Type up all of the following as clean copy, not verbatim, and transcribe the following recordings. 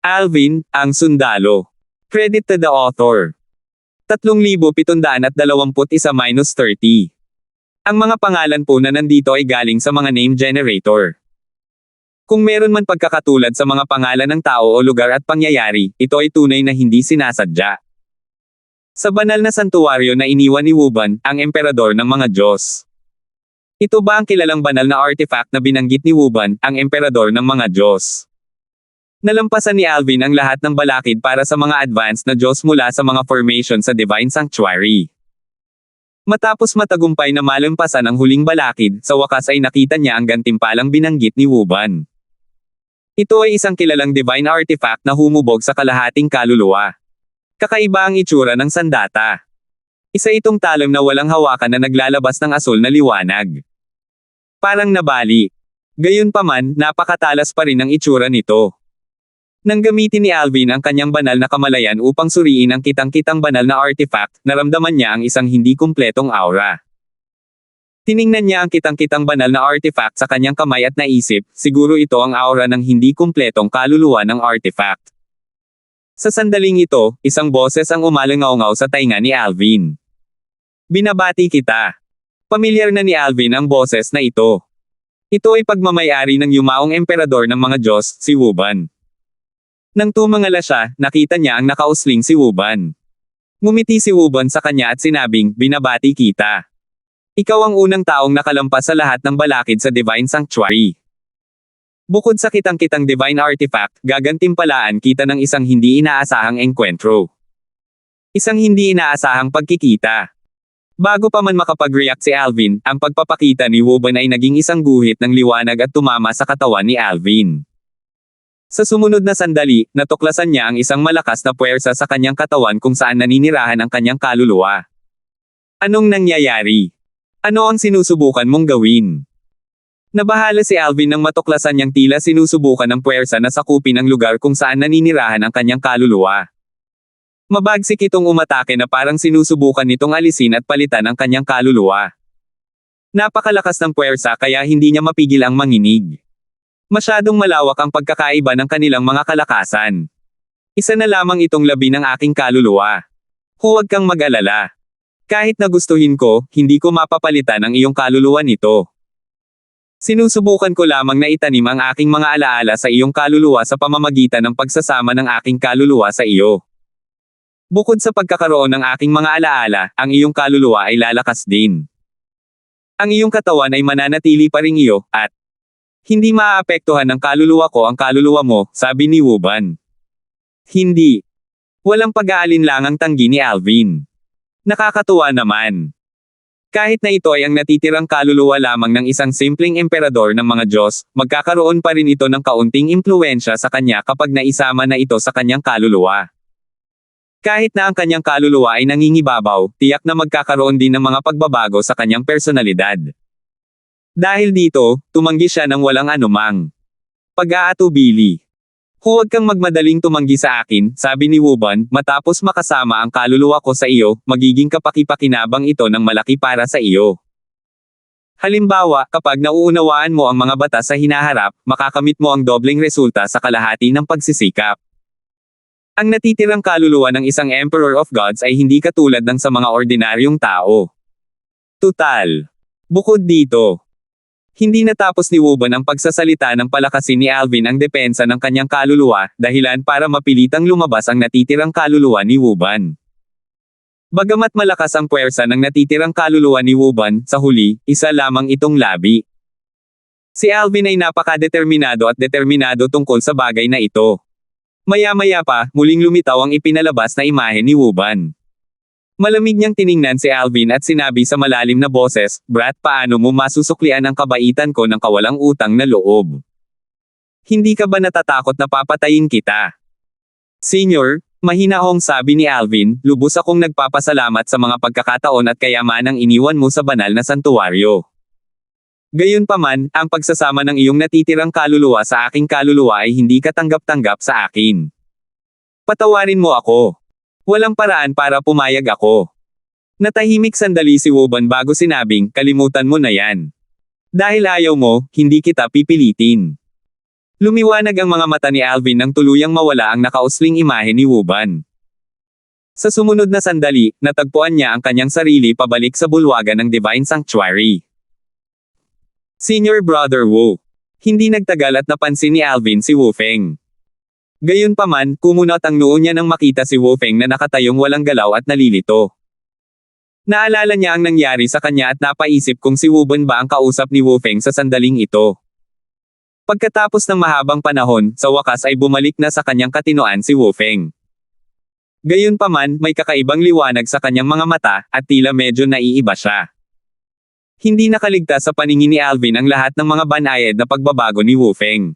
Alvin, ang sundalo. Credit to the author. 3,721-30. Ang mga pangalan po na nandito ay galing sa mga name generator. Kung meron man pagkakatulad sa mga pangalan ng tao o lugar at pangyayari, ito ay tunay na hindi sinasadya. Sa banal na santuwaryo na iniwan ni Wuban, ang emperador ng mga Diyos. Ito ba ang kilalang banal na artifact na binanggit ni Wuban, ang emperador ng mga Diyos? Nalampasan ni Alvin ang lahat ng balakid para sa mga advanced na Diyos mula sa mga formation sa Divine Sanctuary. Matapos matagumpay na malampasan ang huling balakid, sa wakas ay nakita niya ang gantimpalang binanggit ni Wuban. Ito ay isang kilalang divine artifact na humubog sa kalahating kaluluwa. Kakaiba ang itsura ng sandata. Isa itong talim na walang hawakan na naglalabas ng asul na liwanag. Parang nabali. Gayunpaman, napakatalas pa rin ang itsura nito. Nang gamitin ni Alvin ang kanyang banal na kamalayan upang suriin ang kitang-kitang banal na artifact, naramdaman niya ang isang hindi kumpletong aura. Tiningnan niya ang kitang-kitang banal na artifact sa kanyang kamay at naisip, siguro ito ang aura ng hindi kumpletong kaluluwa ng artifact. Sa sandaling ito, isang boses ang umalangaw-ngaw sa tainga ni Alvin. Binabati kita. Pamilyar na ni Alvin ang boses na ito. Ito ay pagmamayari ng yumaong emperador ng mga Diyos, si Wuban. Nang tumangala siya, nakita niya ang nakausling si Wuban. Ngumiti si Wuban sa kanya at sinabing, binabati kita. Ikaw ang unang taong nakalampas sa lahat ng balakid sa Divine Sanctuary. Bukod sa kitang-kitang divine artifact, gagantimpalaan kita ng isang hindi inaasahang engkwentro. Isang hindi inaasahang pagkikita. Bago pa man makapag-react si Alvin, ang pagpapakita ni Wuban ay naging isang guhit ng liwanag at tumama sa katawan ni Alvin. Sa sumunod na sandali, natuklasan niya ang isang malakas na puwersa sa kanyang katawan kung saan naninirahan ang kanyang kaluluwa. Anong nangyayari? Ano ang sinusubukan mong gawin? Nabahala si Alvin nang matuklasan niyang tila sinusubukan ng puwersa na sakupin ang lugar kung saan naninirahan ang kanyang kaluluwa. Mabagsik itong umatake na parang sinusubukan nitong alisin at palitan ang kanyang kaluluwa. Napakalakas ng puwersa kaya hindi niya mapigil ang manginig. Masyadong malawak ang pagkakaiba ng kanilang mga kalakasan. Isa na lamang itong labi ng aking kaluluwa. Huwag kang mag-alala. Kahit na gustuhin ko, hindi ko mapapalitan ang iyong kaluluwa nito. Sinusubukan ko lamang na itanim ang aking mga alaala sa iyong kaluluwa sa pamamagitan ng pagsasama ng aking kaluluwa sa iyo. Bukod sa pagkakaroon ng aking mga alaala, ang iyong kaluluwa ay lalakas din. Ang iyong katawan ay mananatili pa ring iyo, at hindi maaapektuhan ng kaluluwa ko ang kaluluwa mo, sabi ni Wuban. Hindi. Walang pag-aalinlangang tanggi ni Alvin. Nakakatuwa naman. Kahit na ito ay ang natitirang kaluluwa lamang ng isang simpleng emperador ng mga Diyos, magkakaroon pa rin ito ng kaunting impluwensya sa kanya kapag naisama na ito sa kanyang kaluluwa. Kahit na ang kanyang kaluluwa ay nangingibabaw, tiyak na magkakaroon din ng mga pagbabago sa kanyang personalidad. Dahil dito, tumanggi siya ng walang anumang pag-aatubili. Huwag kang magmadaling tumanggi sa akin, sabi ni Wuban, matapos makasama ang kaluluwa ko sa iyo, magiging kapakipakinabang ito ng malaki para sa iyo. Halimbawa, kapag nauunawaan mo ang mga batas sa hinaharap, makakamit mo ang dobleng resulta sa kalahati ng pagsisikap. Ang natitirang kaluluwa ng isang Emperor of Gods ay hindi katulad ng sa mga ordinaryong tao. Tutal. Bukod dito, hindi natapos ni Wuban ang pagsasalita ng palakasin ni Alvin ang depensa ng kanyang kaluluwa, dahilan para mapilitang lumabas ang natitirang kaluluwa ni Wuban. Bagamat malakas ang puwersa ng natitirang kaluluwa ni Wuban, sa huli, isa lamang itong labi. Si Alvin ay napakadeterminado at determinado tungkol sa bagay na ito. Maya-maya pa, muling lumitaw ang ipinalabas na imahe ni Wuban. Malamig niyang tiningnan si Alvin at sinabi sa malalim na boses, Brat, paano mo masusuklian ang kabaitan ko ng kawalang utang na loob? Hindi ka ba natatakot na papatayin kita? Senior, mahinahong sabi ni Alvin, lubos akong nagpapasalamat sa mga pagkakataon at kayamanang iniwan mo sa banal na santuwaryo. Gayunpaman, ang pagsasama ng iyong natitirang kaluluwa sa aking kaluluwa ay hindi katanggap-tanggap sa akin. Patawarin mo ako. Walang paraan para pumayag ako. Natahimik sandali si Wuban bago sinabing, kalimutan mo na yan. Dahil ayaw mo, hindi kita pipilitin. Lumiwanag ang mga mata ni Alvin nang tuluyang mawala ang nakausling imahe ni Wuban. Sa sumunod na sandali, natagpuan niya ang kanyang sarili pabalik sa bulwagan ng Divine Sanctuary. Senior Brother Wu. Hindi nagtagal at napansin ni Alvin si Wu Feng. Gayunpaman, kumunot ang noo niya nang makita si Wu Feng na nakatayong walang galaw at nalilito. Naalala niya ang nangyari sa kanya at napaisip kung si Wu Ben ba ang kausap ni Wu Feng sa sandaling ito. Pagkatapos ng mahabang panahon, sa wakas ay bumalik na sa kanyang katinoan si Wu Feng. Gayunpaman, may kakaibang liwanag sa kanyang mga mata, at tila medyo naiiba siya. Hindi nakaligtas sa paningin ni Alvin ang lahat ng mga banayad na pagbabago ni Wu Feng.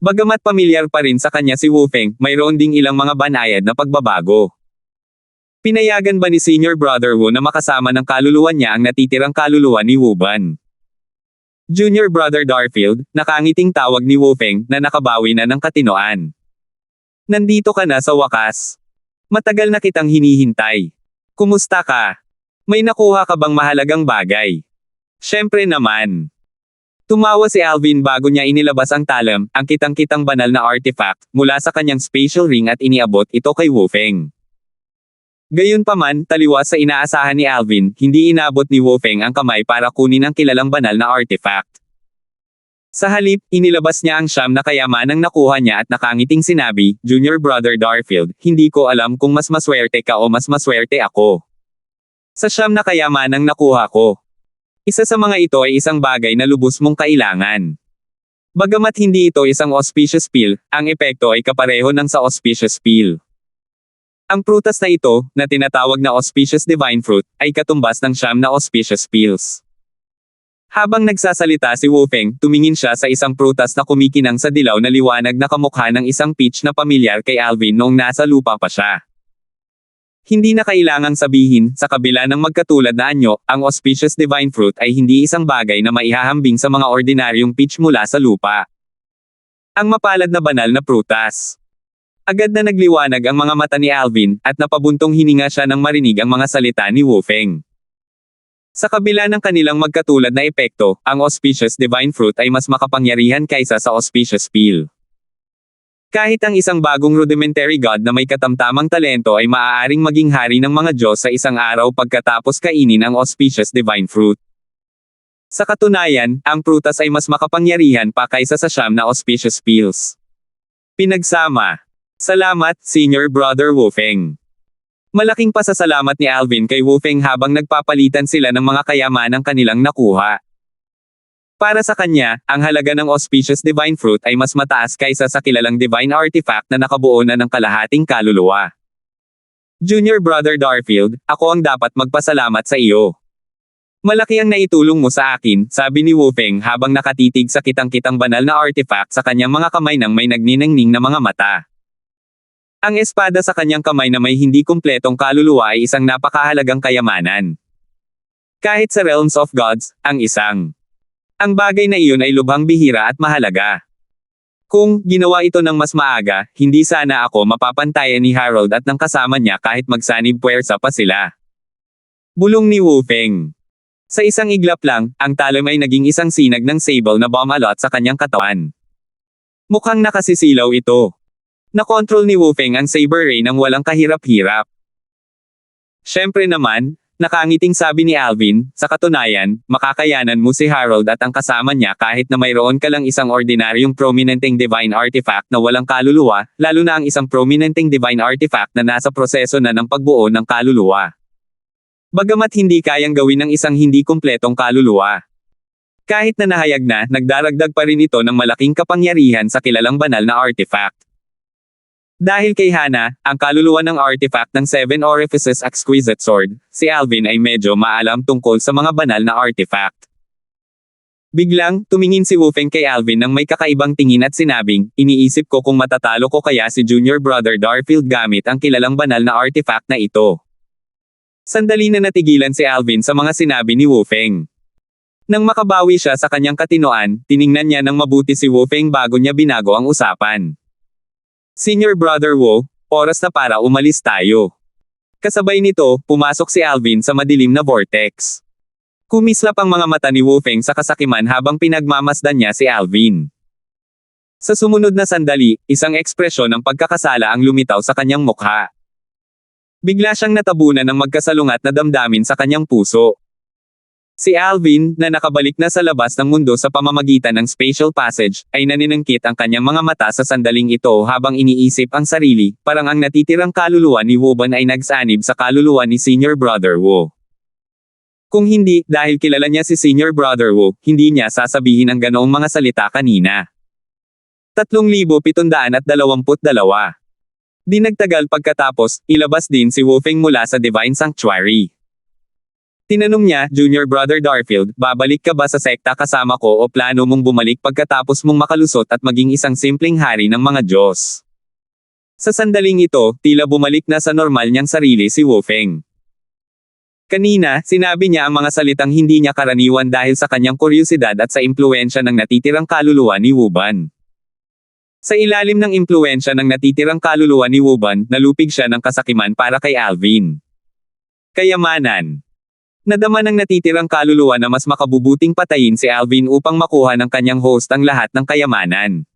Bagamat pamilyar pa rin sa kanya si Wu Feng, mayroon ding ilang mga banayad na pagbabago. Pinayagan ba ni Senior Brother Wu na makasama ng kaluluwa niya ang natitirang kaluluwa ni Wu Ban? Junior Brother Darfield, nakangiting tawag ni Wu Feng na nakabawi na ng katinoan. Nandito ka na sa wakas. Matagal na kitang hinihintay. Kumusta ka? May nakuha ka bang mahalagang bagay? Siyempre naman. Tumawa si Alvin bago niya inilabas ang talam, ang kitang-kitang banal na artifact, mula sa kanyang spatial ring at iniabot ito kay Wu Feng. Gayunpaman, taliwas sa inaasahan ni Alvin, hindi inabot ni Wu Feng ang kamay para kunin ang kilalang banal na artifact. Sa halip, inilabas niya ang siyam na kayamanang nakuha niya at nakangiting sinabi, Junior Brother Darfield, hindi ko alam kung mas maswerte ka o mas maswerte ako. Sa siyam na kayamanang nakuha ko. Isa sa mga ito ay isang bagay na lubos mong kailangan. Bagamat hindi ito isang auspicious pill, ang epekto ay kapareho ng sa auspicious pill. Ang prutas na ito, na tinatawag na auspicious divine fruit, ay katumbas ng siyam na auspicious pills. Habang nagsasalita si Wu Feng, tumingin siya sa isang prutas na kumikinang sa dilaw na liwanag na kamukha ng isang peach na pamilyar kay Alvin noong nasa lupa pa siya. Hindi na kailangang sabihin, sa kabila ng magkatulad na anyo, ang auspicious divine fruit ay hindi isang bagay na maihahambing sa mga ordinaryong peach mula sa lupa. Ang mapalad na banal na prutas. Agad na nagliwanag ang mga mata ni Alvin, at napabuntong hininga siya nang marinig ang mga salita ni Wu Feng. Sa kabila ng kanilang magkatulad na epekto, ang auspicious divine fruit ay mas makapangyarihan kaysa sa auspicious pill. Kahit ang isang bagong rudimentary god na may katamtamang talento ay maaaring maging hari ng mga Diyos sa isang araw pagkatapos kainin ang auspicious divine fruit. Sa katunayan, ang prutas ay mas makapangyarihan pa kaysa sa siyam na auspicious pills. Pinagsama. Salamat, Senior Brother Wu Feng. Malaking pasasalamat ni Alvin kay Wu Feng habang nagpapalitan sila ng mga kayamanang kanilang nakuha. Para sa kanya, ang halaga ng auspicious divine fruit ay mas mataas kaysa sa kilalang divine artifact na nakabuo na ng kalahating kaluluwa. Junior Brother Darfield, ako ang dapat magpasalamat sa iyo. Malaki ang naitulong mo sa akin, sabi ni Wu Feng habang nakatitig sa kitang-kitang banal na artifact sa kanyang mga kamay nang may nagniningning na mga mata. Ang espada sa kanyang kamay na may hindi kumpletong kaluluwa ay isang napakahalagang kayamanan. Kahit sa realms of gods, ang isang. Ang bagay na iyon ay lubhang bihira at mahalaga. Kung ginawa ito ng mas maaga, hindi sana ako mapapantayan ni Harold at ng kasama niya kahit magsanib puwersa pa sila. Bulong ni Wu Feng. Sa isang iglap lang, ang talim ay naging isang sinag ng sable na bumalot sa kanyang katawan. Mukhang nakasisilaw ito. Nakontrol ni Wu Feng ang saber ray nang walang kahirap-hirap. Siyempre naman, nakangiting sabi ni Alvin, sa katunayan, makakayanan mo si Harold at ang kasama niya kahit na mayroon ka lang isang ordinaryong prominenteng divine artifact na walang kaluluwa, lalo na ang isang prominenteng divine artifact na nasa proseso na ng pagbuo ng kaluluwa. Bagamat hindi kayang gawin ng isang hindi kumpletong kaluluwa. Kahit na nahayag na, nagdaragdag pa rin ito ng malaking kapangyarihan sa kilalang banal na artifact. Dahil kay Hana, ang kaluluwa ng artifact ng Seven Orifices Exquisite Sword, si Alvin ay medyo maalam tungkol sa mga banal na artifact. Biglang, tumingin si Wu Feng kay Alvin nang may kakaibang tingin at sinabing, iniisip ko kung matatalo ko kaya si Junior Brother Darfield gamit ang kilalang banal na artifact na ito. Sandali na natigilan si Alvin sa mga sinabi ni Wu Feng. Nang makabawi siya sa kanyang katinoan, tiningnan niya ng mabuti si Wu Feng bago niya binago ang usapan. Senior Brother Wu, oras na para umalis tayo. Kasabay nito, pumasok si Alvin sa madilim na vortex. Kumislap ang mga mata ni Wu Feng sa kasakiman habang pinagmamasdan niya si Alvin. Sa sumunod na sandali, isang ekspresyon ng pagkakasala ang lumitaw sa kanyang mukha. Bigla siyang natabunan ng magkasalungat na damdamin sa kanyang puso. Si Alvin, na nakabalik na sa labas ng mundo sa pamamagitan ng spatial passage, ay naninangkit ang kanyang mga mata sa sandaling ito habang iniisip ang sarili, parang ang natitirang kaluluwa ni Woban ay nagsanib sa kaluluwa ni Senior Brother Wu. Kung hindi, dahil kilala niya si Senior Brother Wu, hindi niya sasabihin ang ganoong mga salita kanina. 3,722. Di nagtagal pagkatapos, ilabas din si Wu Feng mula sa Divine Sanctuary. Tinanong niya, Junior Brother Darfield, babalik ka ba sa sekta kasama ko o plano mong bumalik pagkatapos mong makalusot at maging isang simpleng hari ng mga Diyos? Sa sandaling ito, tila bumalik na sa normal niyang sarili si Wu Feng. Kanina, sinabi niya ang mga salitang hindi niya karaniwan dahil sa kanyang kuryosidad at sa impluwensya ng natitirang kaluluwa ni Wuban. Sa ilalim ng impluwensya ng natitirang kaluluwa ni Wuban, nalupig siya ng kasakiman para kay Alvin. Kayamanan. Nadama ng natitirang kaluluwa na mas makabubuting patayin si Alvin upang makuha ng kanyang host ang lahat ng kayamanan.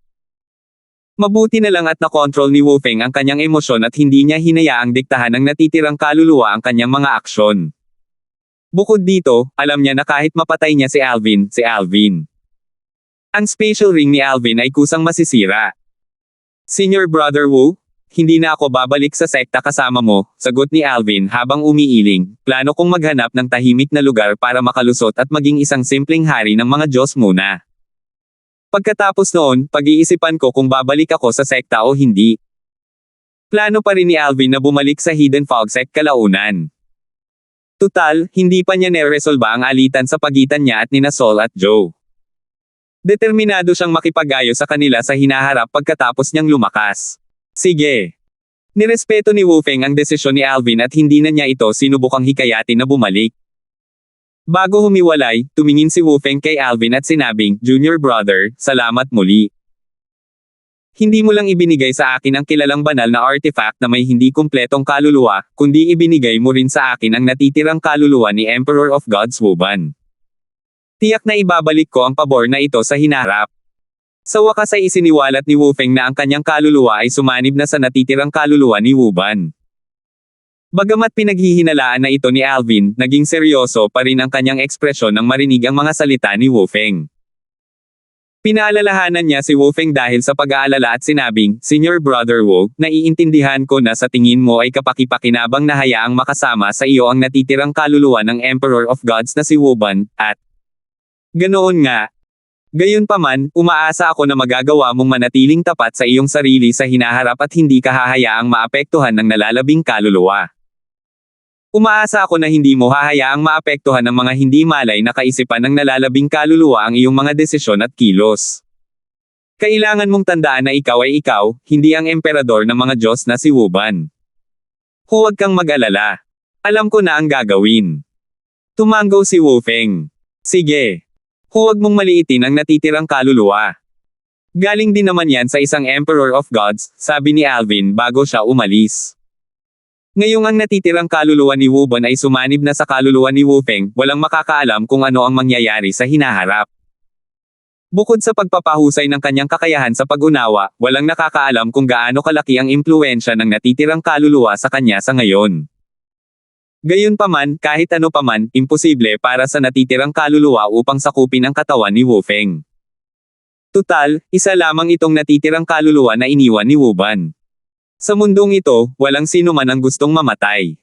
Mabuti na lang at nakontrol ni Wu Feng ang kanyang emosyon at hindi niya hinayaang diktahan ng natitirang kaluluwa ang kanyang mga aksyon. Bukod dito, alam niya na kahit mapatay niya si Alvin. Ang spatial ring ni Alvin ay kusang masisira. Senior Brother Wu, hindi na ako babalik sa sekta kasama mo, sagot ni Alvin habang umiiling. Plano kong maghanap ng tahimik na lugar para makalusot at maging isang simpleng hari ng mga Diyos muna. Pagkatapos noon, pag-iisipan ko kung babalik ako sa sekta o hindi. Plano pa rin ni Alvin na bumalik sa Hidden Fog Sect kalaunan. Tutal, hindi pa niya neresolba ang alitan sa pagitan niya at nina Sol at Joe. Determinado siyang makipag-ayos sa kanila sa hinaharap pagkatapos niyang lumakas. Sige. Nirespeto ni Wu Feng ang desisyon ni Alvin at hindi na niya ito sinubukang hikayatin na bumalik. Bago humiwalay, tumingin si Wu Feng kay Alvin at sinabing, Junior Brother, salamat muli. Hindi mo lang ibinigay sa akin ang kilalang banal na artifact na may hindi kumpletong kaluluwa, kundi ibinigay mo rin sa akin ang natitirang kaluluwa ni Emperor of Gods Wuban. Tiyak na ibabalik ko ang pabor na ito sa hinaharap. Sa wakas ay isiniwalat ni Wu Feng na ang kanyang kaluluwa ay sumanib na sa natitirang kaluluwa ni Wuban. Bagamat pinaghihinalaan na ito ni Alvin, naging seryoso pa rin ang kanyang ekspresyon nang marinig ang mga salita ni Wu Feng. Pinaalalahanan niya si Wu Feng dahil sa pag-aalala at sinabing, Senior Brother Wu, naiintindihan ko na sa tingin mo ay kapakipakinabang na hayaang makasama sa iyo ang natitirang kaluluwa ng Emperor of Gods na si Wuban, at ganoon nga. Gayunpaman, umaasa ako na magagawa mong manatiling tapat sa iyong sarili sa hinaharap at hindi ka hahayaang maapektuhan ng nalalabing kaluluwa. Umaasa ako na hindi mo hahayaang maapektuhan ng mga hindi malay na kaisipan ng nalalabing kaluluwa ang iyong mga desisyon at kilos. Kailangan mong tandaan na ikaw ay ikaw, hindi ang emperador ng mga Diyos na si Wuban. Huwag kang mag-alala. Alam ko na ang gagawin. Tumanggo si Wu Feng. Sige. Huwag mong maliitin ang natitirang kaluluwa. Galing din naman yan sa isang Emperor of Gods, sabi ni Alvin bago siya umalis. Ngayong ang natitirang kaluluwa ni Wuban ay sumanib na sa kaluluwa ni Wu Feng, walang makakaalam kung ano ang mangyayari sa hinaharap. Bukod sa pagpapahusay ng kanyang kakayahan sa pag-unawa, walang nakakaalam kung gaano kalaki ang impluwensya ng natitirang kaluluwa sa kanya sa ngayon. Gayunpaman, kahit ano paman, imposible para sa natitirang kaluluwa upang sakupin ang katawan ni Wu Feng. Tutal, isa lamang itong natitirang kaluluwa na iniwan ni Wuban. Sa mundong ito, walang sino man ang gustong mamatay.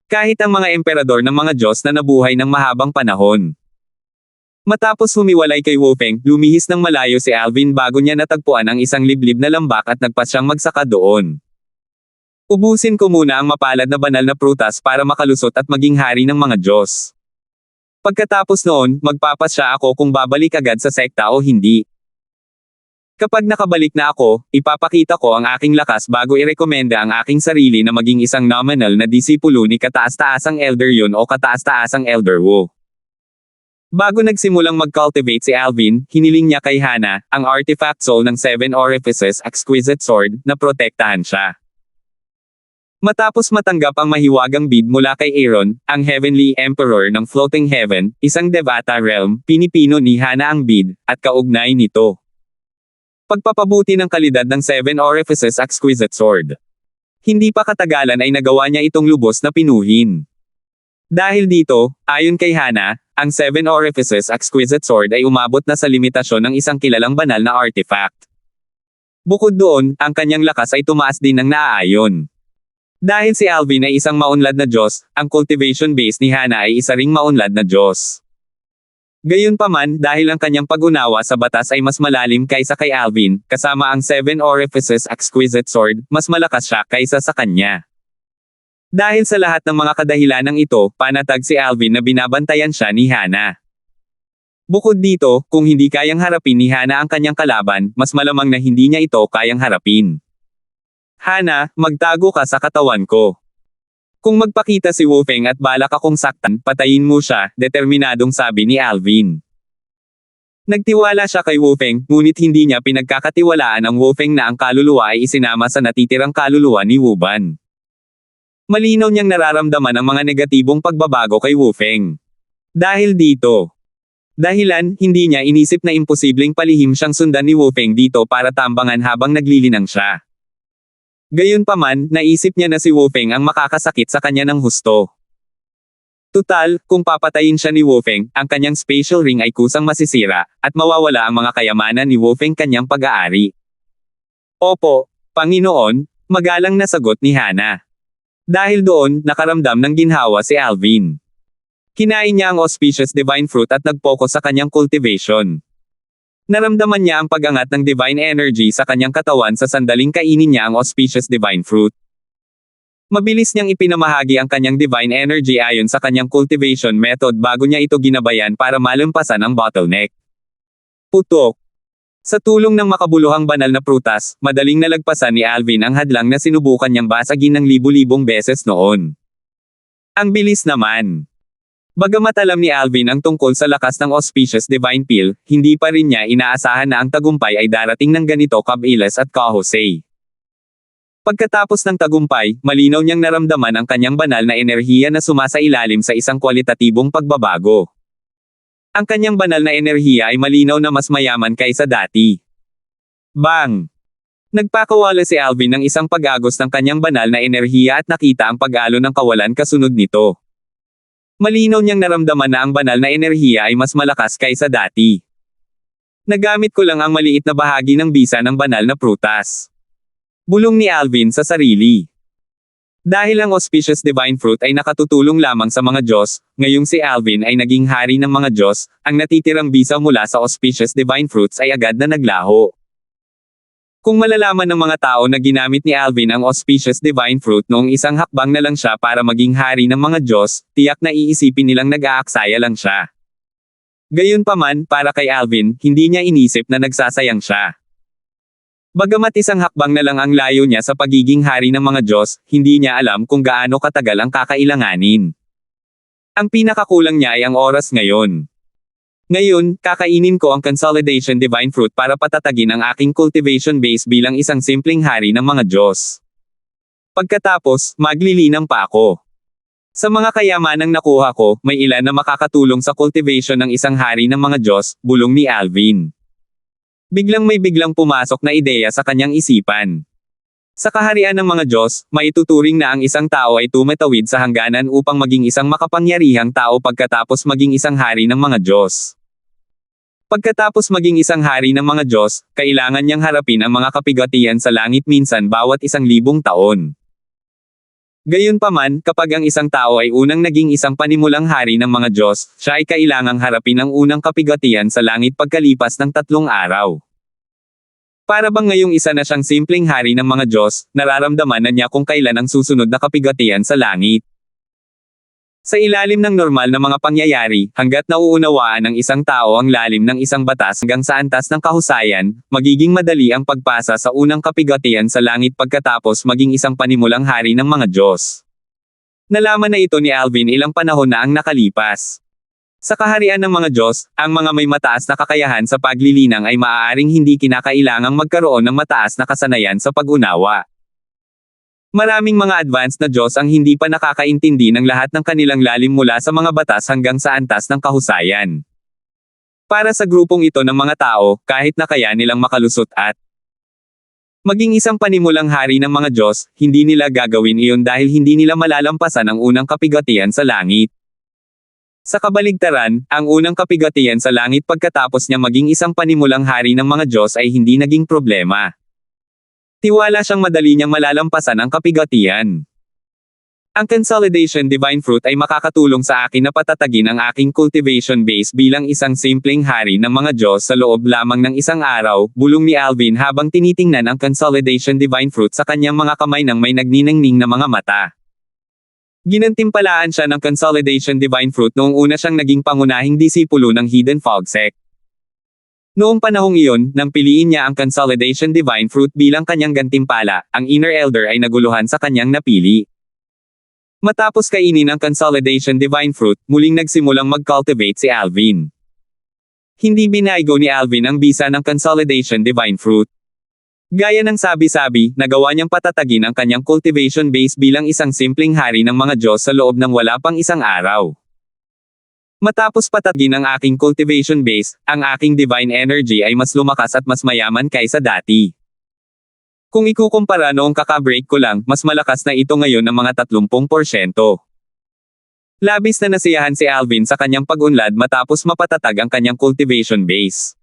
Kahit ang mga emperador ng mga Diyos na nabuhay ng mahabang panahon. Matapos humiwalay kay Wu Feng, lumihis ng malayo si Alvin bago niya natagpuan ang isang liblib na lambak at nagpasyang magsaka doon. Ubusin ko muna ang mapalad na banal na prutas para makalusot at maging hari ng mga Diyos. Pagkatapos noon, magpapasya ako kung babalik agad sa sekta o hindi. Kapag nakabalik na ako, ipapakita ko ang aking lakas bago irekomenda ang aking sarili na maging isang nominal na disipulo ni kataas-taasang Elder Yun o kataas-taasang Elder Wu. Bago nagsimulang mag-cultivate si Alvin, hiniling niya kay Hana, ang artifact soul ng Seven Orifices Exquisite Sword, na protektahan siya. Matapos matanggap ang mahiwagang bid mula kay Aaron, ang Heavenly Emperor ng Floating Heaven, isang Devata realm, pinipino ni Hana ang bid, at kaugnay nito. Pagpapabuti ng kalidad ng Seven Orifices Exquisite Sword. Hindi pa katagalan ay nagawa niya itong lubos na pinuhin. Dahil dito, ayon kay Hana, ang Seven Orifices Exquisite Sword ay umabot na sa limitasyon ng isang kilalang banal na artifact. Bukod doon, ang kanyang lakas ay tumaas din ng naaayon. Dahil si Alvin ay isang maunlad na Diyos, ang cultivation base ni Hana ay isa ring maunlad na Diyos. Gayunpaman, dahil ang kanyang pag-unawa sa batas ay mas malalim kaysa kay Alvin, kasama ang Seven Orifices Exquisite Sword, mas malakas siya kaysa sa kanya. Dahil sa lahat ng mga kadahilanang ito, panatag si Alvin na binabantayan siya ni Hana. Bukod dito, kung hindi kayang harapin ni Hana ang kanyang kalaban, mas malamang na hindi niya ito kayang harapin. Hana, magtago ka sa katawan ko. Kung magpakita si Wu Feng at balak akong saktan, patayin mo siya, determinadong sabi ni Alvin. Nagtiwala siya kay Wu Feng, ngunit hindi niya pinagkakatiwalaan ang Wu Feng na ang kaluluwa ay isinama sa natitirang kaluluwa ni Wu Ban. Malinaw niyang nararamdaman ang mga negatibong pagbabago kay Wu Feng. Dahil dito. Dahilan, hindi niya inisip na imposibleng palihim siyang sundan ni Wu Feng dito para tambangan habang naglilinang siya. Gayunpaman, naisip niya na si Wu Feng ang makakasakit sa kanya ng husto. Tutal, kung papatayin siya ni Wu Feng, ang kanyang spatial ring ay kusang masisira, at mawawala ang mga kayamanan ni Wu Feng kanyang pag-aari. Opo, Panginoon, magalang na sagot ni Hana. Dahil doon, nakaramdam ng ginhawa si Alvin. Kinain niya ang auspicious divine fruit at nag-focus sa kanyang cultivation. Naramdaman niya ang pag-angat ng divine energy sa kanyang katawan sa sandaling kainin niya ang auspicious divine fruit. Mabilis niyang ipinamahagi ang kanyang divine energy ayon sa kanyang cultivation method bago niya ito ginabayan para malampasan ang bottleneck. Putok. Sa tulong ng makabuluhang banal na prutas, madaling nalagpasan ni Alvin ang hadlang na sinubukan niyang basagin ng libu-libong beses noon. Ang bilis naman. Bagamat alam ni Alvin ang tungkol sa lakas ng auspicious divine pill, hindi pa rin niya inaasahan na ang tagumpay ay darating ng ganito kabilis at kahusay. Pagkatapos ng tagumpay, malinaw niyang naramdaman ang kanyang banal na enerhiya na sumasailalim sa isang kwalitatibong pagbabago. Ang kanyang banal na enerhiya ay malinaw na mas mayaman kaysa dati. Bang! Nagpakawala si Alvin ng isang pag-agos ng kanyang banal na enerhiya at nakita ang pag-alo ng kawalan kasunod nito. Malinaw niyang naramdaman na ang banal na enerhiya ay mas malakas kaysa dati. Nagamit ko lang ang maliit na bahagi ng bisa ng banal na prutas. Bulong ni Alvin sa sarili. Dahil ang auspicious divine fruit ay nakatutulong lamang sa mga Diyos, ngayong si Alvin ay naging hari ng mga Diyos, ang natitirang bisa mula sa auspicious divine fruits ay agad na naglaho. Kung malalaman ng mga tao na ginamit ni Alvin ang auspicious divine fruit noong isang hakbang na lang siya para maging hari ng mga Diyos, tiyak na iisipin nilang nag-aaksaya lang siya. Gayunpaman, para kay Alvin, hindi niya inisip na nagsasayang siya. Bagamat isang hakbang na lang ang layo niya sa pagiging hari ng mga Diyos, hindi niya alam kung gaano katagal ang kakailanganin. Ang pinakakulang niya ay ang oras ngayon. Ngayon, kakainin ko ang Consolidation Divine Fruit para patatagin ang aking cultivation base bilang isang simpleng hari ng mga Diyos. Pagkatapos, maglilinang pa ako. Sa mga kayamanang nakuha ko, may ilan na makakatulong sa cultivation ng isang hari ng mga Diyos, bulong ni Alvin. Biglang pumasok na ideya sa kanyang isipan. Sa kaharian ng mga Diyos, maituturing na ang isang tao ay tumatawid sa hangganan upang maging isang makapangyarihang tao pagkatapos maging isang hari ng mga Diyos. Pagkatapos maging isang hari ng mga Diyos, kailangan niyang harapin ang mga kapigatian sa langit minsan bawat 1,000 taon. Gayunpaman, kapag ang isang tao ay unang naging isang panimulang hari ng mga Diyos, siya ay kailangang harapin ang unang kapigatian sa langit pagkalipas ng 3 araw. Para bang ngayong isa na siyang simpleng hari ng mga Diyos, nararamdaman na niya kung kailan ang susunod na kapigatian sa langit. Sa ilalim ng normal na mga pangyayari, hanggat nauunawaan ng isang tao ang lalim ng isang batas hanggang sa antas ng kahusayan, magiging madali ang pagpasa sa unang kapigatian sa langit pagkatapos maging isang panimulang hari ng mga Diyos. Nalaman na ito ni Alvin ilang panahon na ang nakalipas. Sa kaharian ng mga Diyos, ang mga may mataas na kakayahan sa paglilinang ay maaaring hindi kinakailangang magkaroon ng mataas na kasanayan sa pag-unawa. Maraming mga advanced na Diyos ang hindi pa nakakaintindi ng lahat ng kanilang lalim mula sa mga batas hanggang sa antas ng kahusayan. Para sa grupong ito ng mga tao, kahit na kaya nilang makalusot at Maging isang panimulang hari ng mga Diyos, hindi nila gagawin iyon dahil hindi nila malalampasan ang unang kapigatian sa langit. Sa kabaligtaran, ang unang kapigatian sa langit pagkatapos niya maging isang panimulang hari ng mga Diyos ay hindi naging problema. Tiwala siyang madali niyang malalampasan ang kapigatian. Ang Consolidation Divine Fruit ay makakatulong sa akin na patatagin ang aking cultivation base bilang isang simpleng hari ng mga Diyos sa loob lamang ng isang araw, bulong ni Alvin habang tinitingnan ang Consolidation Divine Fruit sa kanyang mga kamay ng may nagniningning na mga mata. Ginantimpalaan siya ng Consolidation Divine Fruit noong una siyang naging pangunahing disipulo ng Hidden Fog Sect. Noong panahong iyon, nang piliin niya ang Consolidation Divine Fruit bilang kanyang gantimpala, ang Inner Elder ay naguluhan sa kanyang napili. Matapos kainin ang Consolidation Divine Fruit, muling nagsimulang mag-cultivate si Alvin. Hindi binaigo ni Alvin ang bisa ng Consolidation Divine Fruit. Gaya ng sabi-sabi, nagawa niyang patatagin ang kanyang cultivation base bilang isang simpleng hari ng mga Diyos sa loob ng wala pang isang araw. Matapos patatagin ang aking cultivation base, ang aking divine energy ay mas lumakas at mas mayaman kaysa dati. Kung ikukumpara noong kaka-break ko lang, mas malakas na ito ngayon ng mga 30%. Labis na nasiyahan si Alvin sa kanyang pag-unlad matapos mapatatag ang kanyang cultivation base.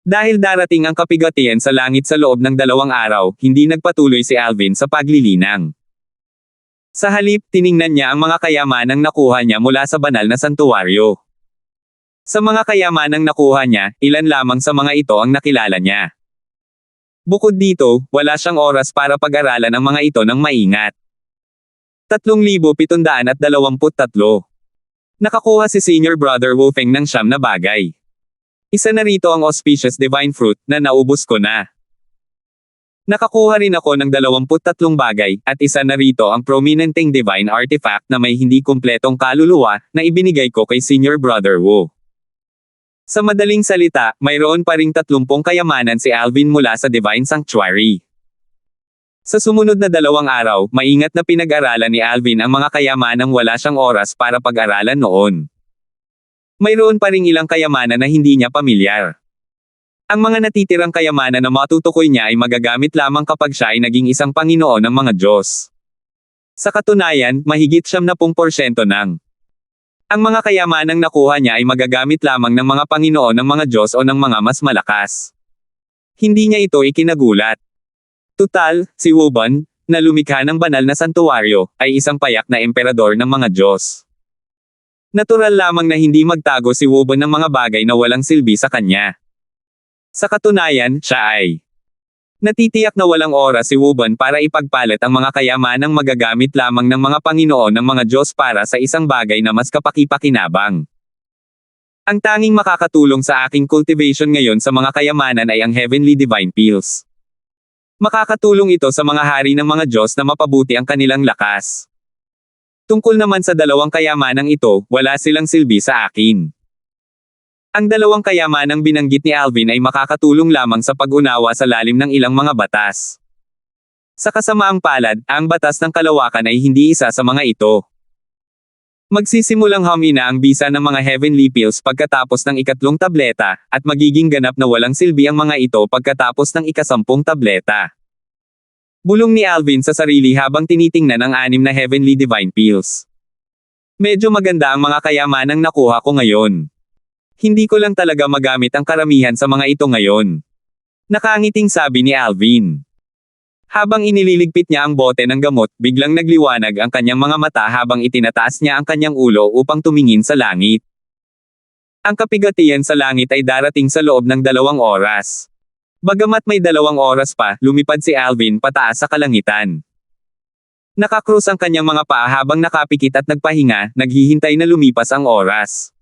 Dahil darating ang kapigatian sa langit sa loob ng 2 araw, hindi nagpatuloy si Alvin sa paglilinang. Sa halip, tiningnan niya ang mga kayamanang nakuha niya mula sa banal na santuwaryo. Sa mga kayamanang nakuha niya, ilan lamang sa mga ito ang nakilala niya. Bukod dito, wala siyang oras para pag-aralan ang mga ito ng maingat. 3,723. Nakakuha si Senior Brother Wolfeng ng 9 na bagay. Isa na rito ang Auspicious Divine Fruit, na naubos ko na. Nakakuha rin ako ng 23 bagay, at isa na rito ang Prominenteng Divine Artifact na may hindi kumpletong kaluluwa, na ibinigay ko kay Senior Brother Wu. Sa madaling salita, mayroon pa ring 30 kayamanan si Alvin mula sa Divine Sanctuary. Sa sumunod na 2 araw, maingat na pinag-aralan ni Alvin ang mga kayamanang wala siyang oras para pag-aralan noon. Mayroon pa ring ilang kayamanan na hindi niya pamilyar. Ang mga natitirang kayamanan na matutukoy niya ay magagamit lamang kapag siya ay naging isang Panginoon ng mga Diyos. Sa katunayan, mahigit 70% ng ang mga kayamanang nakuha niya ay magagamit lamang ng mga Panginoon ng mga Diyos o ng mga mas malakas. Hindi niya ito ikinagulat. Tutal, si Wuban, na lumikha ng banal na santuwaryo, ay isang payak na emperador ng mga Diyos. Natural lamang na hindi magtago si Wuban ng mga bagay na walang silbi sa kanya. Sa katunayan, siya ay natitiyak na walang oras si Wuban para ipagpalit ang mga kayamanang magagamit lamang ng mga Panginoon ng mga Diyos para sa isang bagay na mas kapaki-pakinabang. Ang tanging makakatulong sa aking cultivation ngayon sa mga kayamanan ay ang Heavenly Divine Pills. Makakatulong ito sa mga hari ng mga Diyos na mapabuti ang kanilang lakas. Tungkol naman sa 2 kayamanang ito, wala silang silbi sa akin. Ang 2 kayamanang binanggit ni Alvin ay makakatulong lamang sa pag-unawa sa lalim ng ilang mga batas. Sa kasamaang palad, ang batas ng kalawakan ay hindi isa sa mga ito. Magsisimulang humina ang bisa ng mga Heavenly Pills pagkatapos ng 3 tableta, at magiging ganap na walang silbi ang mga ito pagkatapos ng 10 tableta. Bulong ni Alvin sa sarili habang tinitingnan ang 6 na Heavenly Divine Pills. Medyo maganda ang mga kayamanang nakuha ko ngayon. Hindi ko lang talaga magamit ang karamihan sa mga ito ngayon. Nakangiting sabi ni Alvin. Habang inililigpit niya ang bote ng gamot, biglang nagliwanag ang kanyang mga mata habang itinataas niya ang kanyang ulo upang tumingin sa langit. Ang kapigatian sa langit ay darating sa loob ng 2 oras. Bagamat may 2 oras pa, lumipad si Alvin pataas sa kalangitan. Nakakrus ang kanyang mga paa habang nakapikit at nagpahinga, naghihintay na lumipas ang oras.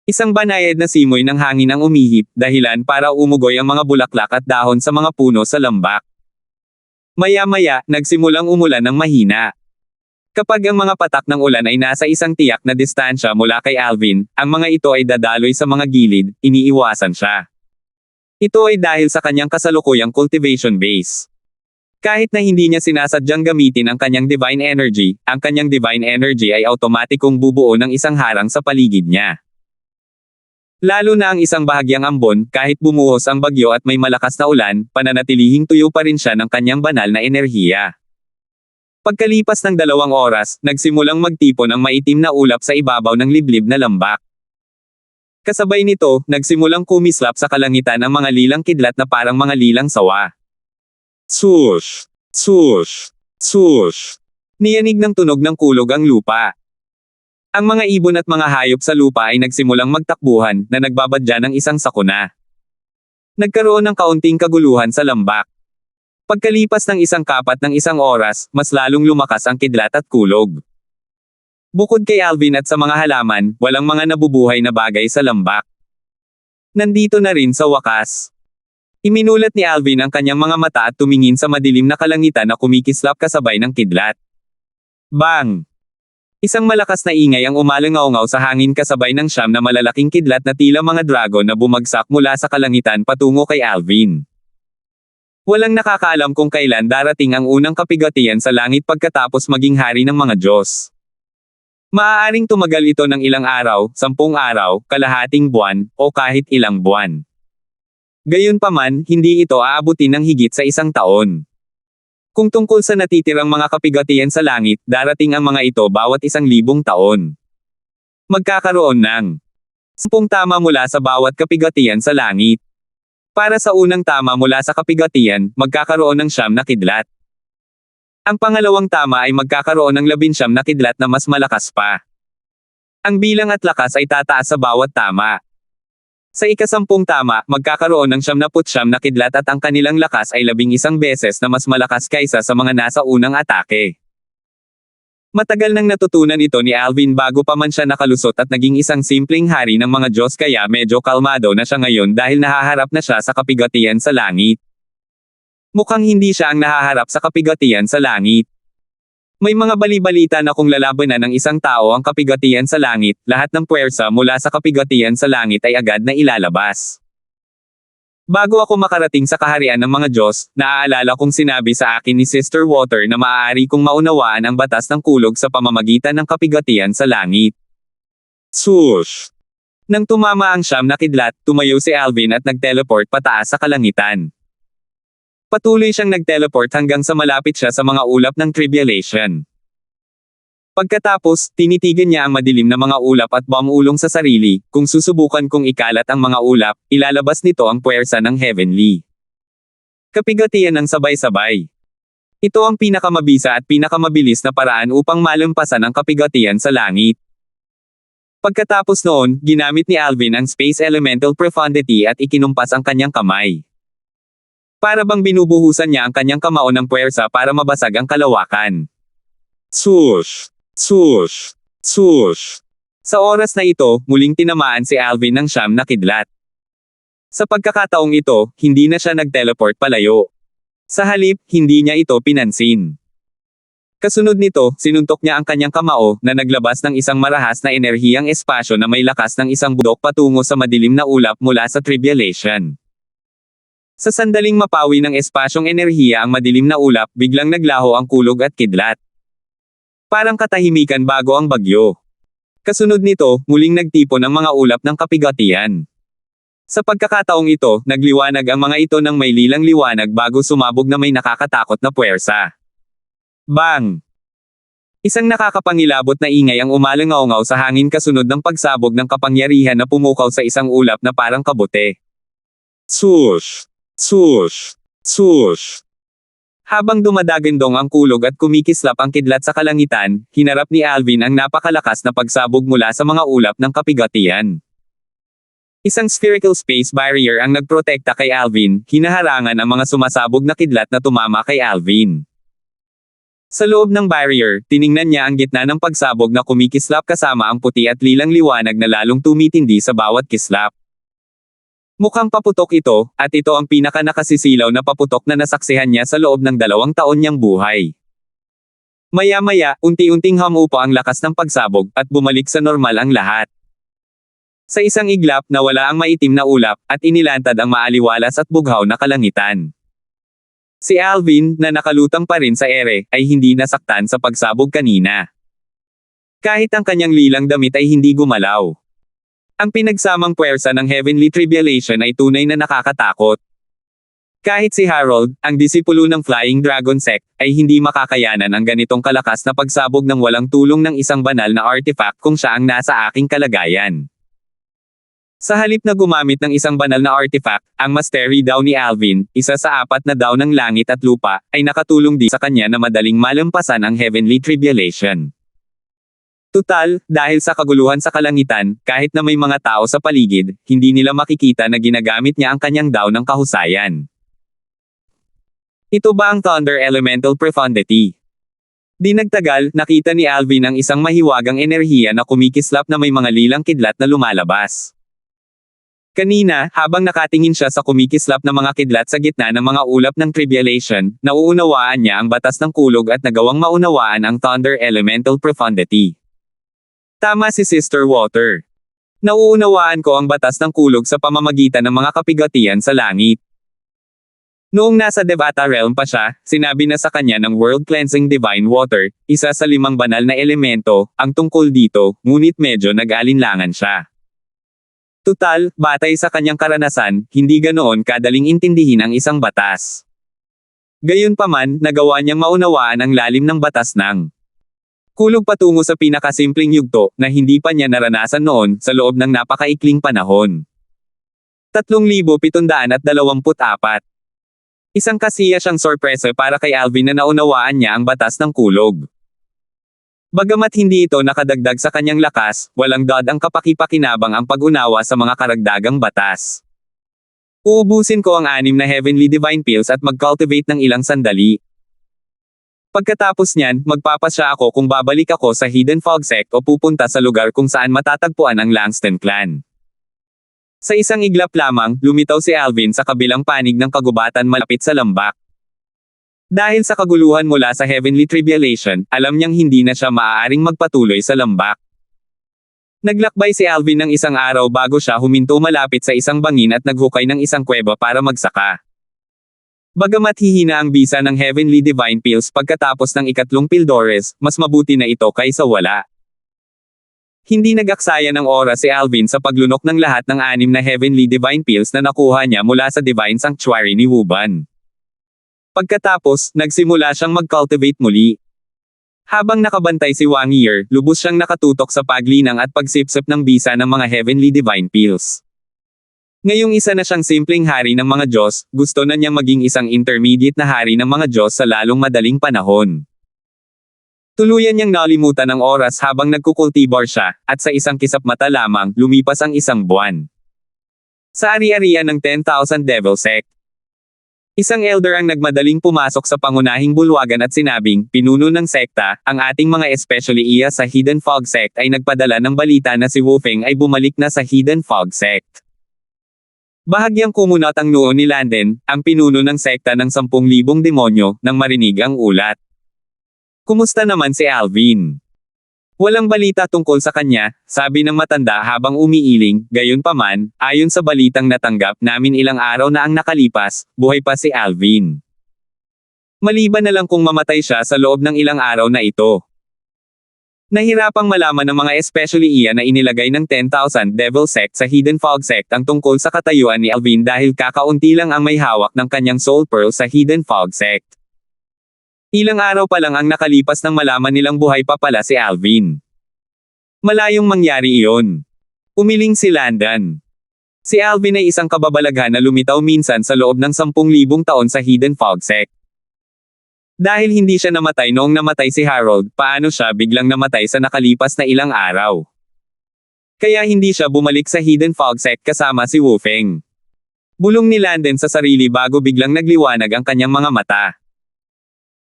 Isang banayad na simoy ng hangin ang umihip, dahilan para umugoy ang mga bulaklak at dahon sa mga puno sa lambak. Maya-maya, nagsimulang umulan ng mahina. Kapag ang mga patak ng ulan ay nasa isang tiyak na distansya mula kay Alvin, ang mga ito ay dadaloy sa mga gilid, iniiwasan siya. Ito ay dahil sa kanyang kasalukuyang cultivation base. Kahit na hindi niya sinasadyang gamitin ang kanyang divine energy, ang kanyang divine energy ay automatikong bubuo ng isang harang sa paligid niya. Lalo na ang isang bahagyang ambon, kahit bumuhos ang bagyo at may malakas na ulan, pananatilihing tuyo pa rin siya ng kanyang banal na enerhiya. Pagkalipas ng 2 oras, nagsimulang magtipon ang maitim na ulap sa ibabaw ng liblib na lambak. Kasabay nito, nagsimulang kumislap sa kalangitan ang mga lilang kidlat na parang mga lilang sawa. Swoosh! Swoosh! Swoosh! Niyanig ng tunog ng kulog ang lupa. Ang mga ibon at mga hayop sa lupa ay nagsimulang magtakbuhan na nagbabadya ng isang sakuna. Nagkaroon ng kaunting kaguluhan sa lambak. Pagkalipas ng 1/4 ng oras, mas lalong lumakas ang kidlat at kulog. Bukod kay Alvin at sa mga halaman, walang mga nabubuhay na bagay sa lambak. Nandito na rin sa wakas. Iminulat ni Alvin ang kanyang mga mata at tumingin sa madilim na kalangitan na kumikislap kasabay ng kidlat. Bang! Isang malakas na ingay ang umalangaw-ngaw sa hangin kasabay ng 9 na malalaking kidlat na tila mga dragon na bumagsak mula sa kalangitan patungo kay Alvin. Walang nakakaalam kung kailan darating ang unang kapigatian sa langit pagkatapos maging hari ng mga Diyos. Maaaring tumagal ito ng ilang araw, 10 araw, kalahating buwan, o kahit ilang buwan. Gayunpaman, hindi ito aabutin ng higit sa 1 taon. Kung tungkol sa natitirang mga kapigatian sa langit, darating ang mga ito bawat 1,000 taon. Magkakaroon ng 10 tama mula sa bawat kapigatian sa langit. Para sa unang tama mula sa kapigatian, magkakaroon ng 9 na kidlat. Ang pangalawang tama ay magkakaroon ng 19 na kidlat na mas malakas pa. Ang bilang at lakas ay tataas sa bawat tama. Sa ika-10 tama, magkakaroon ng 99 na kidlat at ang kanilang lakas ay 11 beses na mas malakas kaysa sa mga nasa unang atake. Matagal nang natutunan ito ni Alvin bago pa man siya nakalusot at naging isang simpleng hari ng mga Diyos kaya medyo kalmado na siya ngayon dahil nahaharap na siya sa kapigatian sa langit. Mukhang hindi siya ang nahaharap sa kapigatian sa langit. May mga bali-balita na kung lalabanan ng isang tao ang kapigatian sa langit, lahat ng puwersa mula sa kapigatian sa langit ay agad na ilalabas. Bago ako makarating sa kaharian ng mga Diyos, naaalala kong sinabi sa akin ni Sister Water na maaari kong maunawaan ang batas ng kulog sa pamamagitan ng kapigatian sa langit. Swoosh! Nang tumama ang 9 na kidlat, tumayo si Alvin at nag-teleport pataas sa kalangitan. Patuloy siyang nag-teleport hanggang sa malapit siya sa mga ulap ng tribulation. Pagkatapos, tinitigan niya ang madilim na mga ulap at bumulong sa sarili, kung susubukan kong ikalat ang mga ulap, ilalabas nito ang puwersa ng heavenly. Kapigatian ng sabay-sabay. Ito ang pinakamabisa at pinakamabilis na paraan upang malampasan ang kapigatian sa langit. Pagkatapos noon, ginamit ni Alvin ang Space Elemental Profundity at ikinumpas ang kanyang kamay. Para bang binubuhusan niya ang kanyang kamao ng puwersa para mabasag ang kalawakan. Swoosh! Swoosh! Swoosh! Sa oras na ito, muling tinamaan si Alvin ng 9 na kidlat. Sa pagkakataong ito, hindi na siya nag-teleport palayo. Sa halip, hindi niya ito pinansin. Kasunod nito, sinuntok niya ang kanyang kamao na naglabas ng isang marahas na enerhiyang espasyo na may lakas ng isang budok patungo sa madilim na ulap mula sa tribulation. Sa sandaling mapawi ng espasyong enerhiya ang madilim na ulap, biglang naglaho ang kulog at kidlat. Parang katahimikan bago ang bagyo. Kasunod nito, muling nagtipon ang mga ulap ng kapigatian. Sa pagkakataong ito, nagliwanag ang mga ito ng may lilang liwanag bago sumabog na may nakakatakot na puwersa. Bang! Isang nakakapangilabot na ingay ang umalangaw-ngaw sa hangin kasunod ng pagsabog ng kapangyarihan na pumukaw sa isang ulap na parang kabute. Swoosh! Swoosh! Swoosh! Habang dumadagandong ang kulog at kumikislap ang kidlat sa kalangitan, hinarap ni Alvin ang napakalakas na pagsabog mula sa mga ulap ng kapigatian. Isang spherical space barrier ang nagprotekta kay Alvin, hinaharangan ang mga sumasabog na kidlat na tumama kay Alvin. Sa loob ng barrier, tiningnan niya ang gitna ng pagsabog na kumikislap kasama ang puti at lilang liwanag na lalong tumitindi sa bawat kislap. Mukhang paputok ito, at ito ang pinaka-nakasisilaw na paputok na nasaksihan niya sa loob ng 2 taon niyang buhay. Maya-maya, unti-unting humupa ang lakas ng pagsabog, at bumalik sa normal ang lahat. Sa isang iglap, nawala ang maitim na ulap, at inilantad ang maaliwalas at bughaw na kalangitan. Si Alvin, na nakalutang pa rin sa ere, ay hindi nasaktan sa pagsabog kanina. Kahit ang kanyang lilang damit ay hindi gumalaw. Ang pinagsamang puwersa ng Heavenly Tribulation ay tunay na nakakatakot. Kahit si Harold, ang disipulo ng Flying Dragon Sect, ay hindi makakayanan ang ganitong kalakas na pagsabog ng walang tulong ng isang banal na artifact kung siya ang nasa aking kalagayan. Sa halip na gumamit ng isang banal na artifact, ang mastery daw ni Alvin, isa sa 4 na daw ng langit at lupa, ay nakatulong din sa kanya na madaling malampasan ang Heavenly Tribulation. Tutal, dahil sa kaguluhan sa kalangitan, kahit na may mga tao sa paligid, hindi nila makikita na ginagamit niya ang kanyang daw ng kahusayan. Ito ba ang Thunder Elemental Profundity? Di nagtagal, nakita ni Alvin ang isang mahiwagang enerhiya na kumikislap na may mga lilang kidlat na lumalabas. Kanina, habang nakatingin siya sa kumikislap na mga kidlat sa gitna ng mga ulap ng tribulation, nauunawaan niya ang batas ng kulog at nagawang maunawaan ang Thunder Elemental Profundity. Tama si Sister Water. Nauunawaan ko ang batas ng kulog sa pamamagitan ng mga kapigatian sa langit. Noong nasa Devata Realm pa siya, sinabi na sa kanya ng World Cleansing Divine Water, isa sa 5 banal na elemento, ang tungkol dito, ngunit medyo nag-alinlangan siya. Tutal, batay sa kanyang karanasan, hindi ganoon kadaling intindihin ang isang batas. Gayunpaman, nagawa niyang maunawaan ang lalim ng batas ng kulog patungo sa pinakasimpleng yugto na hindi pa niya naranasan noon sa loob ng napakaikling panahon. 3,724. Isang kasiya siyang sorpresa para kay Alvin na naunawaan niya ang batas ng kulog. Bagamat hindi ito nakadagdag sa kanyang lakas, walang dad ang kapaki-pakinabang ang pag-unawa sa mga karagdagang batas. Uubusin ko ang 6 na Heavenly Divine Pills at mag-cultivate ng ilang sandali. Pagkatapos niyan, magpapasya ako kung babalik ako sa Hidden Fog Sect o pupunta sa lugar kung saan matatagpuan ang Langston Clan. Sa isang iglap lamang, lumitaw si Alvin sa kabilang panig ng kagubatan malapit sa lambak. Dahil sa kaguluhan mula sa Heavenly Tribulation, alam niyang hindi na siya maaaring magpatuloy sa lambak. Naglakbay si Alvin ng isang araw bago siya huminto malapit sa isang bangin at naghukay ng isang kuweba para magsaka. Bagamat hihina ang bisa ng Heavenly Divine Pills pagkatapos ng 3 Pildores, mas mabuti na ito kaysa wala. Hindi nag-aksaya ng oras si Alvin sa paglunok ng lahat ng 6 na Heavenly Divine Pills na nakuha niya mula sa Divine Sanctuary ni Wuban. Pagkatapos, nagsimula siyang mag-cultivate muli. Habang nakabantay si Wang Yi, lubos siyang nakatutok sa paglinang at pagsipsip ng bisa ng mga Heavenly Divine Pills. Ngayong isa na siyang simpleng hari ng mga Diyos, gusto na niyang maging isang intermediate na hari ng mga Diyos sa lalong madaling panahon. Tuluyan niyang nalimutan ang oras habang nagkukultibar siya, at sa isang kisap mata lamang, lumipas ang 1 buwan. Sa ari-arian ng 10,000 Devil Sect. Isang elder ang nagmadaling pumasok sa pangunahing bulwagan at sinabing, pinuno ng sekta, ang ating mga especially iya sa Hidden Fog Sect ay nagpadala ng balita na si Wu Feng ay bumalik na sa Hidden Fog Sect. Bahagyang kumunat ang noo ni Landen, ang pinuno ng sekta ng 10,000 demonyo, nang marinig ang ulat. Kumusta naman si Alvin? Walang balita tungkol sa kanya, sabi ng matanda habang umiiling, gayunpaman, ayon sa balitang natanggap namin ilang araw na ang nakalipas, buhay pa si Alvin. Maliban na lang kung mamatay siya sa loob ng ilang araw na ito. Nahirapang malaman ng mga especially iya na inilagay ng 10,000 Devil Sect sa Hidden Fog Sect ang tungkol sa katayuan ni Alvin dahil kakaunti lang ang may hawak ng kanyang Soul Pearl sa Hidden Fog Sect. Ilang araw pa lang ang nakalipas nang malaman nilang buhay pa pala si Alvin. Malayong mangyari iyon. Umiling si Landan. Si Alvin ay isang kababalaghan na lumitaw minsan sa loob ng 10,000 taon sa Hidden Fog Sect. Dahil hindi siya namatay noong namatay si Harold, paano siya biglang namatay sa nakalipas na ilang araw? Kaya hindi siya bumalik sa Hidden Fog Sect kasama si Wu Feng. Bulong ni Landen sa sarili bago biglang nagliwanag ang kanyang mga mata.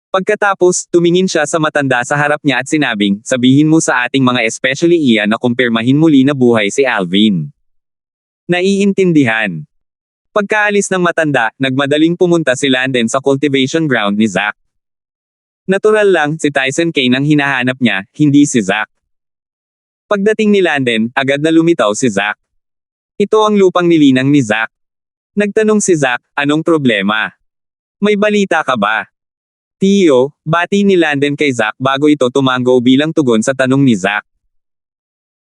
Pagkatapos, tumingin siya sa matanda sa harap niya at sinabing, sabihin mo sa ating mga especially iya na kumpirmahin muli na buhay si Alvin. Naiintindihan. Pagkaalis ng matanda, nagmadaling pumunta si Landen sa cultivation ground ni Zack. Natural lang, si Tyson Kane ang hinahanap niya, hindi si Zack. Pagdating ni Landen, agad na lumitaw si Zack. Ito ang lupang nilinang ni Zack. Nagtanong si Zack, anong problema? May balita ka ba? Tiyo, bati ni Landen kay Zack bago ito tumango bilang tugon sa tanong ni Zack.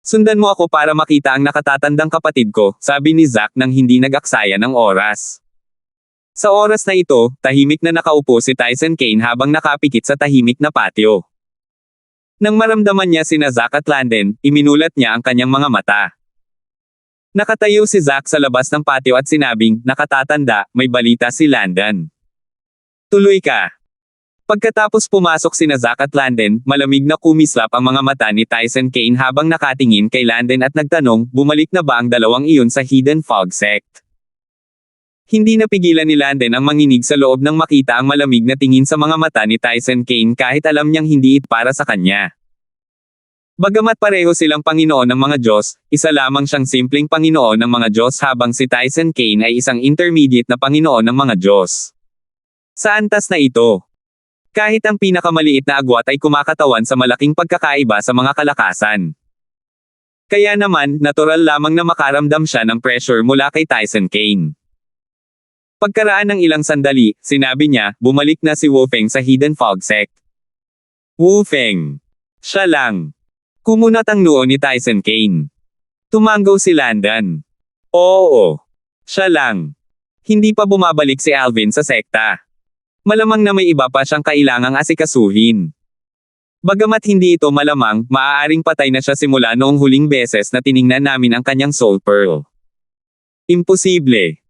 Sundan mo ako para makita ang nakatatandang kapatid ko, sabi ni Zack nang hindi nag-aksaya ng oras. Sa oras na ito, tahimik na nakaupo si Tyson Kane habang nakapikit sa tahimik na patio. Nang maramdaman niya sina Zack at Landon, iminulat niya ang kanyang mga mata. Nakatayo si Zack sa labas ng patio at sinabing, nakatatanda, may balita si Landon. Tuloy ka. Pagkatapos pumasok sina Zack at Landon, malamig na kumislap ang mga mata ni Tyson Kane habang nakatingin kay Landon at nagtanong, bumalik na ba ang dalawang iyon sa Hidden Fog Sect? Hindi napigilan ni Landon ang manginig sa loob nang makita ang malamig na tingin sa mga mata ni Tyson Kane kahit alam niyang hindi ito para sa kanya. Bagamat pareho silang Panginoon ng mga Diyos, isa lamang siyang simpleng Panginoon ng mga Diyos habang si Tyson Kane ay isang intermediate na Panginoon ng mga Diyos. Sa antas na ito, kahit ang pinakamaliit na agwat ay kumakatawan sa malaking pagkakaiba sa mga kalakasan. Kaya naman, natural lamang na makaramdam siya ng pressure mula kay Tyson Kane. Pagkaraan ng ilang sandali, sinabi niya, bumalik na si Wu Feng sa Hidden Fog Sect. Wu Feng. Siya lang. Kumunat ang noo ni Tyson Kane. Tumanggaw si Landon. Oo. Siya lang. Hindi pa bumabalik si Alvin sa sekta. Malamang na may iba pa siyang kailangang asikasuhin. Bagamat hindi ito malamang, maaaring patay na siya simula noong huling beses na tiningnan namin ang kanyang soul pearl. Imposible.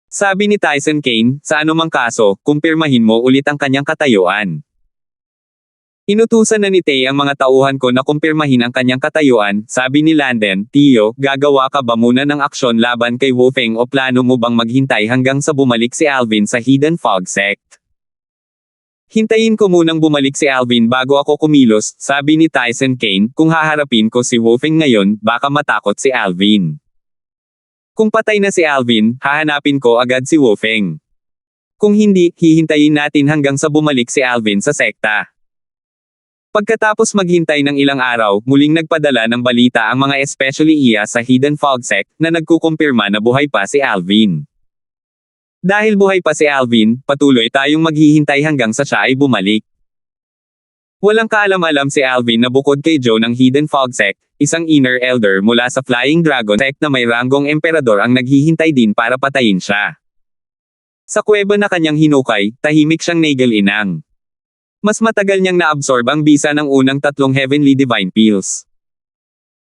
Sabi ni Tyson Kane, sa anumang kaso, kumpirmahin mo ulit ang kanyang katayuan. Inutusan na ni Tay ang mga tauhan ko na kumpirmahin ang kanyang katayuan, sabi ni Landon, Tio, gagawa ka ba muna ng aksyon laban kay Wu Feng o plano mo bang maghintay hanggang sa bumalik si Alvin sa Hidden Fog Sect? Hintayin ko munang bumalik si Alvin bago ako kumilos, sabi ni Tyson Kane, kung haharapin ko si Wu Feng ngayon, baka matakot si Alvin. Kung patay na si Alvin, hahanapin ko agad si Wu Feng. Kung hindi, hihintayin natin hanggang sa bumalik si Alvin sa sekta. Pagkatapos maghintay ng ilang araw, muling nagpadala ng balita ang mga especially iya sa Hidden Fog Sect na nagkukumpirma na buhay pa si Alvin. Dahil buhay pa si Alvin, patuloy tayong maghihintay hanggang sa siya ay bumalik. Walang kaalam-alam si Alvin na bukod kay Joe ng Hidden Fog Sect, isang inner elder mula sa Flying Dragon Sect na may ranggong emperador ang naghihintay din para patayin siya. Sa kuweba na kanyang hinukay, tahimik siyang nagel-inang. Mas matagal niyang naabsorb ang bisa ng unang 3 Heavenly Divine Pills.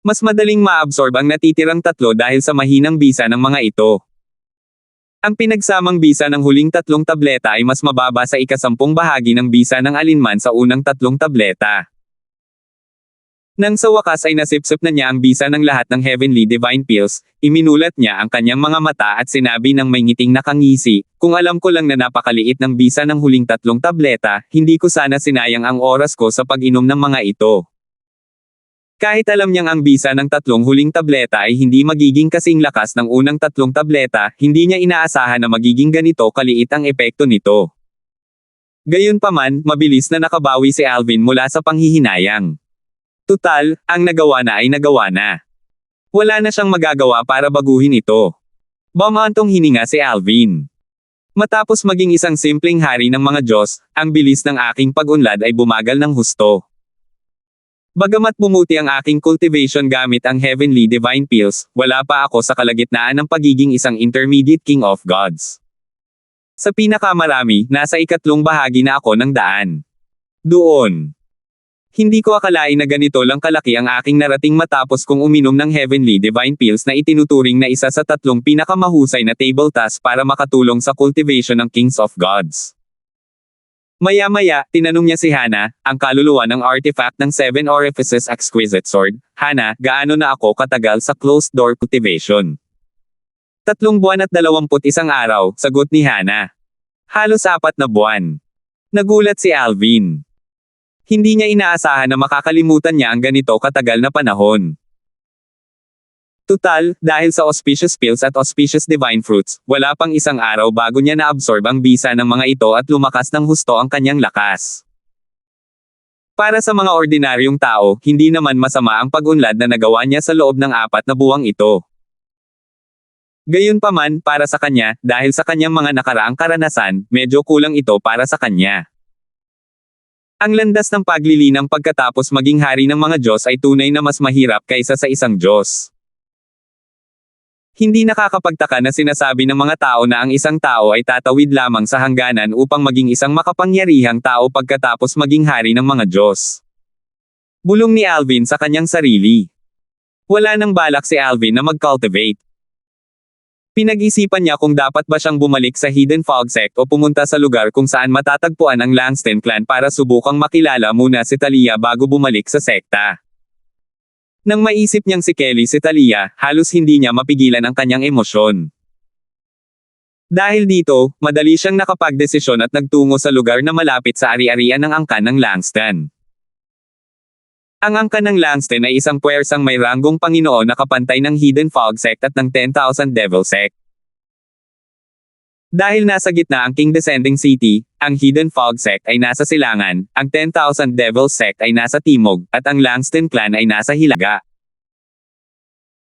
Mas madaling maabsorb ang natitirang 3 dahil sa mahinang bisa ng mga ito. Ang pinagsamang bisa ng huling 3 tableta ay mas mababa sa ika-10 bahagi ng bisa ng alinman sa unang 3 tableta. Nang sa wakas ay nasipsip na niya ang bisa ng lahat ng Heavenly Divine Pills, iminulat niya ang kanyang mga mata at sinabi ng may ngiting nakangisi, kung alam ko lang na napakaliit ng bisa ng huling 3 tableta, hindi ko sana sinayang ang oras ko sa pag-inom ng mga ito. Kahit alam niyang ang bisa ng 3 huling tableta ay hindi magiging kasing lakas ng unang 3 tableta, hindi niya inaasahan na magiging ganito kaliit ang epekto nito. Gayunpaman, mabilis na nakabawi si Alvin mula sa panghihinayang. Tutal, ang nagawa na ay nagawa na. Wala na siyang magagawa para baguhin ito. Bumantong hininga si Alvin. Matapos maging isang simpleng hari ng mga Diyos, ang bilis ng aking pag-unlad ay bumagal ng husto. Bagamat bumuti ang aking cultivation gamit ang Heavenly Divine Pills, wala pa ako sa kalagitnaan ng pagiging isang intermediate King of Gods. Sa pinakamarami, nasa ikatlong bahagi na ako ng daan. Doon. Hindi ko akalain na ganito lang kalaki ang aking narating matapos kong uminom ng Heavenly Divine Pills na itinuturing na isa sa 3 pinakamahusay na table task para makatulong sa cultivation ng Kings of Gods. Maya-maya, tinanong niya si Hana, ang kaluluwa ng artifact ng 7 Orifices Exquisite Sword, Hana, gaano na ako katagal sa closed door cultivation? 3 buwan at 21 araw, sagot ni Hana. Halos 4 na buwan. Nagulat si Alvin. Hindi niya inaasahan na makakalimutan niya ang ganito katagal na panahon. Tutal, dahil sa auspicious pills at auspicious divine fruits, wala pang isang araw bago niya na-absorb ang bisa ng mga ito at lumakas ng husto ang kanyang lakas. Para sa mga ordinaryong tao, hindi naman masama ang pag-unlad na nagawa niya sa loob ng 4 na buwang ito. Gayunpaman, para sa kanya, dahil sa kanyang mga nakaraang karanasan, medyo kulang ito para sa kanya. Ang landas ng paglilinang pagkatapos maging hari ng mga Diyos ay tunay na mas mahirap kaysa sa isang Diyos. Hindi nakakapagtaka na sinasabi ng mga tao na ang isang tao ay tatawid lamang sa hangganan upang maging isang makapangyarihang tao pagkatapos maging hari ng mga Diyos. Bulong ni Alvin sa kanyang sarili. Wala nang balak si Alvin na mag-cultivate. Pinag-isipan niya kung dapat ba siyang bumalik sa Hidden Fog Sect o pumunta sa lugar kung saan matatagpuan ang Langston Clan para subukang makilala muna si Talia bago bumalik sa sekta. Nang maisip niyang si Kelly si Talia, halos hindi niya mapigilan ang kanyang emosyon. Dahil dito, madali siyang nakapagdesisyon at nagtungo sa lugar na malapit sa ari-arian ng angkan ng Langston. Ang angkan ng Langston ay isang puwersang may ranggong Panginoon na kapantay ng Hidden Fog Sect at ng 10,000 Devil Sect. Dahil nasa gitna ang King Descending City, ang Hidden Fog Sect ay nasa silangan, ang 10,000 Devil Sect ay nasa timog, at ang Langston Clan ay nasa hilaga.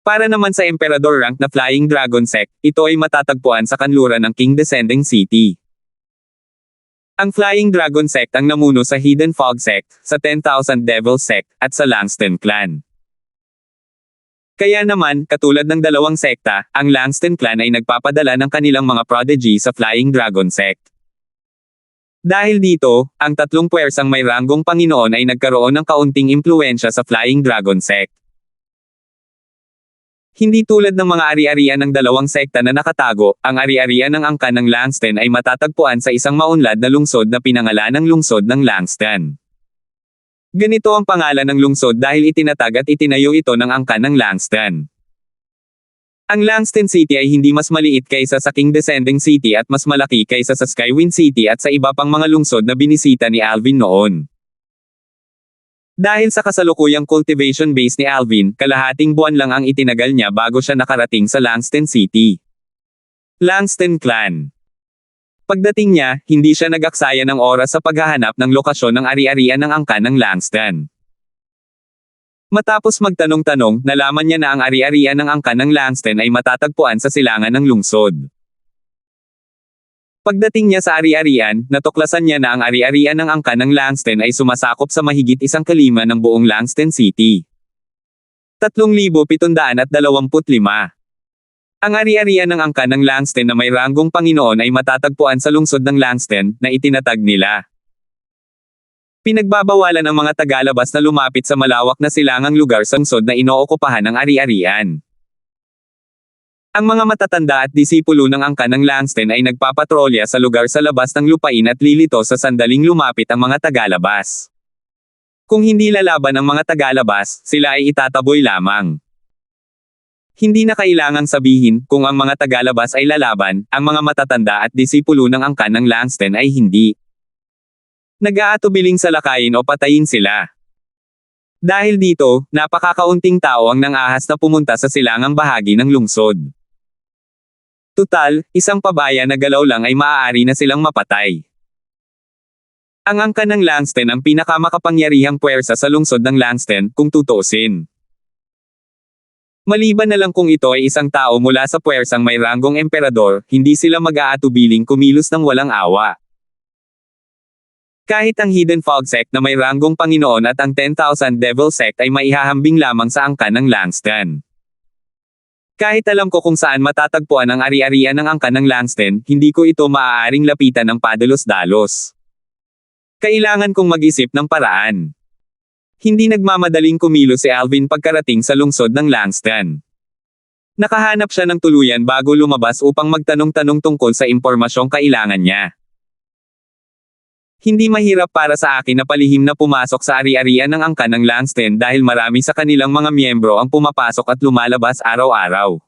Para naman sa Emperador rank na Flying Dragon Sect, ito ay matatagpuan sa kanluran ng King Descending City. Ang Flying Dragon Sect ang namuno sa Hidden Fog Sect, sa 10,000 Devil Sect, at sa Langston Clan. Kaya naman, katulad ng dalawang sekta, ang Langston Clan ay nagpapadala ng kanilang mga prodigy sa Flying Dragon Sect. Dahil dito, ang tatlong puwersang may ranggong Panginoon ay nagkaroon ng kaunting impluwensya sa Flying Dragon Sect. Hindi tulad ng mga ari-arian ng dalawang sekta na nakatago, ang ari-arian ng angkan ng Langston ay matatagpuan sa isang maunlad na lungsod na pinangalanang lungsod ng Langston. Ganito ang pangalan ng lungsod dahil itinatag at itinayo ito ng angkan ng Langston. Ang Langston City ay hindi mas maliit kaysa sa King Descending City at mas malaki kaysa sa Skywind City at sa iba pang mga lungsod na binisita ni Alvin noon. Dahil sa kasalukuyang cultivation base ni Alvin, kalahating buwan lang ang itinagal niya bago siya nakarating sa Langston City. Langston Clan. Pagdating niya, hindi siya nag-aksaya ng oras sa paghahanap ng lokasyon ng ari-arian ng angkan ng Langston. Matapos magtanong-tanong, nalaman niya na ang ari-arian ng angkan ng Langston ay matatagpuan sa silangan ng lungsod. Pagdating niya sa ari-arian, natuklasan niya na ang ari-arian ng angkan ng Langston ay sumasakop sa mahigit 1/5 ng buong Langston City. 3,725. Ang ari-arian ng angkan ng Langston na may ranggong Panginoon ay matatagpuan sa lungsod ng Langston, na itinatag nila. Pinagbabawalan ang mga tagalabas na lumapit sa malawak na silangang lugar sa lungsod na inookupahan ng ari-arian. Ang mga matatanda at disipulo ng angkan ng Langston ay nagpapatrolya sa lugar sa labas ng lupain at lilito sa sandaling lumapit ang mga tagalabas. Kung hindi lalaban ang mga tagalabas, sila ay itataboy lamang. Hindi na kailangang sabihin, kung ang mga tagalabas ay lalaban, ang mga matatanda at disipulo ng angkan ng Langston ay hindi. Nag-aatubiling salakayin o patayin sila. Dahil dito, napakakaunting tao ang nang-ahas na pumunta sa silangang bahagi ng lungsod. Tutal, isang pabaya na galaw lang ay maaari na silang mapatay. Ang angkan ng Langston ang pinakamakapangyarihang puwersa sa lungsod ng Langston, kung tutuusin. Maliban na lang kung ito ay isang tao mula sa puwersang may ranggong emperador, hindi sila mag-aatubiling kumilos ng walang awa. Kahit ang Hidden Fog Sect na may ranggong Panginoon at ang 10,000 Devil Sect ay maihahambing lamang sa angkan ng Langston. Kahit alam ko kung saan matatagpuan ang ari-arian ng angkan ng Langston, hindi ko ito maaaring lapitan ng padalos-dalos. Kailangan kong mag-isip ng paraan. Hindi nagmamadaling kumilos si Alvin pagkarating sa lungsod ng Langston. Nakahanap siya ng tuluyan bago lumabas upang magtanong-tanong tungkol sa impormasyong kailangan niya. Hindi mahirap para sa akin na palihim na pumasok sa ari-arian ng angkan ng Langston dahil marami sa kanilang mga miyembro ang pumapasok at lumalabas araw-araw.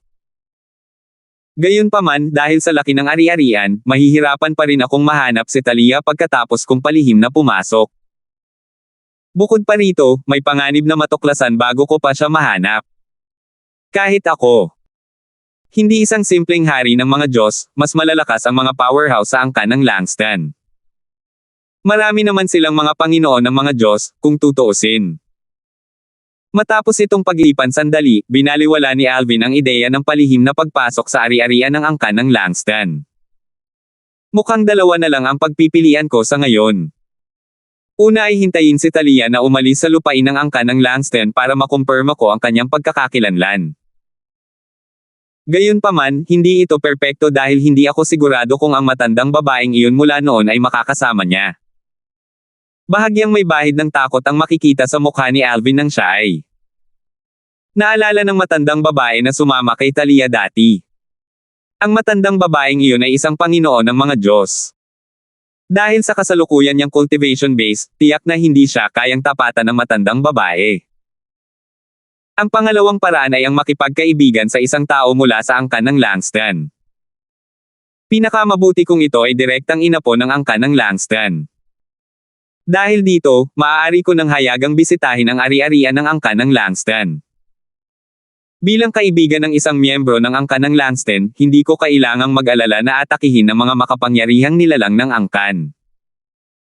Gayunpaman, dahil sa laki ng ari-arian, mahihirapan pa rin akong mahanap si Talia pagkatapos kong palihim na pumasok. Bukod pa rito, may panganib na matuklasan bago ko pa siya mahanap. Kahit ako. Hindi isang simpleng hari ng mga Diyos, mas malalakas ang mga powerhouse sa angkan ng Langston. Marami naman silang mga Panginoon ng mga Diyos, kung tutuusin. Matapos itong pag-iipan sandali, binaliwala ni Alvin ang ideya ng palihim na pagpasok sa ari-arian ng angkan ng Langston. Mukhang dalawa na lang ang pagpipilian ko sa ngayon. Una ay hintayin si Talia na umalis sa lupain ng angkan ng Langston para makumpirma ko ang kanyang pagkakakilanlan. Gayunpaman, hindi ito perpekto dahil hindi ako sigurado kung ang matandang babaeng iyon mula noon ay makakasama niya. Bahagyang may bahid ng takot ang makikita sa mukha ni Alvin nang siya ay naalala ng matandang babae na sumama kay Talia dati. Ang matandang babaeng iyon ay isang Panginoon ng mga Diyos. Dahil sa kasalukuyan niyang cultivation base, tiyak na hindi siya kayang tapatan ng matandang babae. Ang pangalawang paraan ay ang makipagkaibigan sa isang tao mula sa angkan ng Langston. Pinakamabuti kung ito ay direktang inapo ng angkan ng Langston. Dahil dito, maaari ko nang hayagang bisitahin ang ari-arian ng angkan ng Langston. Bilang kaibigan ng isang miyembro ng angkan ng Langston, hindi ko kailangang mag-alala na atakihin ng mga makapangyarihang nilalang ng angkan.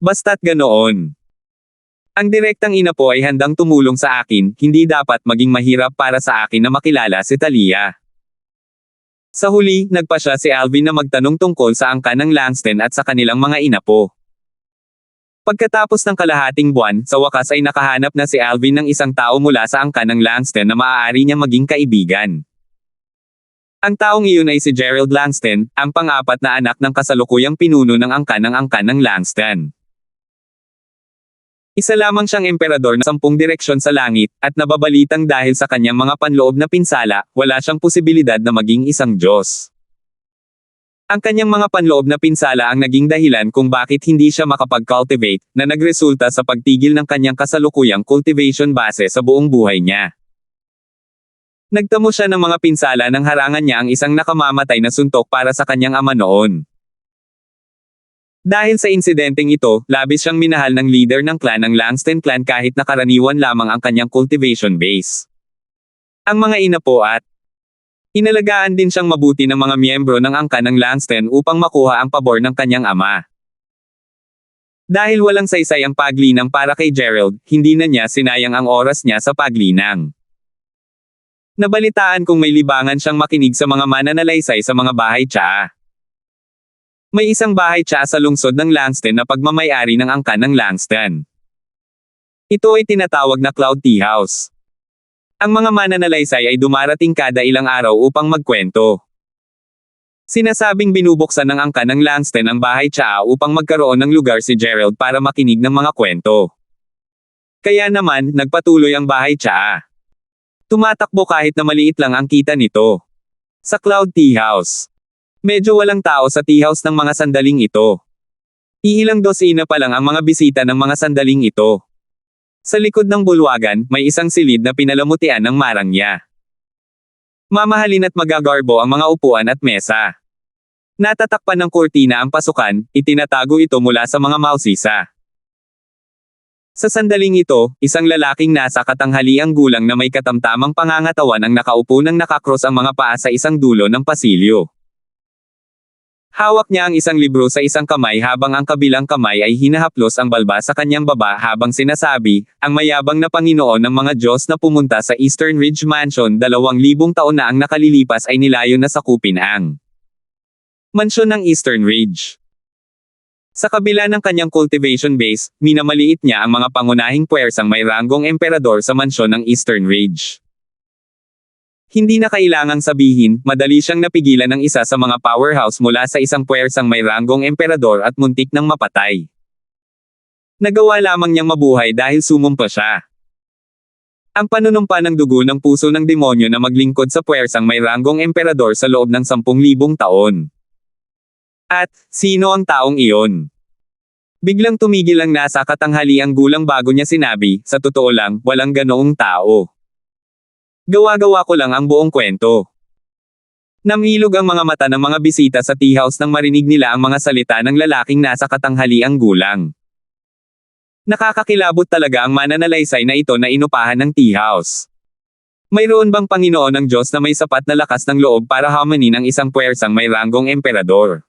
Basta't ganoon. Ang direktang ina po ay handang tumulong sa akin, hindi dapat maging mahirap para sa akin na makilala si Talia. Sa huli, nagpasya si Alvin na magtanong tungkol sa angkan ng Langston at sa kanilang mga inapo. Pagkatapos ng kalahating buwan, sa wakas ay nakahanap na si Alvin ng isang tao mula sa angkan ng Langston na maaari niya maging kaibigan. Ang taong iyon ay si Gerald Langston, ang pang-apat na anak ng kasalukuyang pinuno ng angkan ng Langston. Isa lamang siyang emperador na 10 direksyon sa langit, at nababalitang dahil sa kanyang mga panloob na pinsala, wala siyang posibilidad na maging isang Diyos. Ang kanyang mga panloob na pinsala ang naging dahilan kung bakit hindi siya makapag-cultivate, na nagresulta sa pagtigil ng kanyang kasalukuyang cultivation base sa buong buhay niya. Nagtamo siya ng mga pinsala nang harangan niya ang isang nakamamatay na suntok para sa kanyang ama noon. Dahil sa insidenteng ito, labis siyang minahal ng leader ng clan ng Langston clan kahit na karaniwan lamang ang kanyang cultivation base. Ang mga inapo at inalagaan din siyang mabuti ng mga miyembro ng angkan ng Langston upang makuha ang pabor ng kanyang ama. Dahil walang saysay ang paglinang para kay Gerald, hindi na niya sinayang ang oras niya sa paglinang. Nabalitaan kong may libangan siyang makinig sa mga mananalaysay sa mga bahay tsaa. May isang bahay tsaa sa lungsod ng Langston na pagmamayari ng angkan ng Langston. Ito ay tinatawag na Cloud Tea House. Ang mga mananalaysay ay dumarating kada ilang araw upang magkwento. Sinasabing binubuksan ng angkan ng Langston ang bahay tsaa upang magkaroon ng lugar si Gerald para makinig ng mga kwento. Kaya naman, nagpatuloy ang bahay tsaa. Tumatakbo kahit na maliit lang ang kita nito. Sa Cloud Tea House. Medyo walang tao sa tea house ng mga sandaling ito. Iilang dosina pa lang ang mga bisita ng mga sandaling ito. Sa likod ng bulwagan, may isang silid na pinalamutian ng marangya. Mamahalin at magagarbo ang mga upuan at mesa. Natatakpan ng kurtina ang pasukan, itinatago ito mula sa mga mausisa. Sa sandaling ito, isang lalaking nasa katanghaliang gulang na may katamtamang pangangatawan ang nakaupo nang nakakros ang mga paa sa isang dulo ng pasilyo. Hawak niya ang isang libro sa isang kamay habang ang kabilang kamay ay hinahaplos ang balba sa kanyang baba habang sinasabi, ang mayabang na Panginoon ng mga Diyos na pumunta sa Eastern Ridge Mansion 2,000 taon na ang nakalilipas ay nilayon na sakupin ang mansyon ng Eastern Ridge. Sa kabila ng kanyang cultivation base, minamaliit niya ang mga pangunahing puwersang may ranggong emperador sa mansyon ng Eastern Ridge. Hindi na kailangang sabihin, madali siyang napigilan ng isa sa mga powerhouse mula sa isang puwersang may ranggong emperador at muntik ng mapatay. Nagawa lamang niyang mabuhay dahil sumumpa siya. Ang panunumpa ng dugo ng puso ng demonyo na maglingkod sa puwersang may ranggong emperador sa loob ng 10,000 taon. At, sino ang taong iyon? Biglang tumigil ang nasa katanghaliang gulang bago niya sinabi, sa totoo lang, walang ganoong tao. Gawa-gawa ko lang ang buong kwento. Namilog ang mga mata ng mga bisita sa tea house nang marinig nila ang mga salita ng lalaking nasa katanghaliang gulang. Nakakakilabot talaga ang mananalaysay na ito na inupahan ng tea house. Mayroon bang Panginoon ng Diyos na may sapat na lakas ng loob para hamanin ang isang puwersang may ranggong emperador?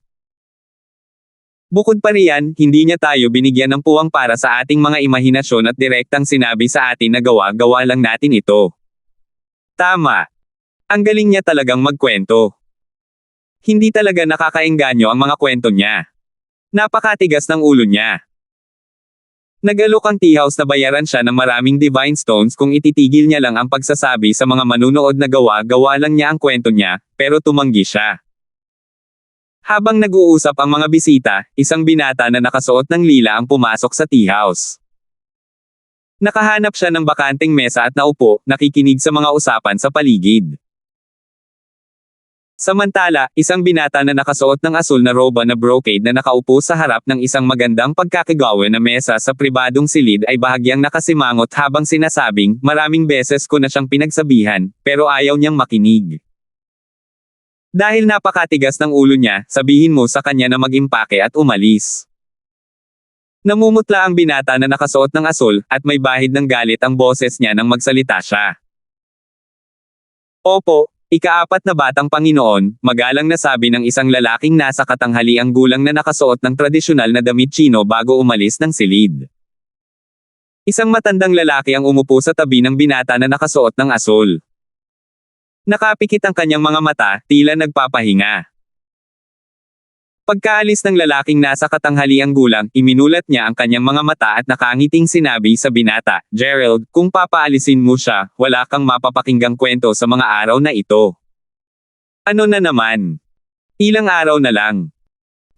Bukod pa riyan, hindi niya tayo binigyan ng puwang para sa ating mga imahinasyon at direktang sinabi sa atin na gawa-gawa lang natin ito. Tama. Ang galing niya talagang magkwento. Hindi talaga nakakaengganyo ang mga kwento niya. Napakatigas ng ulo niya. Nag-alok ang tea house na bayaran siya ng maraming divine stones kung ititigil niya lang ang pagsasabi sa mga manunood na gawa lang niya ang kwento niya, pero tumanggi siya. Habang nag-uusap ang mga bisita, isang binata na nakasuot ng lila ang pumasok sa tea house. Nakahanap siya ng bakanteng mesa at naupo, nakikinig sa mga usapan sa paligid. Samantala, isang binata na nakasuot ng asul na roba na brocade na nakaupo sa harap ng isang magandang pagkakagawa na mesa sa pribadong silid ay bahagyang nakasimangot habang sinasabing, maraming beses ko na siyang pinagsabihan, pero ayaw niyang makinig. Dahil napakatigas ng ulo niya, sabihin mo sa kanya na mag-impake at umalis. Namumutla ang binata na nakasuot ng asul, at may bahid ng galit ang boses niya nang magsalita siya. Opo, ika-4 na batang Panginoon, magalang na sabi ng isang lalaking nasa katanghaliang gulang na nakasuot ng tradisyonal na damit Chino bago umalis ng silid. Isang matandang lalaki ang umupo sa tabi ng binata na nakasuot ng asul. Nakapikit ang kanyang mga mata, tila nagpapahinga. Pagkaalis ng lalaking nasa katanghaliang gulang, iminulat niya ang kanyang mga mata at nakangiting sinabi sa binata, Gerald, kung papaalisin mo siya, wala kang mapapakinggang kwento sa mga araw na ito. Ano na naman? Ilang araw na lang.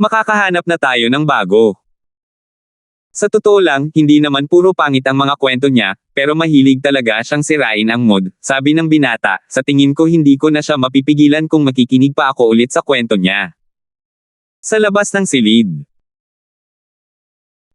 Makakahanap na tayo ng bago. Sa totoo lang, hindi naman puro pangit ang mga kwento niya, pero mahilig talaga siyang sirain ang mood, sabi ng binata, sa tingin ko hindi ko na siya mapipigilan kung makikinig pa ako ulit sa kwento niya. Sa labas ng silid.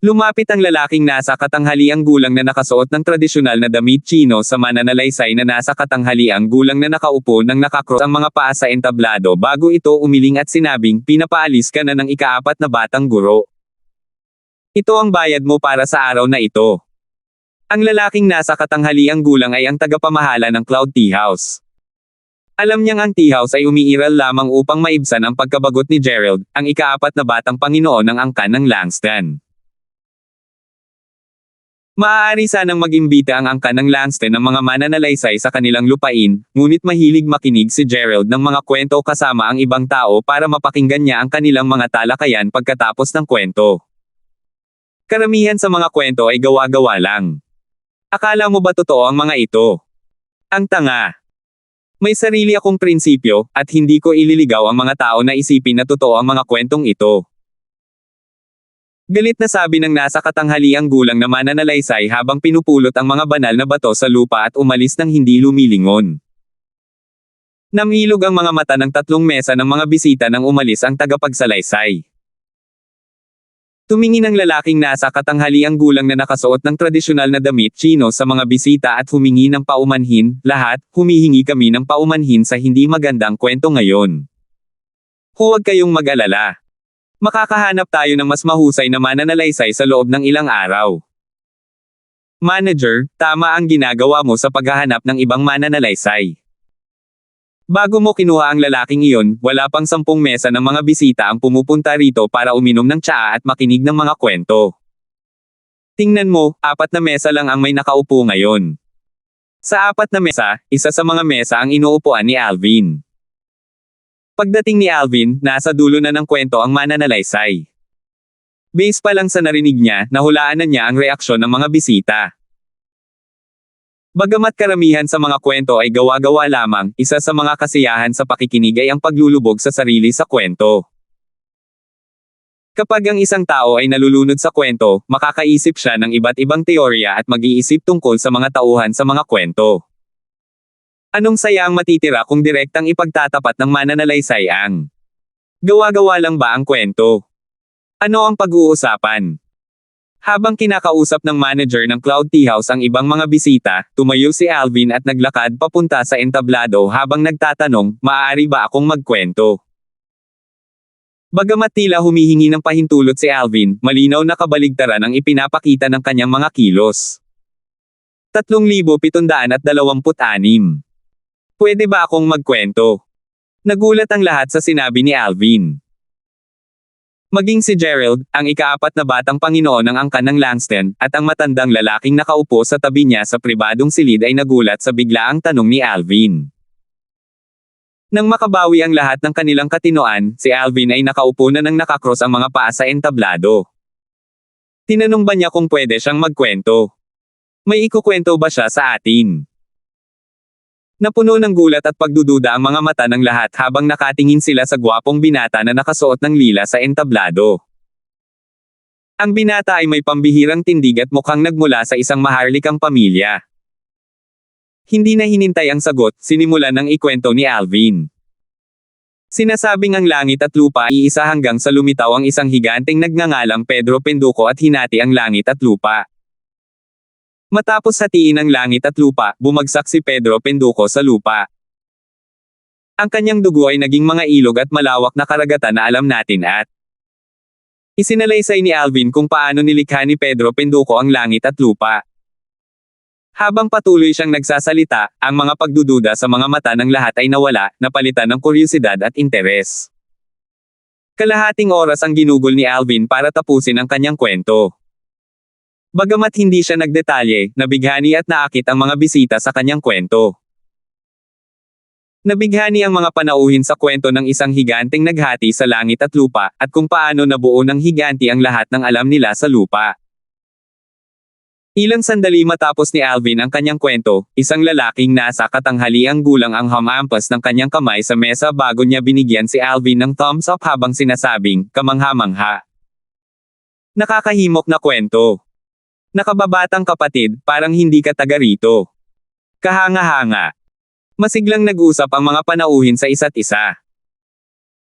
Lumapit ang lalaking nasa katanghaliang gulang na nakasuot ng tradisyonal na damit Chino sa mananalaysay na nasa katanghaliang gulang na nakaupo nang nakakross ang mga paa sa entablado bago ito umiling at sinabing, pinapaalis ka na ng ika-4 na batang guro. Ito ang bayad mo para sa araw na ito. Ang lalaking nasa katanghaliang gulang ay ang tagapamahala ng Cloud Tea House. Alam niyang ang tea house ay umiiral lamang upang maibsan ang pagkabagot ni Gerald, ang ika-4 na batang Panginoon ng angkan ng Langston. Maaari sanang mag-imbita ang angkan ng Langston ng mga mananalaysay sa kanilang lupain, ngunit mahilig makinig si Gerald ng mga kwento kasama ang ibang tao para mapakinggan niya ang kanilang mga talakayan pagkatapos ng kwento. Karamihan sa mga kwento ay gawa-gawa lang. Akala mo ba totoo ang mga ito? Ang tanga. May sarili akong prinsipyo, at hindi ko ililigaw ang mga tao na isipin na totoo ang mga kwentong ito. Galit na sabi ng nasa katanghaliang gulang na mananalaysay habang pinupulot ang mga banal na bato sa lupa at umalis ng hindi lumilingon. Namilog ang mga mata ng 3 mesa ng mga bisita nang umalis ang tagapagsalaysay. Tumingin ang lalaking nasa katanghaliang gulang na nakasuot ng tradisyonal na damit Chino sa mga bisita at humingi ng paumanhin, lahat, humihingi kami ng paumanhin sa hindi magandang kwento ngayon. Huwag kayong mag-alala. Makakahanap tayo ng mas mahusay na mananalaysay sa loob ng ilang araw. Manager, tama ang ginagawa mo sa paghahanap ng ibang mananalaysay. Bago mo kinuha ang lalaking iyon, wala pang 10 mesa ng mga bisita ang pumupunta rito para uminom ng tsaa at makinig ng mga kwento. Tingnan mo, 4 na mesa lang ang may nakaupo ngayon. Sa 4 na mesa, isa sa mga mesa ang inuupuan ni Alvin. Pagdating ni Alvin, nasa dulo na ng kwento ang mananalaysay. Base pa lang sa narinig niya, nahulaan na niya ang reaksyon ng mga bisita. Bagamat karamihan sa mga kwento ay gawa-gawa lamang, isa sa mga kasiyahan sa pakikinig ay ang paglulubog sa sarili sa kwento. Kapag ang isang tao ay nalulunod sa kwento, makakaisip siya ng iba't ibang teorya at mag-iisip tungkol sa mga tauhan sa mga kwento. Anong saya ang matitira kung direktang ipagtatapat ng mananalaysay ang gawa-gawa lang ba ang kwento? Ano ang pag-uusapan? Habang kinakausap ng manager ng Cloud Tea House ang ibang mga bisita, tumayo si Alvin at naglakad papunta sa entablado habang nagtatanong, maaari ba akong magkwento? Bagamat tila humihingi ng pahintulot si Alvin, malinaw na kabaligtaran ang ipinapakita ng kanyang mga kilos. 3,726. Pwede ba akong magkwento? Nagulat ang lahat sa sinabi ni Alvin. Maging si Gerald, ang ika-4 na batang Panginoon ng angkan ng Langston, at ang matandang lalaking nakaupo sa tabi niya sa pribadong silid ay nagulat sa biglaang tanong ni Alvin. Nang makabawi ang lahat ng kanilang katinoan, si Alvin ay nakaupo na nang nakakross ang mga paa sa entablado. Tinanong ba niya kung pwede siyang magkwento? May ikukwento ba siya sa atin? Napuno ng gulat at pagdududa ang mga mata ng lahat habang nakatingin sila sa gwapong binata na nakasuot ng lila sa entablado. Ang binata ay may pambihirang tindig at mukhang nagmula sa isang maharlikang pamilya. Hindi na hinintay ang sagot, sinimulan ng ikwento ni Alvin. Sinasabing ang langit at lupa ay iisa hanggang sa lumitaw ang isang higanteng nagngangalang Pedro Penduko at hinati ang langit at lupa. Matapos hatiin ang langit at lupa, bumagsak si Pedro Penduko sa lupa. Ang kanyang dugo ay naging mga ilog at malawak na karagatan na alam natin at isinalaysay ni Alvin kung paano nilikha ni Pedro Penduko ang langit at lupa. Habang patuloy siyang nagsasalita, ang mga pagdududa sa mga mata ng lahat ay nawala, napalitan ng kuryosidad at interes. Kalahating oras ang ginugol ni Alvin para tapusin ang kanyang kwento. Bagamat hindi siya nagdetalye, nabighani at naakit ang mga bisita sa kanyang kwento. Nabighani ang mga panauhin sa kwento ng isang higanteng naghati sa langit at lupa, at kung paano nabuo ng higanti ang lahat ng alam nila sa lupa. Ilang sandali matapos ni Alvin ang kanyang kwento, isang lalaking nasa katanghaliang gulang ang humampas ng kanyang kamay sa mesa bago niya binigyan si Alvin ng thumbs up habang sinasabing, kamangha-mangha. Nakakahimok na kwento. Nakababatang kapatid, parang hindi ka taga rito. Kahanga-hanga. Masiglang nag-usap ang mga panauhin sa isa't isa.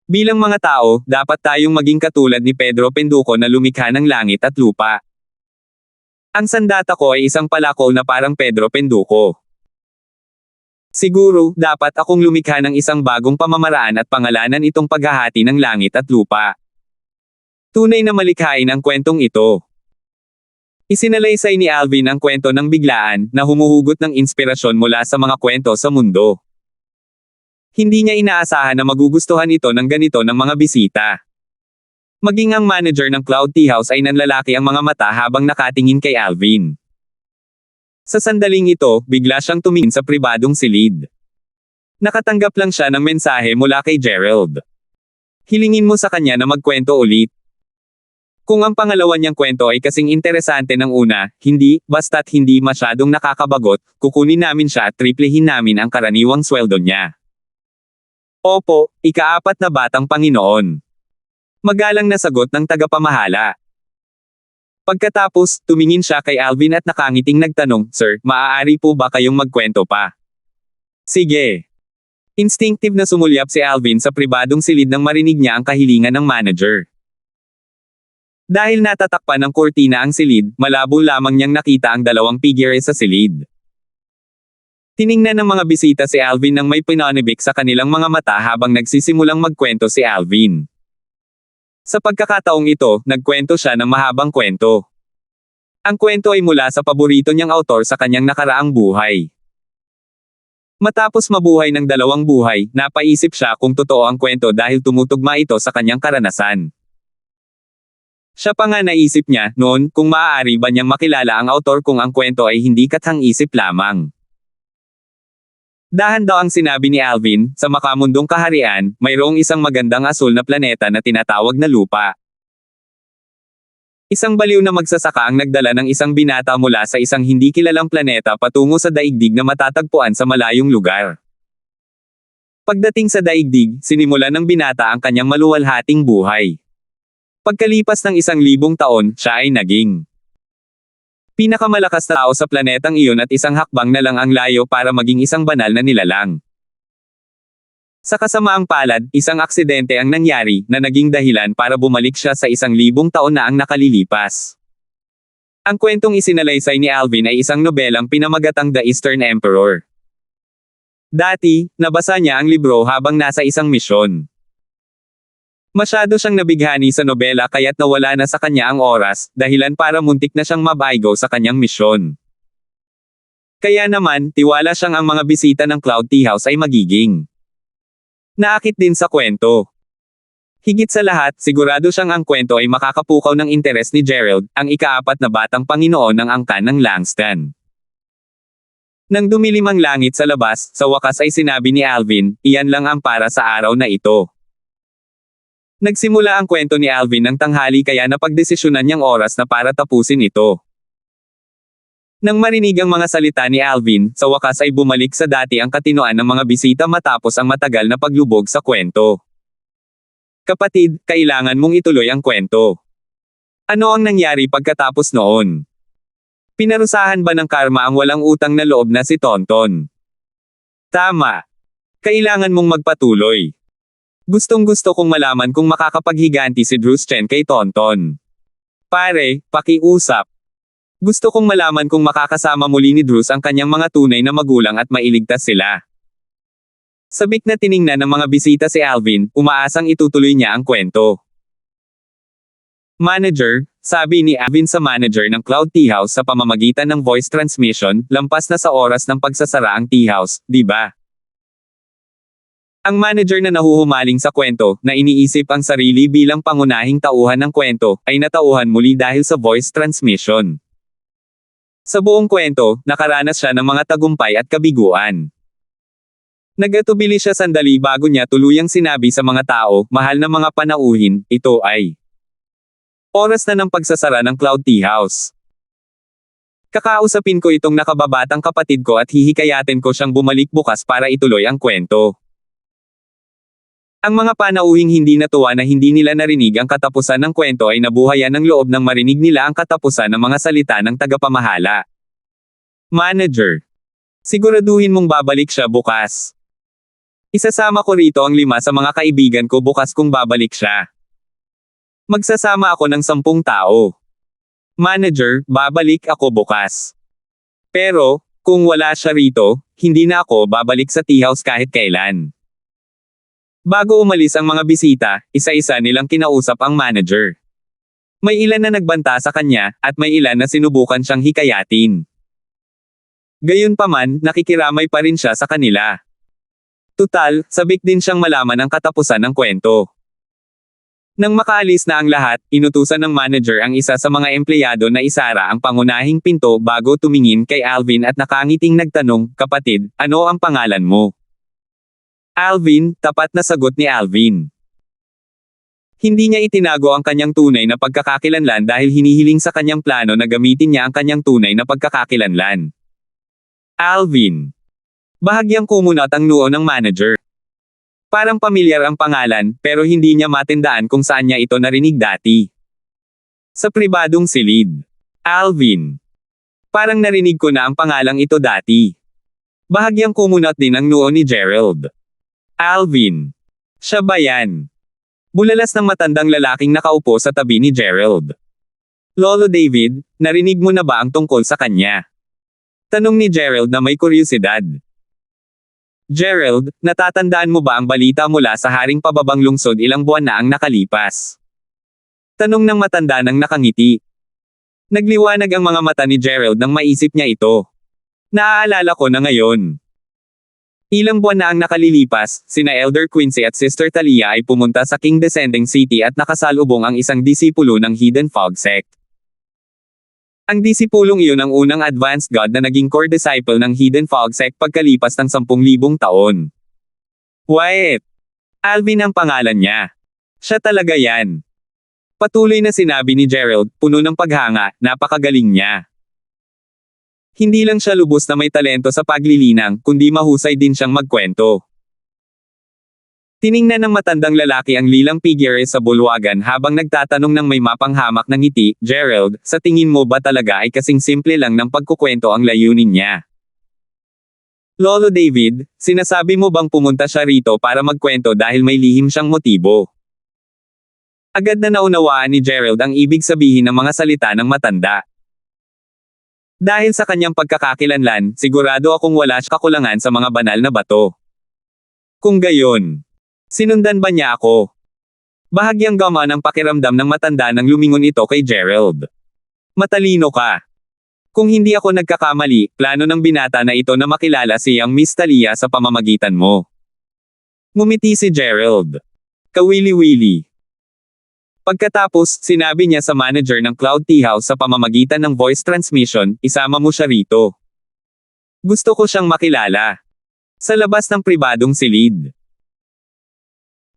Bilang mga tao, dapat tayong maging katulad ni Pedro Penduko na lumikha ng langit at lupa. Ang sandata ko ay isang palako na parang Pedro Penduko. Siguro, dapat akong lumikha ng isang bagong pamamaraan at pangalanan itong paghahati ng langit at lupa. Tunay na malikhain ang kwentong ito. Isinalaysay ni Alvin ang kwento ng biglaan, na humuhugot ng inspirasyon mula sa mga kwento sa mundo. Hindi niya inaasahan na magugustuhan ito ng ganito ng mga bisita. Maging ang manager ng Cloud Tea House ay nanlalaki ang mga mata habang nakatingin kay Alvin. Sa sandaling ito, bigla siyang tumingin sa pribadong silid. Nakatanggap lang siya ng mensahe mula kay Gerald. Hilingin mo sa kanya na magkwento ulit. Kung ang pangalawa niyang kwento ay kasing interesante ng una, hindi, basta't hindi masyadong nakakabagot, kukunin namin siya at triplehin namin ang karaniwang sweldo niya. Opo, ika-4 na batang Panginoon. Magalang na sagot ng tagapamahala. Pagkatapos, tumingin siya kay Alvin at nakangiting nagtanong, Sir, maaari po ba kayong magkwento pa? Sige. Instinctive na sumulyap si Alvin sa pribadong silid nang marinig niya ang kahilingan ng manager. Dahil natatakpan ng kurtina ang silid, malabo lamang niyang nakita ang dalawang figure sa silid. Tiningnan ng mga bisita si Alvin nang may pinanibik sa kanilang mga mata habang nagsisimulang magkwento si Alvin. Sa pagkakataong ito, nagkwento siya ng mahabang kwento. Ang kwento ay mula sa paborito niyang autor sa kanyang nakaraang buhay. Matapos mabuhay ng 2 buhay, napaisip siya kung totoo ang kwento dahil tumutugma ito sa kanyang karanasan. Siya pa nga naisip niya, noon, kung maaari ba niyang makilala ang autor kung ang kwento ay hindi kathang-isip lamang. Dahan daw ang sinabi ni Alvin, sa makamundong kaharian, mayroong isang magandang asul na planeta na tinatawag na lupa. Isang baliw na magsasaka ang nagdala ng isang binata mula sa isang hindi kilalang planeta patungo sa daigdig na matatagpuan sa malayong lugar. Pagdating sa daigdig, sinimulan ng binata ang kanyang maluwalhating buhay. Pagkalipas ng 1,000 taon, siya ay naging pinakamalakas na tao sa planetang iyon at isang hakbang na lang ang layo para maging isang banal na nilalang. Sa kasamaang palad, isang aksidente ang nangyari na naging dahilan para bumalik siya sa 1,000 taon na ang nakalilipas. Ang kwentong isinalaysay ni Alvin ay isang nobelang pinamagatang The Eastern Emperor. Dati, nabasa niya ang libro habang nasa isang misyon. Masyado siyang nabighani sa nobela kaya't nawala na sa kanya ang oras, dahilan para muntik na siyang mabaigo sa kanyang misyon. Kaya naman, tiwala siyang ang mga bisita ng Cloud Tea House ay magiging naakit din sa kwento. Higit sa lahat, sigurado siyang ang kwento ay makakapukaw ng interes ni Gerald, ang ika-4 na batang Panginoon ng angkan ng Langston. Nang dumilim ang langit sa labas, sa wakas ay sinabi ni Alvin, iyan lang ang para sa araw na ito. Nagsimula ang kwento ni Alvin ng tanghali kaya napagdesisyonan niyang oras na para tapusin ito. Nang marinig ang mga salita ni Alvin, sa wakas ay bumalik sa dati ang katinoan ng mga bisita matapos ang matagal na paglubog sa kwento. Kapatid, kailangan mong ituloy ang kwento. Ano ang nangyari pagkatapos noon? Pinarusahan ba ng karma ang walang utang na loob na si Tonton? Tama. Kailangan mong magpatuloy. Gustong-gusto kong malaman kung makakapaghiganti si Bruce Chen kay Tonton. Pare, pakiusap. Gusto kong malaman kung makakasama muli ni Bruce ang kanyang mga tunay na magulang at mailigtas sila. Sabik na tiningnan ng mga bisita si Alvin, umaasang itutuloy niya ang kwento. Manager, sabi ni Alvin sa manager ng Cloud Tea House sa pamamagitan ng voice transmission, lampas na sa oras ng pagsasara ang tea house, di ba? Ang manager na nahuhumaling sa kwento, na iniisip ang sarili bilang pangunahing tauhan ng kwento, ay natauhan muli dahil sa voice transmission. Sa buong kwento, nakaranas siya ng mga tagumpay at kabiguan. Nagatubili siya sandali bago niya tuluyang sinabi sa mga tao, mahal na mga panauhin, ito ay oras na ng pagsasara ng Cloud Tea House. Kakausapin ko itong nakababatang kapatid ko at hihikayatin ko siyang bumalik bukas para ituloy ang kwento. Ang mga panauhing hindi natuwa na hindi nila narinig ang katapusan ng kwento ay nabuhayan ng loob nang marinig nila ang katapusan ng mga salita ng tagapamahala. Manager. Siguraduhin mong babalik siya bukas. Isasama ko rito ang 5 sa mga kaibigan ko bukas kung babalik siya. Magsasama ako ng 10 tao. Manager, babalik ako bukas. Pero, kung wala siya rito, hindi na ako babalik sa tea house kahit kailan. Bago umalis ang mga bisita, isa-isa nilang kinausap ang manager. May ilan na nagbanta sa kanya, at may ilan na sinubukan siyang hikayatin. Gayunpaman, nakikiramay pa rin siya sa kanila. Tutal, sabik din siyang malaman ang katapusan ng kwento. Nang makaalis na ang lahat, inutusan ng manager ang isa sa mga empleyado na isara ang pangunahing pinto bago tumingin kay Alvin at nakangiting nagtanong, kapatid, ano ang pangalan mo? Alvin, tapat na sagot ni Alvin. Hindi niya itinago ang kanyang tunay na pagkakakilanlan dahil hinihiling sa kanyang plano na gamitin niya ang kanyang tunay na pagkakakilanlan. Alvin. Bahagyang kumunat ang noo ng manager. Parang pamilyar ang pangalan, pero hindi niya matandaan kung saan niya ito narinig dati. Sa pribadong silid. Alvin. Parang narinig ko na ang pangalang ito dati. Bahagyang kumunat din ang noo ni Gerald. Alvin. Siya ba yan? Bulalas ng matandang lalaking nakaupo sa tabi ni Gerald. Lolo David, narinig mo na ba ang tungkol sa kanya? Tanong ni Gerald na may kuryosidad. Gerald, natatandaan mo ba ang balita mula sa Haring Pababang Lungsod ilang buwan na ang nakalipas? Tanong ng matanda nang nakangiti. Nagliwanag ang mga mata ni Gerald nang maisip niya ito. Naaalala ko na ngayon. Ilang buwan na ang nakalilipas, sina Elder Quincy at Sister Talia ay pumunta sa King Descending City at nakasalubong ang isang disipulo ng Hidden Fog Sect. Ang disipulong iyon ang unang advanced god na naging core disciple ng Hidden Fog Sect pagkalipas ng 10,000 taon. Wait! Alvin ang pangalan niya. Siya talaga yan. Patuloy na sinabi ni Gerald, puno ng paghanga, napakagaling niya. Hindi lang siya lubos na may talento sa paglilinang, kundi mahusay din siyang magkwento. Tiningnan ng matandang lalaki ang lilang figure sa bulwagan habang nagtatanong ng may mapanghamak ng ngiti, Gerald, sa tingin mo ba talaga ay kasing simple lang ng pagkukwento ang layunin niya? Lolo David, sinasabi mo bang pumunta siya rito para magkwento dahil may lihim siyang motibo? Agad na naunawaan ni Gerald ang ibig sabihin ng mga salita ng matanda. Dahil sa kanyang pagkakakilanlan, sigurado akong wala siyang kakulangan sa mga banal na bato. Kung gayon, sinundan ba niya ako? Bahagyang gamaan ang pakiramdam ng matanda nang lumingon ito kay Gerald. Matalino ka. Kung hindi ako nagkakamali, plano ng binata na ito na makilala si Yang Miss Talia sa pamamagitan mo. Ngumiti si Gerald. Kawili-wili. Pagkatapos, sinabi niya sa manager ng Cloud Tea House sa pamamagitan ng voice transmission, isama mo siya rito. Gusto ko siyang makilala. Sa labas ng pribadong silid.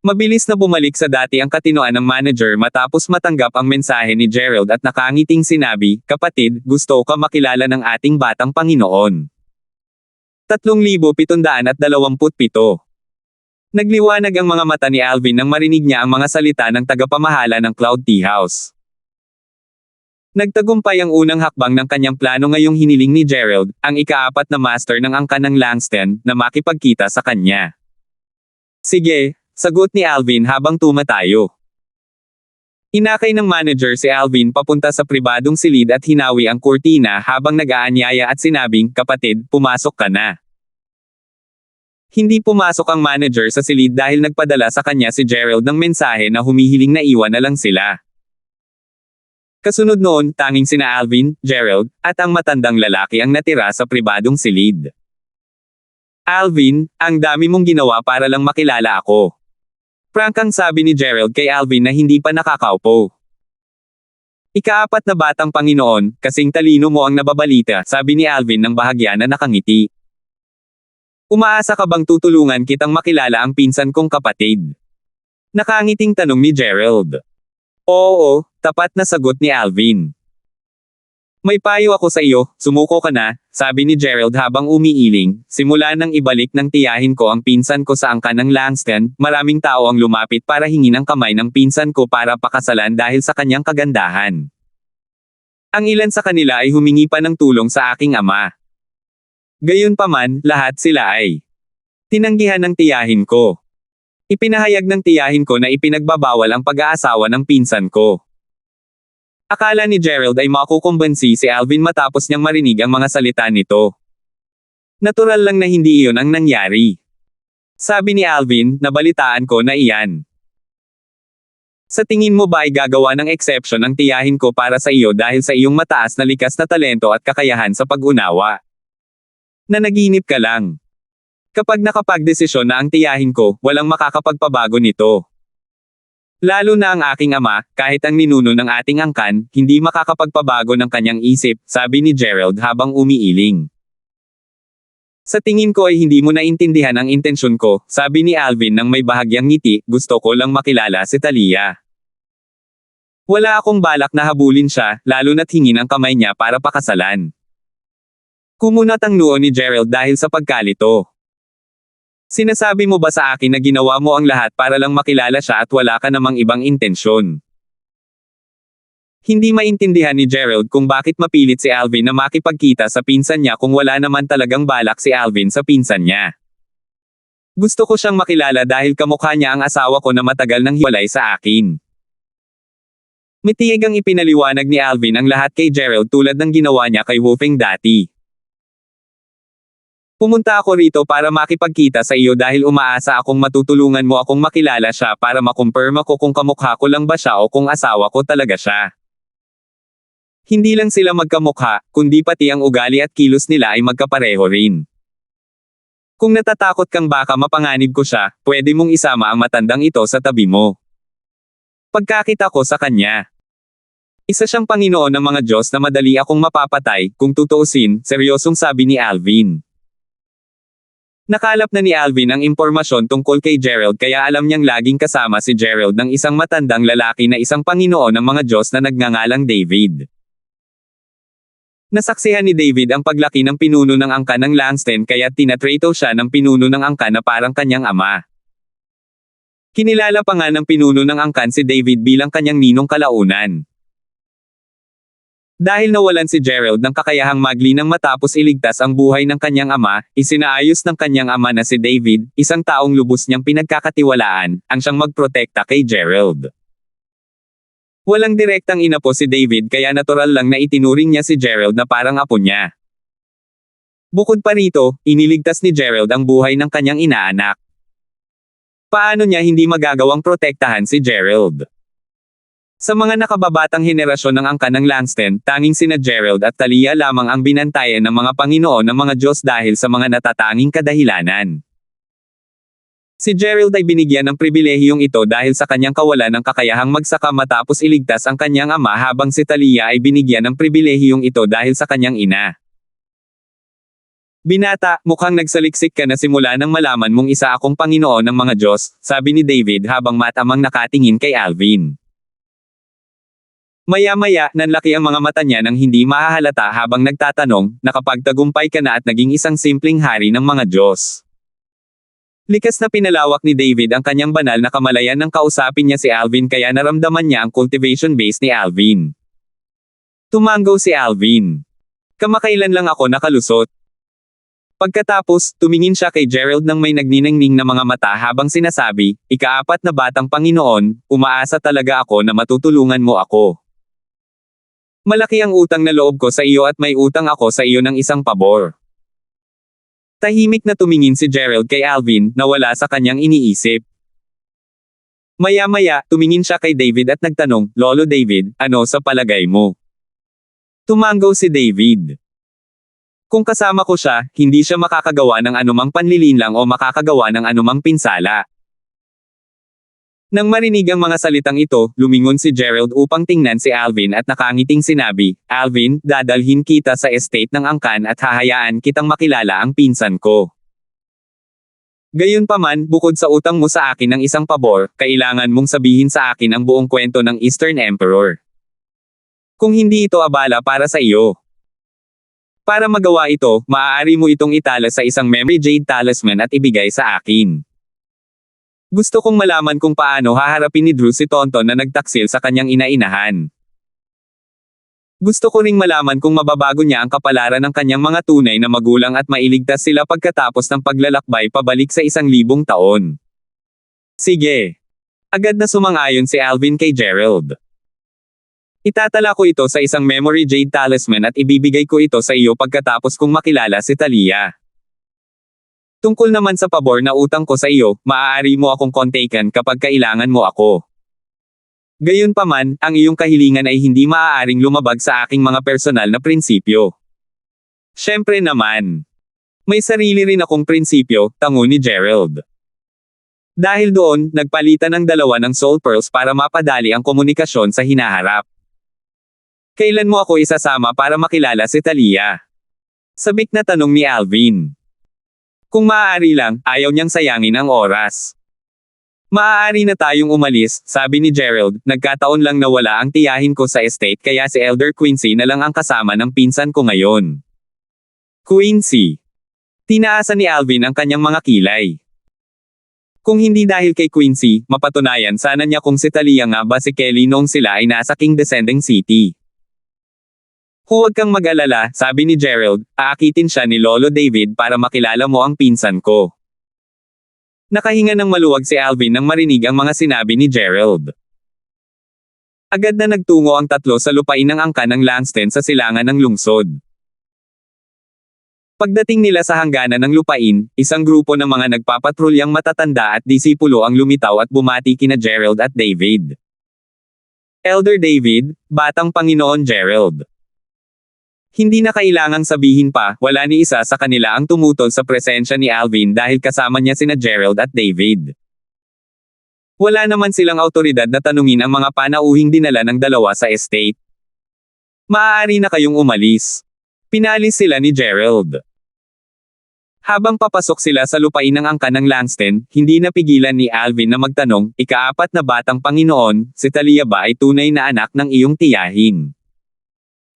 Mabilis na bumalik sa dati ang katinoan ng manager matapos matanggap ang mensahe ni Gerald at nakangiting sinabi, "Kapatid, gusto ka makilala ng ating batang Panginoon." 3,727. Nagliwanag ang mga mata ni Alvin nang marinig niya ang mga salita ng tagapamahala ng Cloud Tea House. Nagtagumpay ang unang hakbang ng kanyang plano ngayong hiniling ni Gerald, ang ika-4 na master ng angka ng Langston, na makipagkita sa kanya. "Sige," sagot ni Alvin habang tumatayo. Inakay ng manager si Alvin papunta sa pribadong silid at hinawi ang kurtina habang nag-aanyaya at sinabing, "Kapatid, pumasok ka na." Hindi pumasok ang manager sa silid dahil nagpadala sa kanya si Gerald ng mensahe na humihiling na iwan na lang sila. Kasunod noon, tanging sina Alvin, Gerald, at ang matandang lalaki ang natira sa pribadong silid. "Alvin, ang dami mong ginawa para lang makilala ako." Prangkang sabi ni Gerald kay Alvin na hindi pa nakakaupo. "Ika-4 na batang Panginoon, kasing talino mo ang nababalita," sabi ni Alvin ng bahagya na nakangiti. "Umaasa ka bang tutulungan kitang makilala ang pinsan kong kapatid?" Nakangiting tanong ni Gerald. "Oo," tapat na sagot ni Alvin. "May payo ako sa iyo, sumuko ka na," sabi ni Gerald habang umiiling. "Simula nang ibalik ng tiyahin ko ang pinsan ko sa angka ng Langston, maraming tao ang lumapit para hingin ang kamay ng pinsan ko para pakasalan dahil sa kanyang kagandahan. Ang ilan sa kanila ay humingi pa ng tulong sa aking ama. Gayunpaman, lahat sila ay tinanggihan ng tiyahin ko. Ipinahayag ng tiyahin ko na ipinagbabawal ang pag-aasawa ng pinsan ko." Akala ni Gerald ay makukumbansi si Alvin matapos niyang marinig ang mga salita nito. Natural lang na hindi iyon ang nangyari. Sabi ni Alvin, "Nabalitaan ko na iyan. Sa tingin mo ba ay gagawa ng exception ang tiyahin ko para sa iyo dahil sa iyong mataas na likas na talento at kakayahan sa pag-unawa? Nanaginip ka lang. Kapag nakapagdesisyon na ang tiyahin ko, walang makakapagpabago nito. Lalo na ang aking ama, kahit ang ninuno ng ating angkan, hindi makakapagpabago ng kanyang isip," sabi ni Gerald habang umiiling. "Sa tingin ko ay hindi mo naintindihan ang intensyon ko," sabi ni Alvin nang may bahagyang ngiti. "Gusto ko lang makilala si Talia. Wala akong balak na habulin siya, lalo na't hingin ang kamay niya para pakasalan." Kumunat ang noo ni Gerald dahil sa pagkalito. "Sinasabi mo ba sa akin na ginawa mo ang lahat para lang makilala siya at wala ka namang ibang intensyon?" Hindi maintindihan ni Gerald kung bakit mapilit si Alvin na makipagkita sa pinsan niya kung wala naman talagang balak si Alvin sa pinsan niya. "Gusto ko siyang makilala dahil kamukha niya ang asawa ko na matagal nang hiwalay sa akin." Mitiyag ang ipinaliwanag ni Alvin ang lahat kay Gerald tulad ng ginawa niya kay Wolfgang dati. "Pumunta ako rito para makipagkita sa iyo dahil umaasa akong matutulungan mo akong makilala siya para makumpirma ko kung kamukha ko lang ba siya o kung asawa ko talaga siya. Hindi lang sila magkamukha, kundi pati ang ugali at kilos nila ay magkapareho rin. Kung natatakot kang baka mapanganib ko siya, pwede mong isama ang matandang ito sa tabi mo." Pagkakita ko sa kanya, isa siyang Panginoon ng mga Diyos na madali akong mapapatay, kung tutuusin, seryosong sabi ni Alvin. Nakalap na ni Alvin ang impormasyon tungkol kay Gerald kaya alam niyang laging kasama si Gerald ng isang matandang lalaki na isang Panginoon ng mga Diyos na nagngangalang David. Nasaksihan ni David ang paglaki ng pinuno ng angka ng Langston kaya tinatrato siya ng pinuno ng angka na parang kanyang ama. Kinilala pa nga ng pinuno ng angkan si David bilang kanyang ninong kalaunan. Dahil nawalan si Gerald ng kakayahang maglinang matapos iligtas ang buhay ng kanyang ama, isinaayos ng kanyang ama na si David, isang taong lubos niyang pinagkakatiwalaan, ang siyang magprotekta kay Gerald. Walang direktang inapo si David kaya natural lang na itinuring niya si Gerald na parang apo niya. Bukod pa rito, iniligtas ni Gerald ang buhay ng kanyang inaanak. Paano niya hindi magagawang protektahan si Gerald? Sa mga nakababatang henerasyon ng angka ng Langston, tanging sina Gerald at Talia lamang ang binantayan ng mga Panginoon ng mga Diyos dahil sa mga natatanging kadahilanan. Si Gerald ay binigyan ng pribilehiyong ito dahil sa kanyang kawalan ng kakayahang magsaka matapos iligtas ang kanyang ama habang si Talia ay binigyan ng pribilehiyong ito dahil sa kanyang ina. Binata, mukhang nagsaliksik ka na simula nang malaman mong isa akong Panginoon ng mga Diyos, sabi ni David habang matamang nakatingin kay Alvin. Maya-maya, nanlaki ang mga mata niya nang hindi mahahalata habang nagtatanong, nakapagtagumpay ka na at naging isang simpleng hari ng mga Diyos. Likas na pinalawak ni David ang kanyang banal na kamalayan nang kausapin niya si Alvin kaya naramdaman niya ang cultivation base ni Alvin. Tumango si Alvin. Kamakailan lang ako nakalusot. Pagkatapos, tumingin siya kay Gerald nang may nagniningning na mga mata habang sinasabi, "Ika-4 na batang Panginoon, umaasa talaga ako na matutulungan mo ako. Malaki ang utang na loob ko sa iyo at may utang ako sa iyo ng isang pabor." Tahimik na tumingin si Gerald kay Alvin, na wala sa kanyang iniisip. Maya-maya, tumingin siya kay David at nagtanong, "Lolo David, ano sa palagay mo?" Tumango si David. "Kung kasama ko siya, hindi siya makakagawa ng anumang panlilinlang o makakagawa ng anumang pinsala." Nang marinig ang mga salitang ito, lumingon si Gerald upang tingnan si Alvin at nakangiting sinabi, "Alvin, dadalhin kita sa estate ng angkan at hahayaan kitang makilala ang pinsan ko. Gayunpaman, bukod sa utang mo sa akin ng isang pabor, kailangan mong sabihin sa akin ang buong kwento ng Eastern Emperor. Kung hindi ito abala para sa iyo. Para magawa ito, maaari mo itong itala sa isang memory jade talisman at ibigay sa akin. Gusto kong malaman kung paano haharapin ni Drew si Tonton na nagtaksil sa kanyang ina-inahan. Gusto ko ring malaman kung mababago niya ang kapalaran ng kanyang mga tunay na magulang at mailigtas sila pagkatapos ng paglalakbay pabalik sa 1,000 taon. Sige. Agad na sumang-ayon si Alvin kay Gerald. Itatala ko ito sa isang memory jade talisman at ibibigay ko ito sa iyo pagkatapos kong makilala si Talia. Tungkol naman sa pabor na utang ko sa iyo, maaari mo akong kontakan kapag kailangan mo ako. Gayunpaman, ang iyong kahilingan ay hindi maaaring lumabag sa aking mga personal na prinsipyo. Siyempre naman. May sarili rin akong prinsipyo, tango ni Gerald. Dahil doon, nagpalitan ng dalawa ng soul pearls para mapadali ang komunikasyon sa hinaharap. Kailan mo ako isasama para makilala si Talia? Sabik na tanong ni Alvin. Kung maaari lang, ayaw niyang sayangin ang oras. Maaari na tayong umalis, sabi ni Gerald, nagkataon lang na wala ang tiyahin ko sa estate kaya si Elder Quincy na lang ang kasama ng pinsan ko ngayon. Quincy. Tinaasan ni Alvin ang kanyang mga kilay. Kung hindi dahil kay Quincy, mapatunayan sana niya kung si Talia nga ba si Kelly noong sila ay nasa King Descending City. Huwag kang mag-alala, sabi ni Gerald, aakitin siya ni Lolo David para makilala mo ang pinsan ko. Nakahinga ng maluwag si Alvin nang marinig ang mga sinabi ni Gerald. Agad na nagtungo ang tatlo sa lupain ng angkan ng Langston sa silangan ng lungsod. Pagdating nila sa hangganan ng lupain, isang grupo ng mga nagpapatrulyang matatanda at disipulo ang lumitaw at bumati kina Gerald at David. Elder David, Batang Panginoon Gerald. Hindi na kailangang sabihin pa, wala ni isa sa kanila ang tumutol sa presensya ni Alvin dahil kasama niya sina Gerald at David. Wala naman silang awtoridad na tanungin ang mga panauhing dinala ng dalawa sa estate. Maaari na kayong umalis. Pinalis sila ni Gerald. Habang papasok sila sa lupain ng angkan ng Langston, hindi napigilan ni Alvin na magtanong, ika-4 na batang Panginoon, si Talia ba ay tunay na anak ng iyong tiyahin?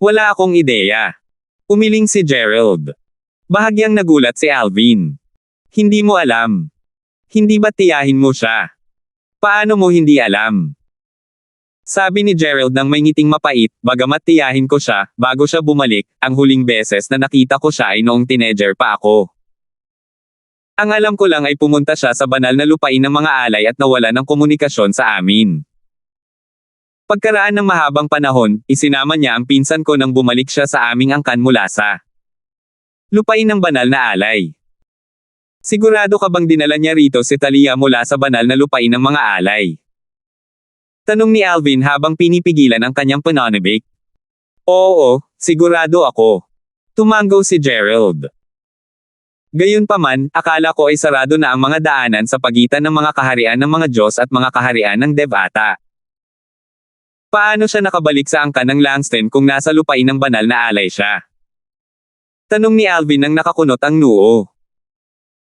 Wala akong ideya. Umiling si Gerald. Bahagyang nagulat si Alvin. Hindi mo alam. Hindi ba tiyahin mo siya? Paano mo hindi alam? Sabi ni Gerald nang may ngiting mapait, bagamat tiyahin ko siya, bago siya bumalik, ang huling beses na nakita ko siya ay noong teenager pa ako. Ang alam ko lang ay pumunta siya sa banal na lupain ng mga alay at nawala ng komunikasyon sa amin. Pagkaraan ng mahabang panahon, isinama niya ang pinsan ko nang bumalik siya sa aming angkan mula sa lupain ng banal na alay. Sigurado ka bang dinala niya rito si Talia mula sa banal na lupain ng mga alay? Tanong ni Alvin habang pinipigilan ang kanyang pananabik. Oo, sigurado ako. Tumango si Gerald. Gayunpaman, akala ko ay sarado na ang mga daanan sa pagitan ng mga kaharian ng mga Diyos at mga kaharian ng Devata. Paano siya nakabalik sa angkan ng Langston kung nasa lupain ng banal na alay siya? Tanong ni Alvin nang nakakunot ang noo.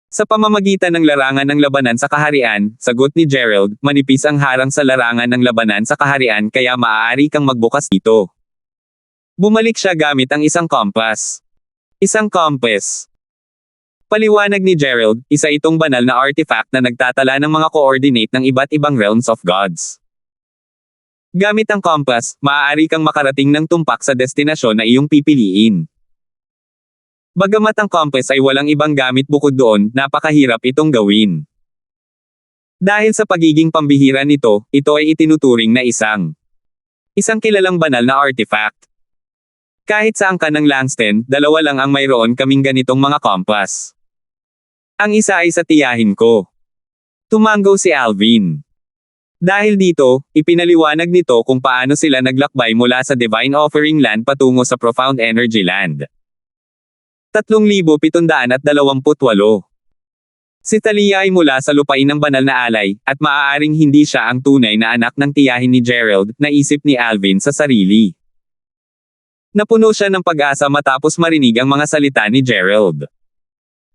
Sa pamamagitan ng larangan ng labanan sa kaharian, sagot ni Gerald, manipis ang harang sa larangan ng labanan sa kaharian kaya maaari kang magbukas dito. Bumalik siya gamit ang isang kompas. Isang compass. Paliwanag ni Gerald, isa itong banal na artifact na nagtatala ng mga coordinate ng iba't ibang realms of gods. Gamit ang compass, maaari kang makarating ng tumpak sa destinasyon na iyong pipiliin. Bagamat ang compass ay walang ibang gamit bukod doon, napakahirap itong gawin. Dahil sa pagiging pambihira nito, ito ay itinuturing na isang kilalang banal na artifact. Kahit sa angkan ng Langston, dalawa lang ang mayroon kaming ganitong mga compass. Ang isa ay sa tiyahin ko. Tumango si Alvin. Dahil dito, ipinaliwanag nito kung paano sila naglakbay mula sa Divine Offering Land patungo sa Profound Energy Land. 3,728. Si Talia ay mula sa lupain ng banal na alay, at maaaring hindi siya ang tunay na anak ng tiyahin ni Gerald, naisip ni Alvin sa sarili. Napuno siya ng pag-asa matapos marinig ang mga salita ni Gerald.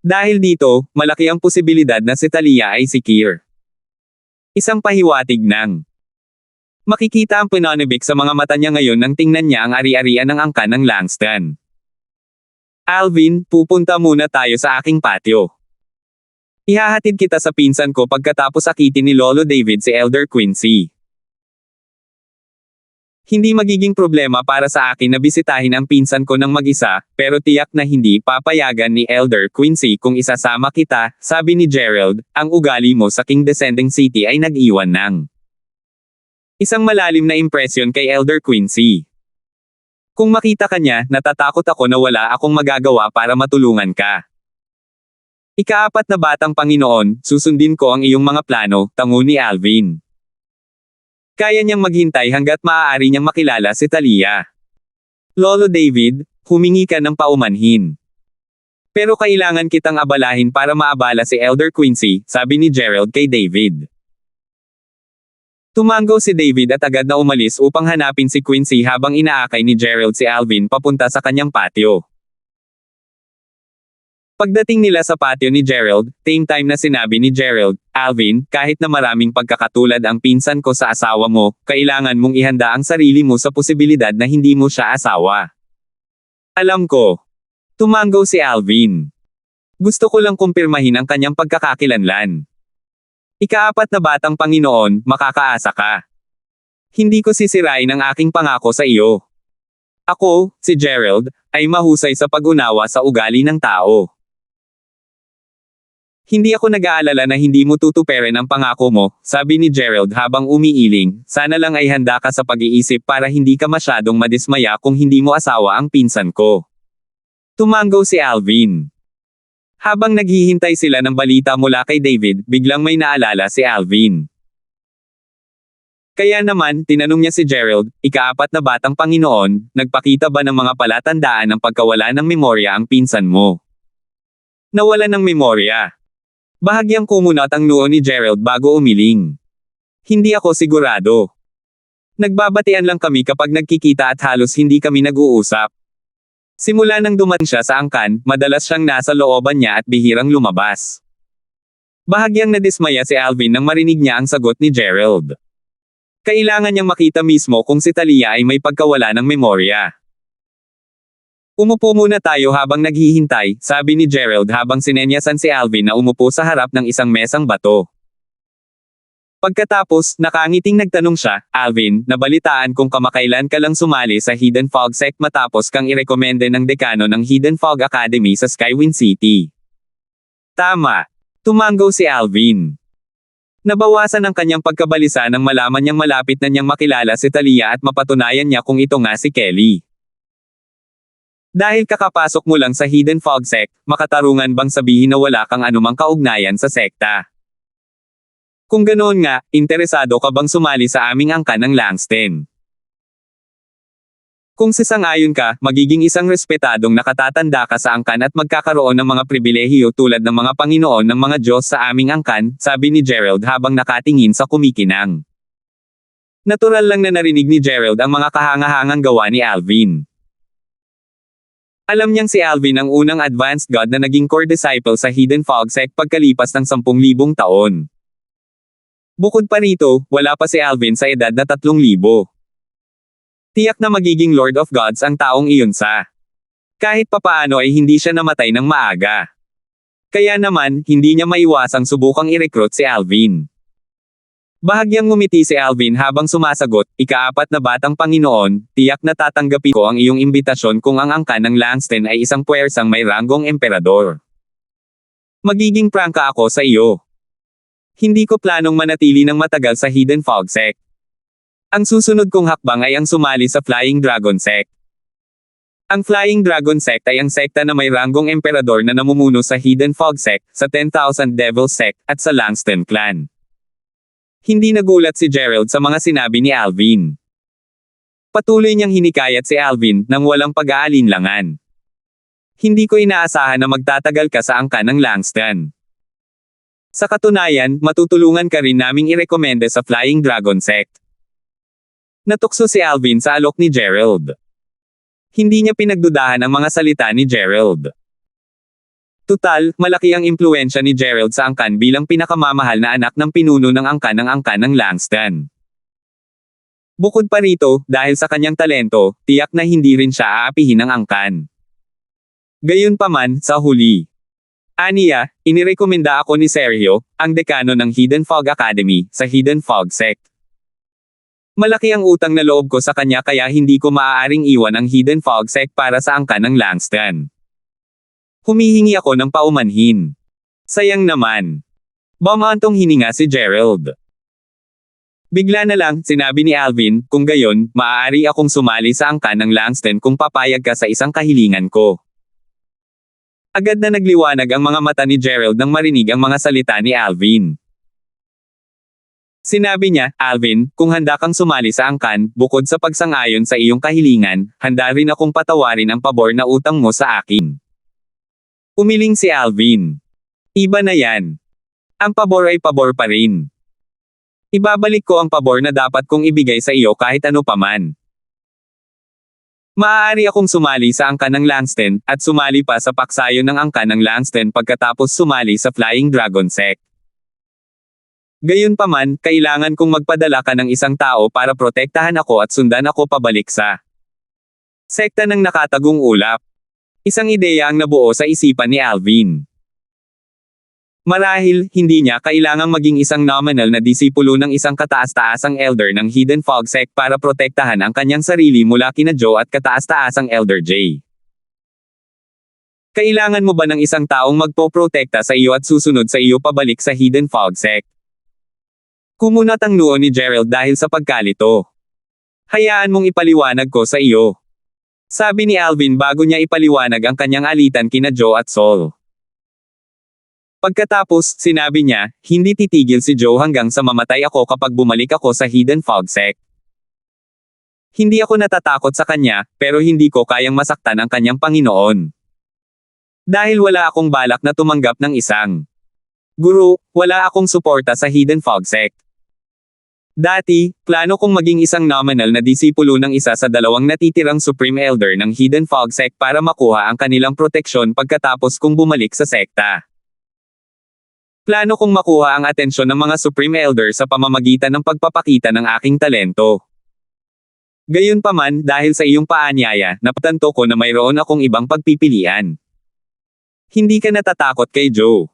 Dahil dito, malaki ang posibilidad na si Talia ay si Kier. Isang pahiwatig ng makikita ang pinanibik sa mga mata niya ngayon nang tingnan niya ang ari-arian ng angkan ng Langston. Alvin, pupunta muna tayo sa aking patio. Ihahatid kita sa pinsan ko pagkatapos akitin ni Lolo David si Elder Quincy. Hindi magiging problema para sa akin na bisitahin ang pinsan ko ng mag-isa, pero tiyak na hindi papayagan ni Elder Quincy kung isasama kita, sabi ni Gerald, ang ugali mo sa King Descending City ay nag-iwan ng isang malalim na impresyon kay Elder Quincy. Kung makita ka niya, natatakot ako na wala akong magagawa para matulungan ka. Ika-4 na batang Panginoon, susundin ko ang iyong mga plano, tango ni Alvin. Kaya niyang maghintay hanggat maaari niyang makilala si Talia. Lolo David, humingi ka ng paumanhin. Pero kailangan kitang abalahin para maabala si Elder Quincy, sabi ni Gerald kay David. Tumango si David at agad na umalis upang hanapin si Quincy habang inaakay ni Gerald si Alvin papunta sa kanyang patio. Pagdating nila sa patio ni Gerald, same time na sinabi ni Gerald, Alvin, kahit na maraming pagkakatulad ang pinsan ko sa asawa mo, kailangan mong ihanda ang sarili mo sa posibilidad na hindi mo siya asawa. Alam ko. Tumango si Alvin. Gusto ko lang kumpirmahin ang kanyang pagkakakilanlan. Ika-4 na batang Panginoon, makakaasa ka. Hindi ko sisirain ang aking pangako sa iyo. Ako, si Gerald, ay mahusay sa pag-unawa sa ugali ng tao. Hindi ako nag-aalala na hindi mo tutuperin ang pangako mo, sabi ni Gerald habang umiiling, sana lang ay handa ka sa pag-iisip para hindi ka masyadong madismaya kung hindi mo asawa ang pinsan ko. Tumango si Alvin. Habang naghihintay sila ng balita mula kay David, biglang may naalala si Alvin. Kaya naman, tinanong niya si Gerald, ika-4 na batang Panginoon, nagpakita ba ng mga palatandaan ng pagkawala ng memorya ang pinsan mo? Nawala ng memorya. Bahagyang kumunat ang noo ni Gerald bago umiling. Hindi ako sigurado. Nagbabatian lang kami kapag nagkikita at halos hindi kami nag-uusap. Simula nang dumating siya sa angkan, madalas siyang nasa looban niya at bihirang lumabas. Bahagyang nadismaya si Alvin nang marinig niya ang sagot ni Gerald. Kailangan niyang makita mismo kung si Talia ay may pagkawala ng memorya. Umupo muna tayo habang naghihintay, sabi ni Gerald habang sinenyasan si Alvin na umupo sa harap ng isang mesang bato. Pagkatapos, nakangiting nagtanong siya, Alvin, nabalitaan kung kamakailan ka lang sumali sa Hidden Fog Sect matapos kang irekomende ng dekano ng Hidden Fog Academy sa Skywind City. Tama. Tumango si Alvin. Nabawasan ang kanyang pagkabalisa nang malaman niyang malapit na niyang makilala si Talia at mapatunayan niya kung ito nga si Kelly. Dahil kakapasok mo lang sa Hidden Fog Sect, makatarungan bang sabihin na wala kang anumang kaugnayan sa sekta? Kung ganoon nga, interesado ka bang sumali sa aming angkan ng Langston? Kung sasang-ayon ka, magiging isang respetadong nakatatanda ka sa angkan at magkakaroon ng mga pribilehiyo tulad ng mga Panginoon ng mga Diyos sa aming angkan, sabi ni Gerald habang nakatingin sa kumikinang. Natural lang na narinig ni Gerald ang mga kahangahangang gawa ni Alvin. Alam niyang si Alvin ang unang advanced god na naging core disciple sa Hidden Fog Sect pagkalipas ng 10,000 taon. Bukod pa rito, wala pa si Alvin sa edad na 3,000. Tiyak na magiging Lord of Gods ang taong iyon sa. Kahit papaano ay hindi siya namatay ng maaga. Kaya naman, hindi niya maiwasang subukang i-recruit si Alvin. Bahagyang ngumiti si Alvin habang sumasagot, "Ika-4 na batang Panginoon, tiyak na tatanggapin ko ang iyong imbitasyon kung ang angkan ng Langston ay isang puwersang may ranggong emperador. Magiging prangka ako sa iyo. Hindi ko planong manatili ng matagal sa Hidden Fog Sect. Ang susunod kong hakbang ay ang sumali sa Flying Dragon Sect. Ang Flying Dragon Sect ay ang sekta na may ranggong emperador na namumuno sa Hidden Fog Sect, sa 10,000 Devil Sect, at sa Langston Clan." Hindi nagulat si Gerald sa mga sinabi ni Alvin. Patuloy niyang hinikayat si Alvin nang walang pag-aalinlangan. "Hindi ko inaasahan na magtatagal ka sa angkan ng Langston. Sa katunayan, matutulungan ka rin naming irekomenda sa Flying Dragon Sect." Natukso si Alvin sa alok ni Gerald. Hindi niya pinagdudahan ang mga salita ni Gerald. Tutal, malaki ang impluwensya ni Gerald sa angkan bilang pinakamamahal na anak ng pinuno ng angkan ng Langston. Bukod pa rito, dahil sa kanyang talento, tiyak na hindi rin siya aapihin ng angkan. Gayunpaman, sa huli. Aniya, inirekomenda ako ni Sergio, ang dekano ng Hidden Fog Academy, sa Hidden Fog Sect. Malaki ang utang na loob ko sa kanya kaya hindi ko maaaring iwan ang Hidden Fog Sect para sa angkan ng Langston. Humihingi ako ng paumanhin. Sayang naman. Bumantong hininga si Gerald. Bigla na lang, sinabi ni Alvin, "Kung gayon, maaari akong sumali sa angkan ng Langston kung papayag ka sa isang kahilingan ko." Agad na nagliwanag ang mga mata ni Gerald nang marinig ang mga salita ni Alvin. Sinabi niya, "Alvin, kung handa kang sumali sa angkan, bukod sa pagsang-ayon sa iyong kahilingan, handa rin akong patawarin ang pabor na utang mo sa akin." Umiling si Alvin. "Iba na yan. Ang pabor ay pabor pa rin. Ibabalik ko ang pabor na dapat kong ibigay sa iyo kahit ano paman. Maaari akong sumali sa angkan ng Langston, at sumali pa sa paksayon ng angkan ng Langston pagkatapos sumali sa Flying Dragon Sect. Gayunpaman, kailangan kong magpadala ka ng isang tao para protektahan ako at sundan ako pabalik sa sekta ng nakatagong ulap." Isang ideya ang nabuo sa isipan ni Alvin. Marahil, hindi niya kailangang maging isang nominal na disipulo ng isang kataas-taasang elder ng Hidden Fog Sect para protektahan ang kanyang sarili mula kina Joe at kataas-taasang Elder J. Kailangan mo ba ng isang taong magpoprotekta sa iyo at susunod sa iyo pabalik sa Hidden Fog Sect? Kumunat ang noo ni Gerald dahil sa pagkalito. "Hayaan mong ipaliwanag ko sa iyo," sabi ni Alvin bago niya ipaliwanag ang kanyang alitan kina Joe at Sol. Pagkatapos, sinabi niya, "Hindi titigil si Joe hanggang sa mamatay ako kapag bumalik ako sa Hidden Fog Sect. Hindi ako natatakot sa kanya, pero hindi ko kayang masaktan ang kanyang Panginoon. Dahil wala akong balak na tumanggap ng isang guru, wala akong suporta sa Hidden Fog Sect. Dati, plano kong maging isang nominal na disipulo ng isa sa dalawang natitirang Supreme Elder ng Hidden Fog Sect para makuha ang kanilang proteksyon pagkatapos kong bumalik sa sekta. Plano kong makuha ang atensyon ng mga Supreme Elder sa pamamagitan ng pagpapakita ng aking talento. Gayunpaman, dahil sa iyong paanyaya, napatanto ko na mayroon akong ibang pagpipilian. Hindi ka natatakot kay Joe.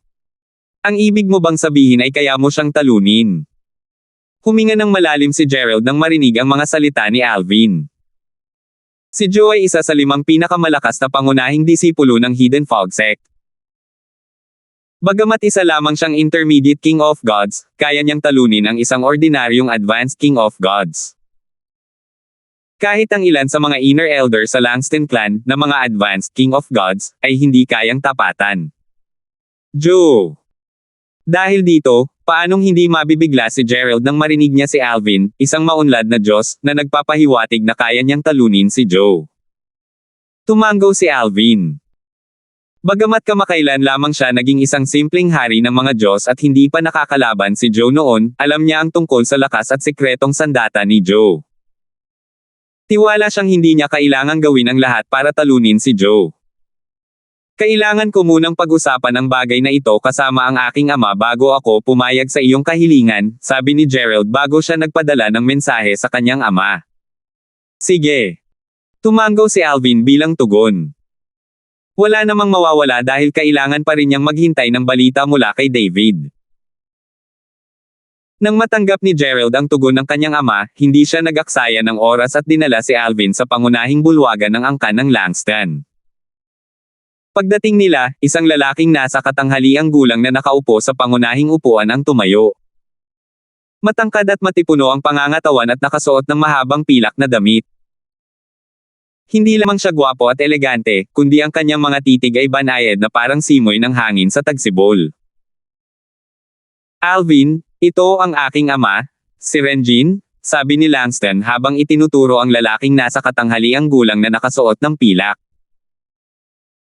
Ang ibig mo bang sabihin ay kaya mo siyang talunin?" Huminga ng malalim si Gerald nang marinig ang mga salita ni Alvin. Si Joe ay isa sa 5 pinakamalakas na pangunahing disipulo ng Hidden Fog Sect. Bagamat isa lamang siyang Intermediate King of Gods, kaya niyang talunin ang isang ordinaryong Advanced King of Gods. Kahit ang ilan sa mga Inner Elder sa Langston Clan, na mga Advanced King of Gods, ay hindi kayang tapatan. Joe. Dahil dito, paanong hindi mabibigla si Gerald nang marinig niya si Alvin, isang maunlad na Diyos, na nagpapahiwatig na kaya niyang talunin si Joe. Tumanggaw si Alvin. Bagamat kamakailan lamang siya naging isang simpleng hari ng mga Diyos at hindi pa nakakalaban si Joe noon, alam niya ang tungkol sa lakas at sikretong sandata ni Joe. Tiwala siyang hindi niya kailangang gawin ang lahat para talunin si Joe. Kailangan ko munang pag-usapan ang bagay na ito kasama ang aking ama bago ako pumayag sa iyong kahilingan, sabi ni Gerald bago siya nagpadala ng mensahe sa kanyang ama. Sige. Tumango si Alvin bilang tugon. Wala namang mawawala dahil kailangan pa rin niyang maghintay ng balita mula kay David. Nang matanggap ni Gerald ang tugon ng kanyang ama, hindi siya nag-aksaya ng oras at dinala si Alvin sa pangunahing bulwagan ng angkan ng Langston. Pagdating nila, isang lalaking nasa katanghaliang gulang na nakaupo sa pangunahing upuan ang tumayo. Matangkad at matipuno ang pangangatawan at nakasuot ng mahabang pilak na damit. Hindi lamang siya gwapo at elegante, kundi ang kanyang mga titig ay banayad na parang simoy ng hangin sa tagsibol. Alvin, ito ang aking ama, si Renjin, sabi ni Langston habang itinuturo ang lalaking nasa katanghaliang gulang na nakasuot ng pilak.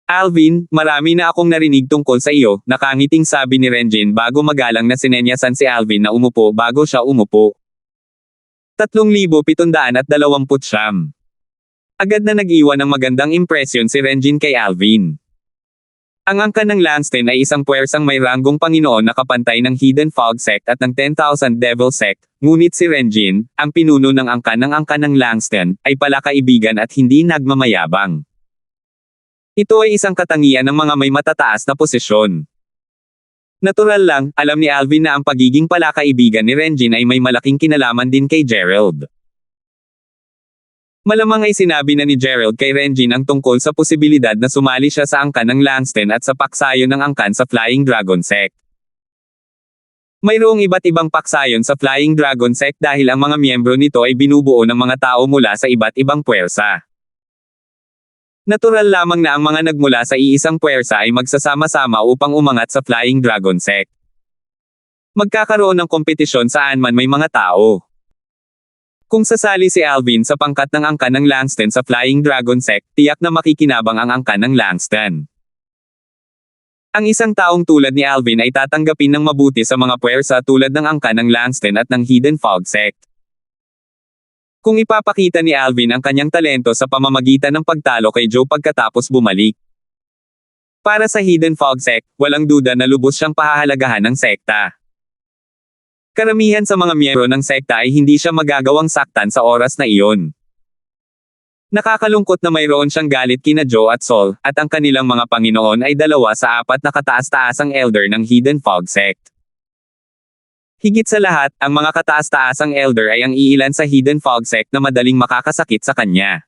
Alvin, marami na akong narinig tungkol sa iyo, nakangiting sabi ni Renjin bago magalang na sinenyasan si Alvin na umupo bago siya umupo. 3,729. Agad na nag-iwan ng magandang impresyon si Renjin kay Alvin. Ang angkan ng Langston ay isang puwersang may ranggong Panginoon na kapantay ng Hidden Fog Sect at ng 10,000 Devil Sect, ngunit si Renjin, ang pinuno ng angkan ng Langston, ay pala kaibigan at hindi nagmamayabang. Ito ay isang katangian ng mga may matataas na posisyon. Natural lang, alam ni Alvin na ang pagiging palakaibigan ni Renjin ay may malaking kinalaman din kay Gerald. Malamang ay sinabi na ni Gerald kay Renjin ang tungkol sa posibilidad na sumali siya sa angkan ng Langston at sa paksayon ng angkan sa Flying Dragon Sect. Mayroong iba't ibang paksayon sa Flying Dragon Sect dahil ang mga miyembro nito ay binubuo ng mga tao mula sa iba't ibang puwersa. Natural lamang na ang mga nagmula sa iisang puwersa ay magsasama-sama upang umangat sa Flying Dragon Sect. Magkakaroon ng kompetisyon saan man may mga tao. Kung sasali si Alvin sa pangkat ng angkan ng Langston sa Flying Dragon Sect, tiyak na makikinabang ang angkan ng Langston. Ang isang taong tulad ni Alvin ay tatanggapin ng mabuti sa mga puwersa tulad ng angkan ng Langston at ng Hidden Fog Sect. Kung ipapakita ni Alvin ang kanyang talento sa pamamagitan ng pagtalo kay Joe pagkatapos bumalik. Para sa Hidden Fog Sect, walang duda na lubos siyang pahahalagahan ng sekta. Karamihan sa mga miyembro ng sekta ay hindi siya magagawang saktan sa oras na iyon. Nakakalungkot na mayroon siyang galit kina Joe at Sol, at ang kanilang mga Panginoon ay 2 sa 4 na kataas-taasang elder ng Hidden Fog Sect. Higit sa lahat, ang mga kataas-taasang elder ay ang iilan sa Hidden Fog Sect na madaling makakasakit sa kanya.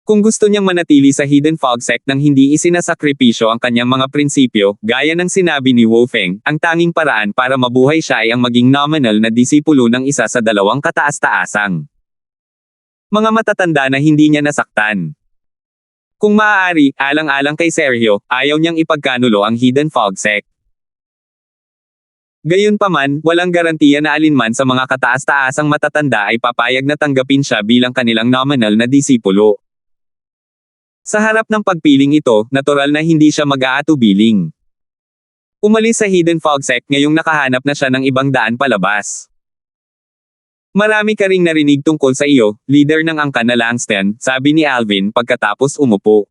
Kung gusto niyang manatili sa Hidden Fog Sect nang hindi isinasakripisyo ang kanyang mga prinsipyo, gaya ng sinabi ni Wu Feng, ang tanging paraan para mabuhay siya ay ang maging nominal na disipulo ng isa sa 2 kataas-taasang mga matatanda na hindi niya nasaktan. Kung maaari, alang-alang kay Sergio, ayaw niyang ipagkanulo ang Hidden Fog Sect. Gayunpaman, walang garantiya na alinman sa mga kataas-taasang matatanda ay papayag na tanggapin siya bilang kanilang nominal na disipulo. Sa harap ng pagpiling ito, natural na hindi siya mag-aatubiling. Umalis sa Hidden Fog Sect ngayong nakahanap na siya ng ibang daan palabas. Marami ka ring narinig tungkol sa iyo, leader ng angkan na Langston, sabi ni Alvin pagkatapos umupo.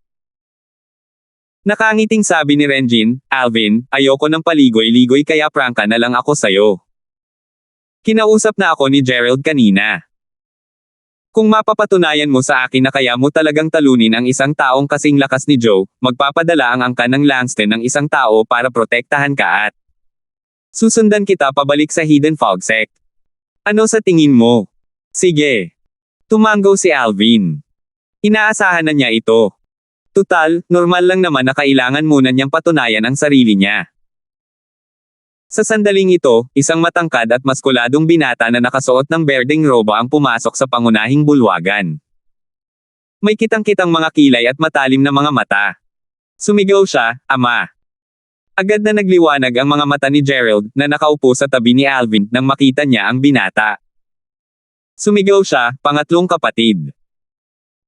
Nakangiting sabi ni Renjin, Alvin, ayoko ng paligoy-ligoy kaya prangka na lang ako sayo. Kinausap na ako ni Gerald kanina. Kung mapapatunayan mo sa akin na kaya mo talagang talunin ang isang taong kasing lakas ni Joe, magpapadala ang angkan ng Langston ng isang tao para protektahan ka at susundan kita pabalik sa Hidden Fog Sect. Ano sa tingin mo? Sige. Tumango si Alvin. Inaasahan na niya ito. Tutal, normal lang naman na kailangan muna niyang patunayan ang sarili niya. Sa sandaling ito, isang matangkad at maskuladong binata na nakasuot ng berdeng roba ang pumasok sa pangunahing bulwagan. May kitang-kitang mga kilay at matalim na mga mata. Sumigaw siya, Ama. Agad na nagliwanag ang mga mata ni Gerald, na nakaupo sa tabi ni Alvin, nang makita niya ang binata. Sumigaw siya, Pangatlong kapatid.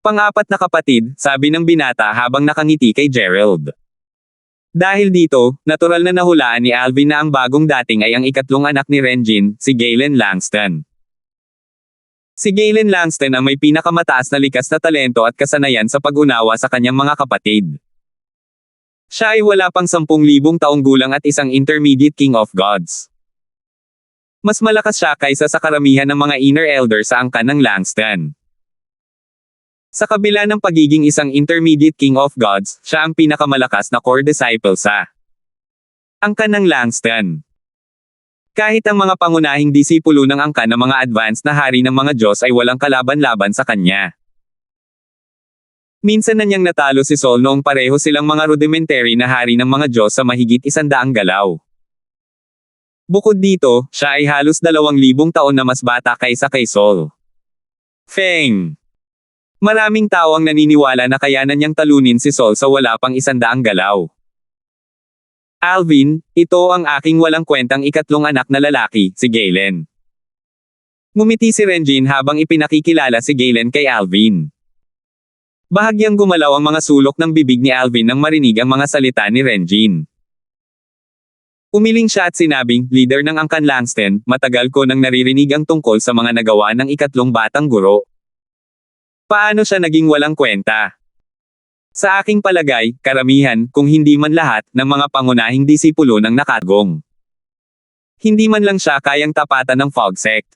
Pang-4 na kapatid, sabi ng binata habang nakangiti kay Gerald. Dahil dito, natural na nahulaan ni Alvin na ang bagong dating ay ang ikatlong anak ni Renjin, si Galen Langston. Si Galen Langston ang may pinakamataas na likas na talento at kasanayan sa pag-unawa sa kanyang mga kapatid. Siya ay wala pang 10,000 taong gulang at isang intermediate king of gods. Mas malakas siya kaysa sa karamihan ng mga inner elder sa angkan ng Langston. Sa kabila ng pagiging isang intermediate king of gods, siya ang pinakamalakas na core disciple sa angkan ng Langston. Kahit ang mga pangunahing disipulo ng angkan ng mga advanced na hari ng mga Diyos ay walang kalaban-laban sa kanya. Minsan na niyang natalo si Saul noong pareho silang mga rudimentary na hari ng mga Diyos sa mahigit 100 galaw. Bukod dito, siya ay halos 2,000 taon na mas bata kaysa kay Saul. Feng. Maraming tao ang naniniwala na kayanan niyang talunin si Saul sa wala pang 100 galaw. Alvin, ito ang aking walang kwentang ikatlong anak na lalaki, si Galen. Ngumiti si Renjin habang ipinakikilala si Galen kay Alvin. Bahagyang gumalaw ang mga sulok ng bibig ni Alvin nang marinig ang mga salita ni Renjin. Umiling siya at sinabing, leader ng angkan Langston, matagal ko nang naririnig ang tungkol sa mga nagawa ng ikatlong batang guro. Paano siya naging walang kwenta? Sa aking palagay, karamihan, kung hindi man lahat, ng mga pangunahing disipulo ng nakatagong. Hindi man lang siya kayang tapatan ng Fog Sect.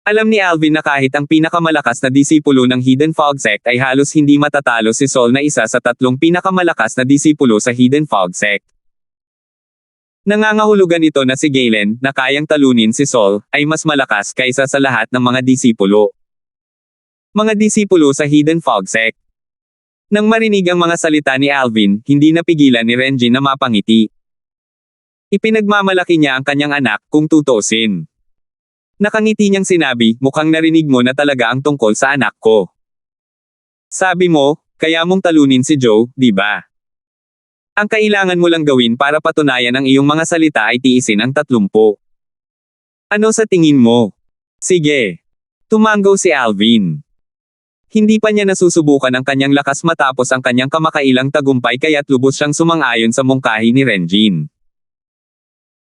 Alam ni Alvin na kahit ang pinakamalakas na disipulo ng Hidden Fog Sect ay halos hindi matatalo si Saul na isa sa 3 pinakamalakas na disipulo sa Hidden Fog Sect. Nangangahulugan ito na si Galen, na kayang talunin si Saul, ay mas malakas kaysa sa lahat ng mga disipulo. Mga disipulo sa Hidden Fog Sect. Nang marinig ang mga salita ni Alvin, hindi napigilan ni Renjin na mapangiti. Ipinagmamalaki niya ang kanyang anak, kung tutuusin. Nakangiti niyang sinabi, mukhang narinig mo na talaga ang tungkol sa anak ko. Sabi mo, kaya mong talunin si Joe, di ba? Ang kailangan mo lang gawin para patunayan ang iyong mga salita ay tiisin ang 30. Ano sa tingin mo? Sige. Tumanggo si Alvin. Hindi pa niya nasusubukan ang kanyang lakas matapos ang kanyang kamakailang tagumpay kaya't lubos siyang sumang-ayon sa mungkahi ni Renjin.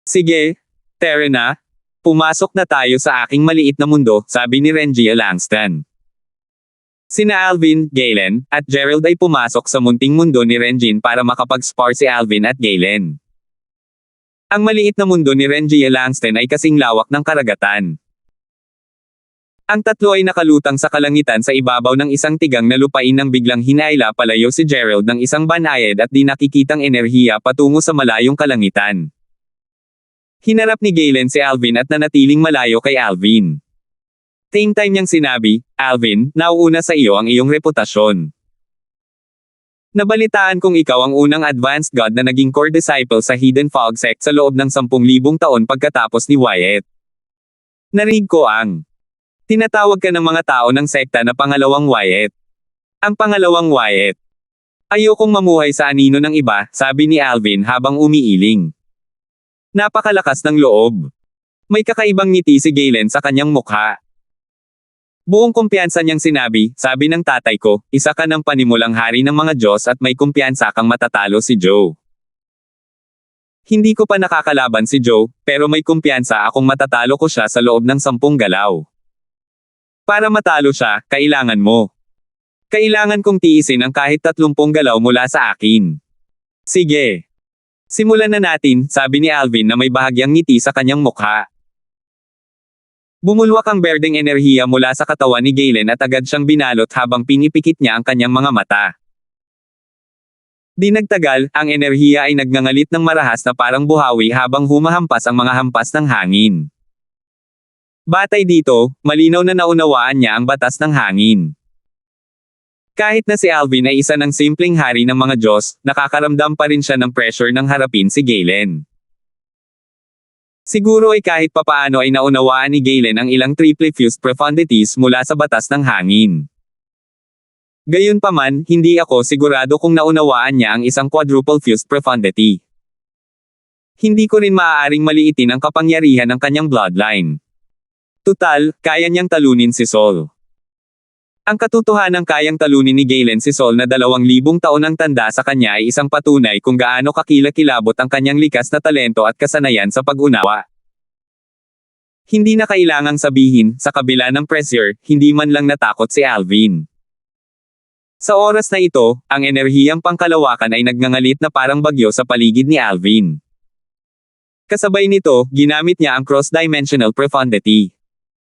Sige, Terena, pumasok na tayo sa aking maliit na mundo, sabi ni Renjin Langston. Sina Alvin, Galen, at Gerald ay pumasok sa munting mundo ni Renjin para makapag-spar si Alvin at Galen. Ang maliit na mundo ni Renjin Langston ay kasing lawak ng karagatan. Ang tatlo ay nakalutang sa kalangitan sa ibabaw ng isang tigang na lupain nang biglang hinaila palayo si Gerald ng isang banayad at di nakikitang enerhiya patungo sa malayong kalangitan. Hinarap ni Galen si Alvin at nanatiling malayo kay Alvin. Same time niyang sinabi, Alvin, nauuna sa iyo ang iyong reputasyon. Nabalitaan kong ikaw ang unang advanced god na naging core disciple sa Hidden Fog Sect sa loob ng 10,000 taon pagkatapos ni Wyatt. Narinig ko ang tinatawag ka ng mga tao ng sekta na pangalawang Wyatt. Ang pangalawang Wyatt. Ayokong mamuhay sa anino ng iba, sabi ni Alvin habang umiiling. Napakalakas ng loob. May kakaibang ngiti si Galen sa kanyang mukha. Buong kumpiyansa niyang sinabi, sabi ng tatay ko, isa ka ng panimulang hari ng mga Diyos at may kumpiyansa kang matatalo si Joe. Hindi ko pa nakakalaban si Joe, pero may kumpiyansa akong matatalo ko siya sa loob ng 10 galaw. Para matalo siya, kailangan mo. Kailangan kong tiisin ang kahit 30 galaw mula sa akin. Sige. Simulan na natin, sabi ni Alvin na may bahagyang ngiti sa kanyang mukha. Bumulwak ang berdeng enerhiya mula sa katawan ni Galen at agad siyang binalot habang pinipikit niya ang kanyang mga mata. Di nagtagal, ang enerhiya ay nagngangalit ng marahas na parang buhawi habang humahampas ang mga hampas ng hangin. Batay dito, malinaw na naunawaan niya ang batas ng hangin. Kahit na si Alvin ay isa ng simpleng hari ng mga Diyos, nakakaramdam pa rin siya ng pressure ng harapin si Galen. Siguro ay kahit papaano ay naunawaan ni Galen ang ilang triple fused profundities mula sa batas ng hangin. Gayunpaman, hindi ako sigurado kung naunawaan niya ang isang quadruple fused profundity. Hindi ko rin maaaring maliitin ang kapangyarihan ng kanyang bloodline. Tutal, kaya niyang talunin si Saul. Ang katotohanang kayang talunin ni Galen si Saul na 2,000 taon ang tanda sa kanya ay isang patunay kung gaano kakilakilabot ang kanyang likas na talento at kasanayan sa pag-unawa. Hindi na kailangang sabihin, sa kabila ng pressure, hindi man lang natakot si Alvin. Sa oras na ito, ang enerhiyang pangkalawakan ay nagngangalit na parang bagyo sa paligid ni Alvin. Kasabay nito, ginamit niya ang cross-dimensional profundity.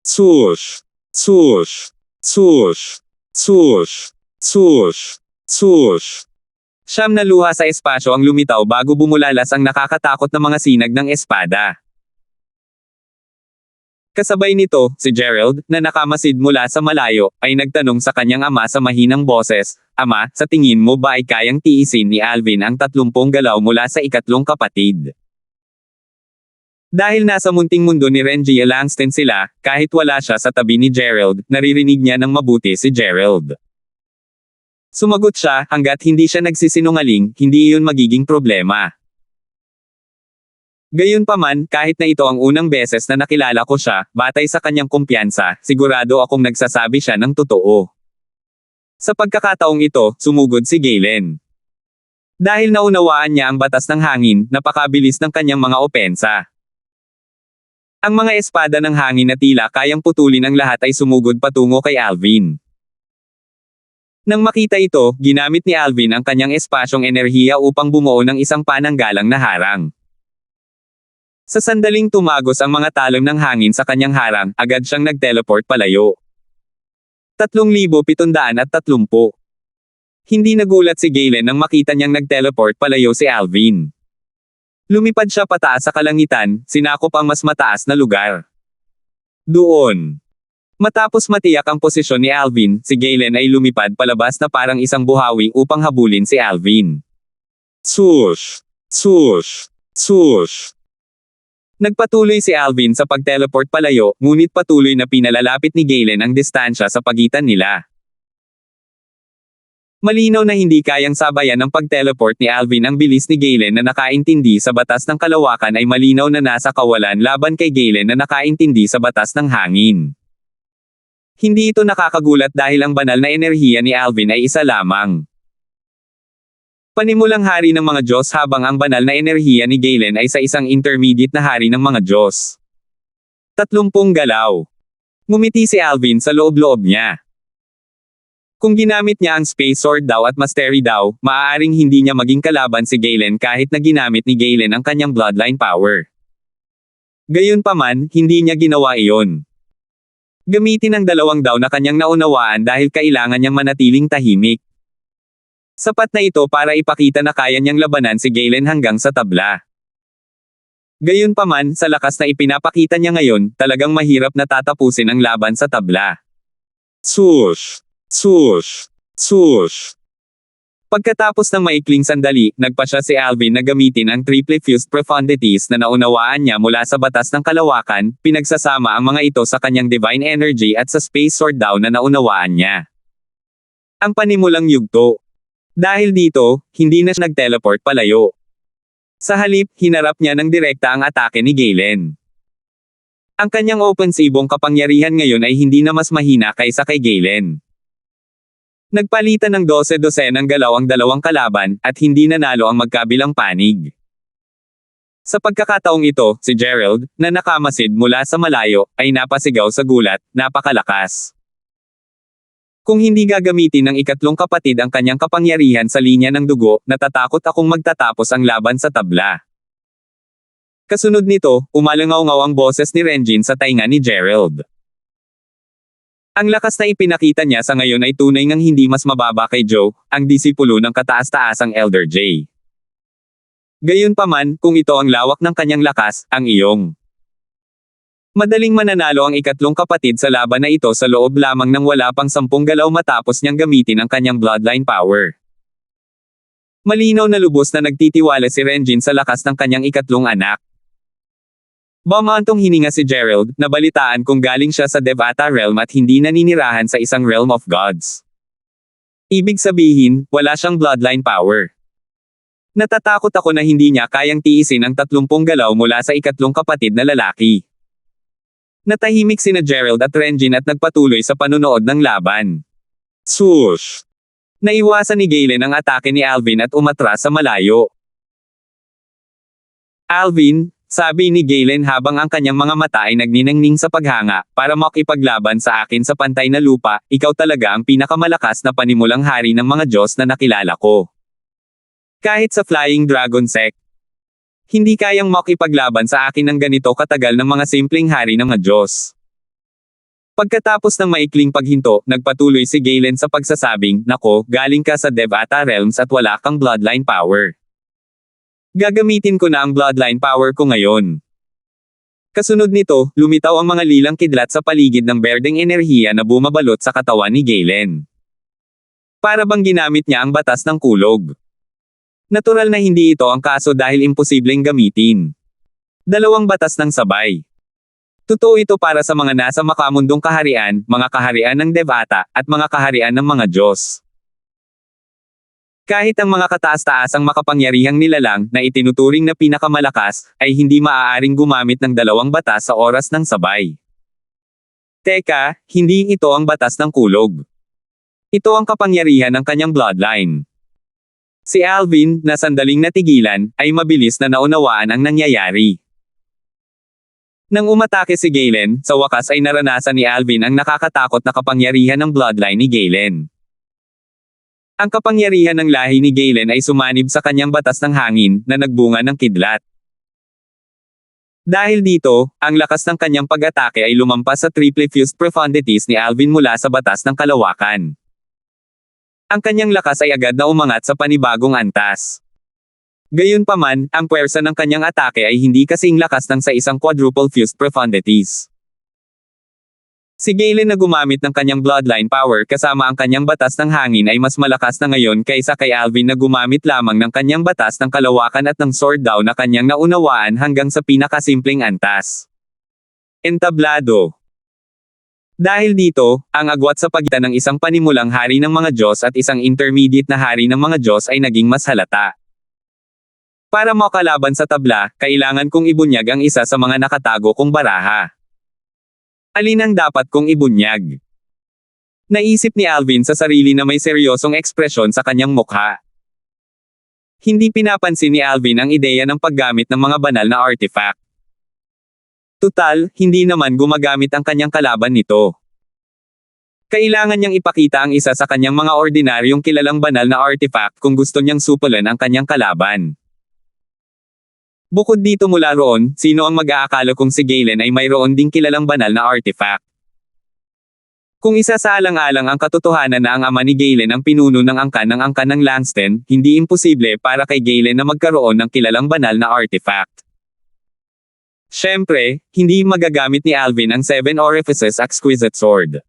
Swoosh! Swoosh! Swoosh! Swoosh! Swoosh! Swoosh! Siyam na luha sa espasyo ang lumitaw bago bumulalas ang nakakatakot na mga sinag ng espada. Kasabay nito, si Gerald, na nakamasid mula sa malayo, ay nagtanong sa kanyang ama sa mahinang boses, "Ama, sa tingin mo ba ay kayang tiisin ni Alvin ang 30 galaw mula sa ikatlong kapatid?" Dahil nasa munting mundo ni Renji Langston sila, kahit wala siya sa tabi ni Gerald, naririnig niya ng mabuti si Gerald. Sumagot siya, hanggat hindi siya nagsisinungaling, hindi iyon magiging problema. Gayunpaman, kahit na ito ang unang beses na nakilala ko siya, batay sa kanyang kumpiyansa, sigurado akong nagsasabi siya ng totoo. Sa pagkakataong ito, sumugod si Galen. Dahil naunawaan niya ang batas ng hangin, napakabilis ng kanyang mga opensa. Ang mga espada ng hangin na tila kayang putulin ang lahat ay sumugod patungo kay Alvin. Nang makita ito, ginamit ni Alvin ang kanyang espasyong enerhiya upang bumuo ng isang pananggalang na harang. Sa sandaling tumagos ang mga talon ng hangin sa kanyang harang, agad siyang nag-teleport palayo. 3,730. Hindi nagulat si Galen nang makita niyang nag-teleport palayo si Alvin. Lumipad siya pataas sa kalangitan, sinakop ang mas mataas na lugar. Doon. Matapos matiyak ang posisyon ni Alvin, si Galen ay lumipad palabas na parang isang buhawi upang habulin si Alvin. Swoosh! Swoosh! Swoosh! Nagpatuloy si Alvin sa pag-teleport palayo, ngunit patuloy na pinalalapit ni Galen ang distansya sa pagitan nila. Malinaw na hindi kayang sabayan ng pag-teleport ni Alvin ang bilis ni Galen na nakaintindi sa batas ng kalawakan ay malinaw na nasa kawalan laban kay Galen na nakaintindi sa batas ng hangin. Hindi ito nakakagulat dahil ang banal na enerhiya ni Alvin ay isa lamang. Panimulang hari ng mga Diyos habang ang banal na enerhiya ni Galen ay sa isang intermediate na hari ng mga Diyos. 30 galaw. Ngumiti si Alvin sa loob-loob niya. Kung ginamit niya ang Space Sword daw at Mastery daw, maaaring hindi niya maging kalaban si Galen kahit na ginamit ni Galen ang kanyang bloodline power. Gayunpaman, hindi niya ginawa iyon. Gamitin ang 2 daw na kanyang naunawaan dahil kailangan niyang manatiling tahimik. Sapat na ito para ipakita na kaya niyang labanan si Galen hanggang sa tabla. Gayunpaman, sa lakas na ipinapakita niya ngayon, talagang mahirap na tatapusin ang laban sa tabla. Swoosh! Swoosh! Swoosh! Pagkatapos ng maikling sandali, nagpasya si Alvin na gamitin ang triple fused profundities na naunawaan niya mula sa batas ng kalawakan, pinagsasama ang mga ito sa kanyang divine energy at sa Space Sword daw na naunawaan niya. Ang panimulang yugto. Dahil dito, hindi na siya nag-teleport palayo. Sa halip, hinarap niya ng direkta ang atake ni Galen. Ang kanyang opensibong kapangyarihan ngayon ay hindi na mas mahina kaysa kay Galen. Nagpalitan ng 12 ng galaw ang dalawang kalaban, at hindi nanalo ang magkabilang panig. Sa pagkakataong ito, si Gerald, na nakamasid mula sa malayo, ay napasigaw sa gulat, napakalakas. Kung hindi gagamitin ng ikatlong kapatid ang kanyang kapangyarihan sa linya ng dugo, natatakot akong magtatapos ang laban sa tabla. Kasunod nito, umalangaw-ngaw ang boses ni Renjin sa tainga ni Gerald. Ang lakas na ipinakita niya sa ngayon ay tunay ngang hindi mas mababa kay Joe, ang disipulo ng kataas-taasang Elder J. Gayunpaman, kung ito ang lawak ng kanyang lakas, ang iyong. Madaling mananalo ang ikatlong kapatid sa laban na ito sa loob lamang ng wala pang 10 galaw matapos niyang gamitin ang kanyang bloodline power. Malinaw na lubos na nagtitiwala si Renjin sa lakas ng kanyang ikatlong anak. Bumantong hininga si Gerald, nabalitaan kung galing siya sa Devata realm at hindi naninirahan sa isang realm of gods. Ibig sabihin, wala siyang bloodline power. Natatakot ako na hindi niya kayang tiisin ang 30 galaw mula sa ikatlong kapatid na lalaki. Natahimik sina Gerald at Renjin at nagpatuloy sa panunood ng laban. Swoosh! Naiwasan ni Galen ang atake ni Alvin at umatras sa malayo. Alvin, Sabi ni Galen habang ang kanyang mga mata ay nagniningning sa paghanga, para makipaglaban sa akin sa pantay na lupa, ikaw talaga ang pinakamalakas na panimulang hari ng mga Diyos na nakilala ko. Kahit sa Flying Dragon Sect, hindi kayang makipaglaban sa akin ng ganito katagal ng mga simpleng hari ng mga Diyos. Pagkatapos ng maikling paghinto, nagpatuloy si Galen sa pagsasabing, "Nako, galing ka sa Devata Realms at wala kang bloodline power. Gagamitin ko na ang bloodline power ko ngayon." Kasunod nito, lumitaw ang mga lilang kidlat sa paligid ng berdeng enerhiya na bumabalot sa katawan ni Galen. Para bang ginamit niya ang batas ng kulog. Natural na hindi ito ang kaso dahil imposibleng gamitin. Dalawang batas ng sabay. Totoo ito para sa mga nasa makamundong kaharian, mga kaharian ng Devata, at mga kaharian ng mga Diyos. Kahit ang mga kataas-taasang makapangyarihang nilalang na itinuturing na pinakamalakas, ay hindi maaaring gumamit ng dalawang batas sa oras ng sabay. Teka, hindi ito ang batas ng kulog. Ito ang kapangyarihan ng kanyang bloodline. Si Alvin, na sandaling natigilan, ay mabilis na naunawaan ang nangyayari. Nang umatake si Galen, sa wakas ay naranasan ni Alvin ang nakakatakot na kapangyarihan ng bloodline ni Galen. Ang kapangyarihan ng lahi ni Galen ay sumanib sa kanyang batas ng hangin, na nagbunga ng kidlat. Dahil dito, ang lakas ng kanyang pag-atake ay lumampas sa triple fused profundities ni Alvin mula sa batas ng kalawakan. Ang kanyang lakas ay agad na umangat sa panibagong antas. Gayunpaman, ang puwersa ng kanyang atake ay hindi kasing lakas ng sa isang quadruple fused profundities. Si Galen na gumamit ng kanyang bloodline power kasama ang kanyang batas ng hangin ay mas malakas na ngayon kaysa kay Alvin na gumamit lamang ng kanyang batas ng kalawakan at ng sword daw na kanyang naunawaan hanggang sa pinakasimpleng antas. Entablado. Dahil dito, ang agwat sa pagitan ng isang panimulang hari ng mga Diyos at isang intermediate na hari ng mga Diyos ay naging mas halata. Para makalaban sa tabla, kailangan kong ibunyag ang isa sa mga nakatago kong baraha. Alin ang dapat kong ibunyag? Naisip ni Alvin sa sarili na may seryosong ekspresyon sa kanyang mukha. Hindi pinapansin ni Alvin ang ideya ng paggamit ng mga banal na artifact. Tutal, hindi naman gumagamit ang kanyang kalaban nito. Kailangan niyang ipakita ang isa sa kanyang mga ordinaryong kilalang banal na artifact kung gusto niyang supulan ang kanyang kalaban. Bukod dito mula roon, sino ang mag-aakala kung si Galen ay mayroon ding kilalang banal na artifact? Kung isa sa alang-alang ang katotohanan na ang ama ni Galen ang pinuno ng angkan ng Langston, hindi imposible para kay Galen na magkaroon ng kilalang banal na artifact. Siyempre, hindi magagamit ni Alvin ang Seven Orifices Exquisite Sword.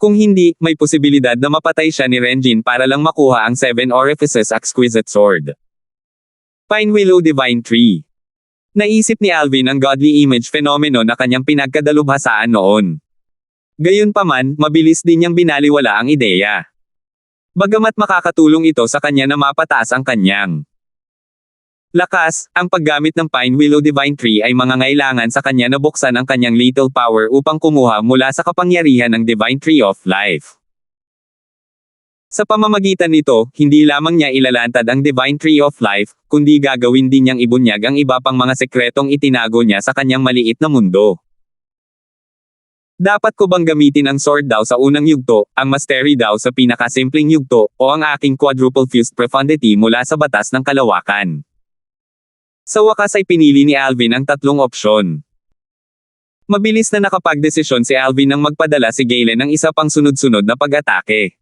Kung hindi, may posibilidad na mapatay siya ni Renjin para lang makuha ang Seven Orifices Exquisite Sword. Pine Willow Divine Tree. Naisip ni Alvin ang godly image fenomeno na kanyang pinagkadalubhasaan noon. Gayunpaman, mabilis din niyang binaliwala ang ideya. Bagamat makakatulong ito sa kanya na mapataas ang kanyang lakas, ang paggamit ng Pine Willow Divine Tree ay mangangailangan sa kanya na buksan ang kanyang lethal power upang kumuha mula sa kapangyarihan ng Divine Tree of Life. Sa pamamagitan nito, hindi lamang niya ilalantad ang Divine Tree of Life, kundi gagawin din niyang ibunyag ang iba pang mga sekretong itinago niya sa kanyang maliit na mundo. Dapat ko bang gamitin ang sword daw sa unang yugto, ang mastery daw sa pinakasimpleng yugto, o ang aking quadruple fused profundity mula sa batas ng kalawakan? Sa wakas ay pinili ni Alvin ang tatlong opsyon. Mabilis na nakapagdesisyon si Alvin nang magpadala si Galen ng isa pang sunod-sunod na pag-atake.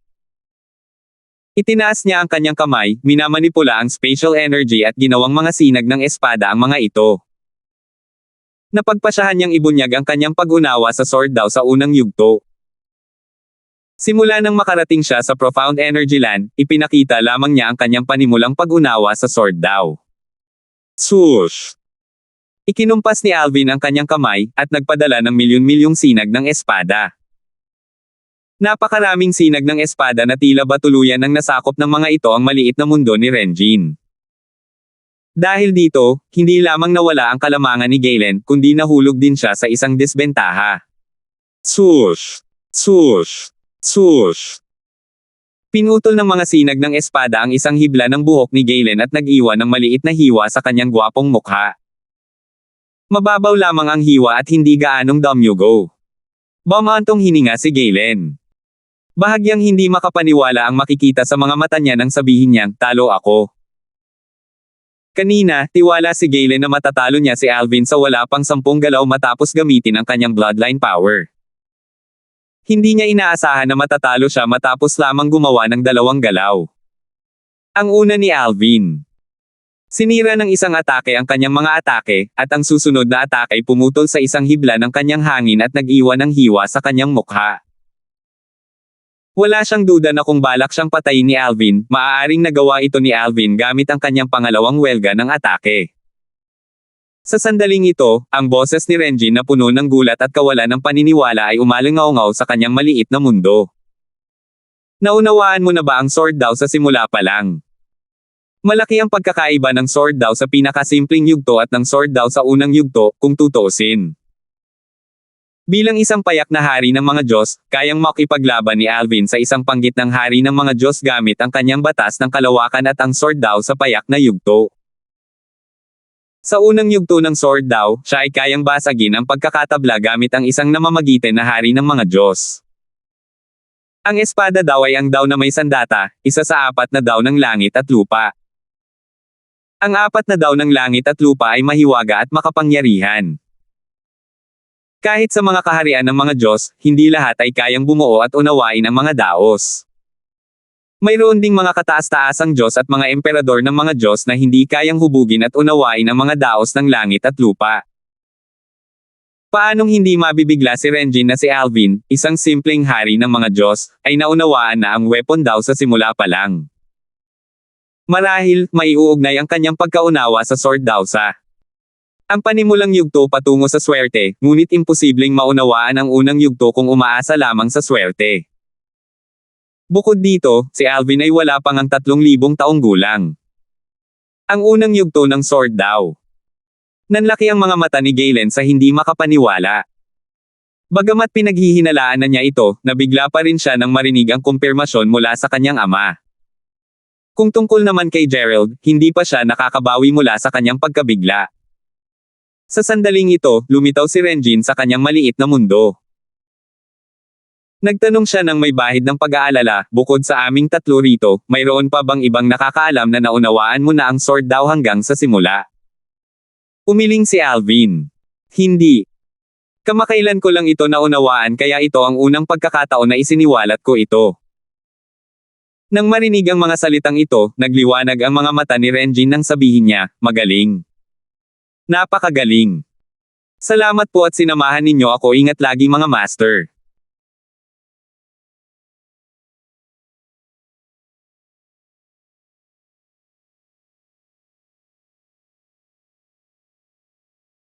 Itinaas niya ang kanyang kamay, minamanipula ang spatial energy at ginawang mga sinag ng espada ang mga ito. Napagpasyahan niyang ibunyag ang kanyang pag-unawa sa sword daw sa unang yugto. Simula nang makarating siya sa Profound Energy Land, ipinakita lamang niya ang kanyang panimulang pag-unawa sa sword daw. Swoosh! Ikinumpas ni Alvin ang kanyang kamay, at nagpadala ng milyon-milyong sinag ng espada. Napakaraming sinag ng espada na tila ba tuluyan ng nasakop ng mga ito ang maliit na mundo ni Renjin. Dahil dito, hindi lamang nawala ang kalamangan ni Galen, kundi nahulog din siya sa isang disbentaha. Swoosh! Swoosh! Swoosh! Pinutol ng mga sinag ng espada ang isang hibla ng buhok ni Galen at nag-iwan ng maliit na hiwa sa kanyang gwapong mukha. Mababaw lamang ang hiwa at hindi gaanong damyugo. Bumantong hininga si Galen. Bahagyang hindi makapaniwala ang makikita sa mga mata niya nang sabihin niyang, talo ako. Kanina, tiwala si Galen na matatalo niya si Alvin sa wala pang 10 galaw matapos gamitin ang kanyang bloodline power. Hindi niya inaasahan na matatalo siya matapos lamang gumawa ng 2 galaw. Ang una ni Alvin. Sinira ng isang atake ang kanyang mga atake, at ang susunod na atake ay pumutol sa isang hibla ng kanyang hangin at nag-iwan ng hiwa sa kanyang mukha. Wala siyang duda na kung balak siyang patayin ni Alvin, maaaring nagawa ito ni Alvin gamit ang kanyang pangalawang welga ng atake. Sa sandaling ito, ang boses ni Renjin na puno ng gulat at kawalan ng paniniwala ay umalingaw-ngaw sa kanyang maliit na mundo. Naunawaan mo na ba ang sword daw sa simula pa lang? Malaki ang pagkakaiba ng sword daw sa pinakasimpleng yugto at ng sword daw sa unang yugto, kung tutuusin. Bilang isang payak na hari ng mga Diyos, kayang makipaglaban ni Alvin sa isang panggit ng hari ng mga Diyos gamit ang kanyang batas ng kalawakan at ang sword daw sa payak na yugto. Sa unang yugto ng sword daw, siya ay kayang basagin ang pagkakatabla gamit ang isang namamagitan na hari ng mga Diyos. Ang espada daw ay ang daw na may sandata, isa sa 4 na daw ng langit at lupa. Ang 4 na daw ng langit at lupa ay mahiwaga at makapangyarihan. Kahit sa mga kaharian ng mga Diyos, hindi lahat ay kayang bumuo at unawain ang mga daos. Mayroon ding mga kataas-taasang Diyos at mga emperador ng mga Diyos na hindi kayang hubugin at unawain ang mga daos ng langit at lupa. Paanong hindi mabibigla si Renjin na si Alvin, isang simpleng hari ng mga Diyos, ay naunawaan na ang weapon daw sa simula pa lang. Marahil, maiuugnay ang kanyang pagkaunawa sa sword daw sa ang panimulang yugto patungo sa swerte, ngunit imposibleng maunawaan ang unang yugto kung umaasa lamang sa swerte. Bukod dito, si Alvin ay wala pang ang 3,000 taong gulang. Ang unang yugto ng sword daw. Nanlaki ang mga mata ni Galen sa hindi makapaniwala. Bagamat pinaghihinalaan na niya ito, nabigla pa rin siya nang marinig ang kumpirmasyon mula sa kanyang ama. Kung tungkol naman kay Gerald, hindi pa siya nakakabawi mula sa kanyang pagkabigla. Sa sandaling ito, lumitaw si Renjin sa kanyang maliit na mundo. Nagtanong siya ng may bahid ng pag-aalala, bukod sa aming 3 rito, mayroon pa bang ibang nakakaalam na naunawaan mo na ang sword daw hanggang sa simula? Umiling si Alvin. Hindi. Kamakailan ko lang ito naunawaan kaya ito ang unang pagkakataon na isiniwalat ko ito. Nang marinig ang mga salitang ito, nagliwanag ang mga mata ni Renjin nang sabihin niya, magaling. Napakagaling. Salamat po at sinamahan ninyo ako, ingat lagi mga master.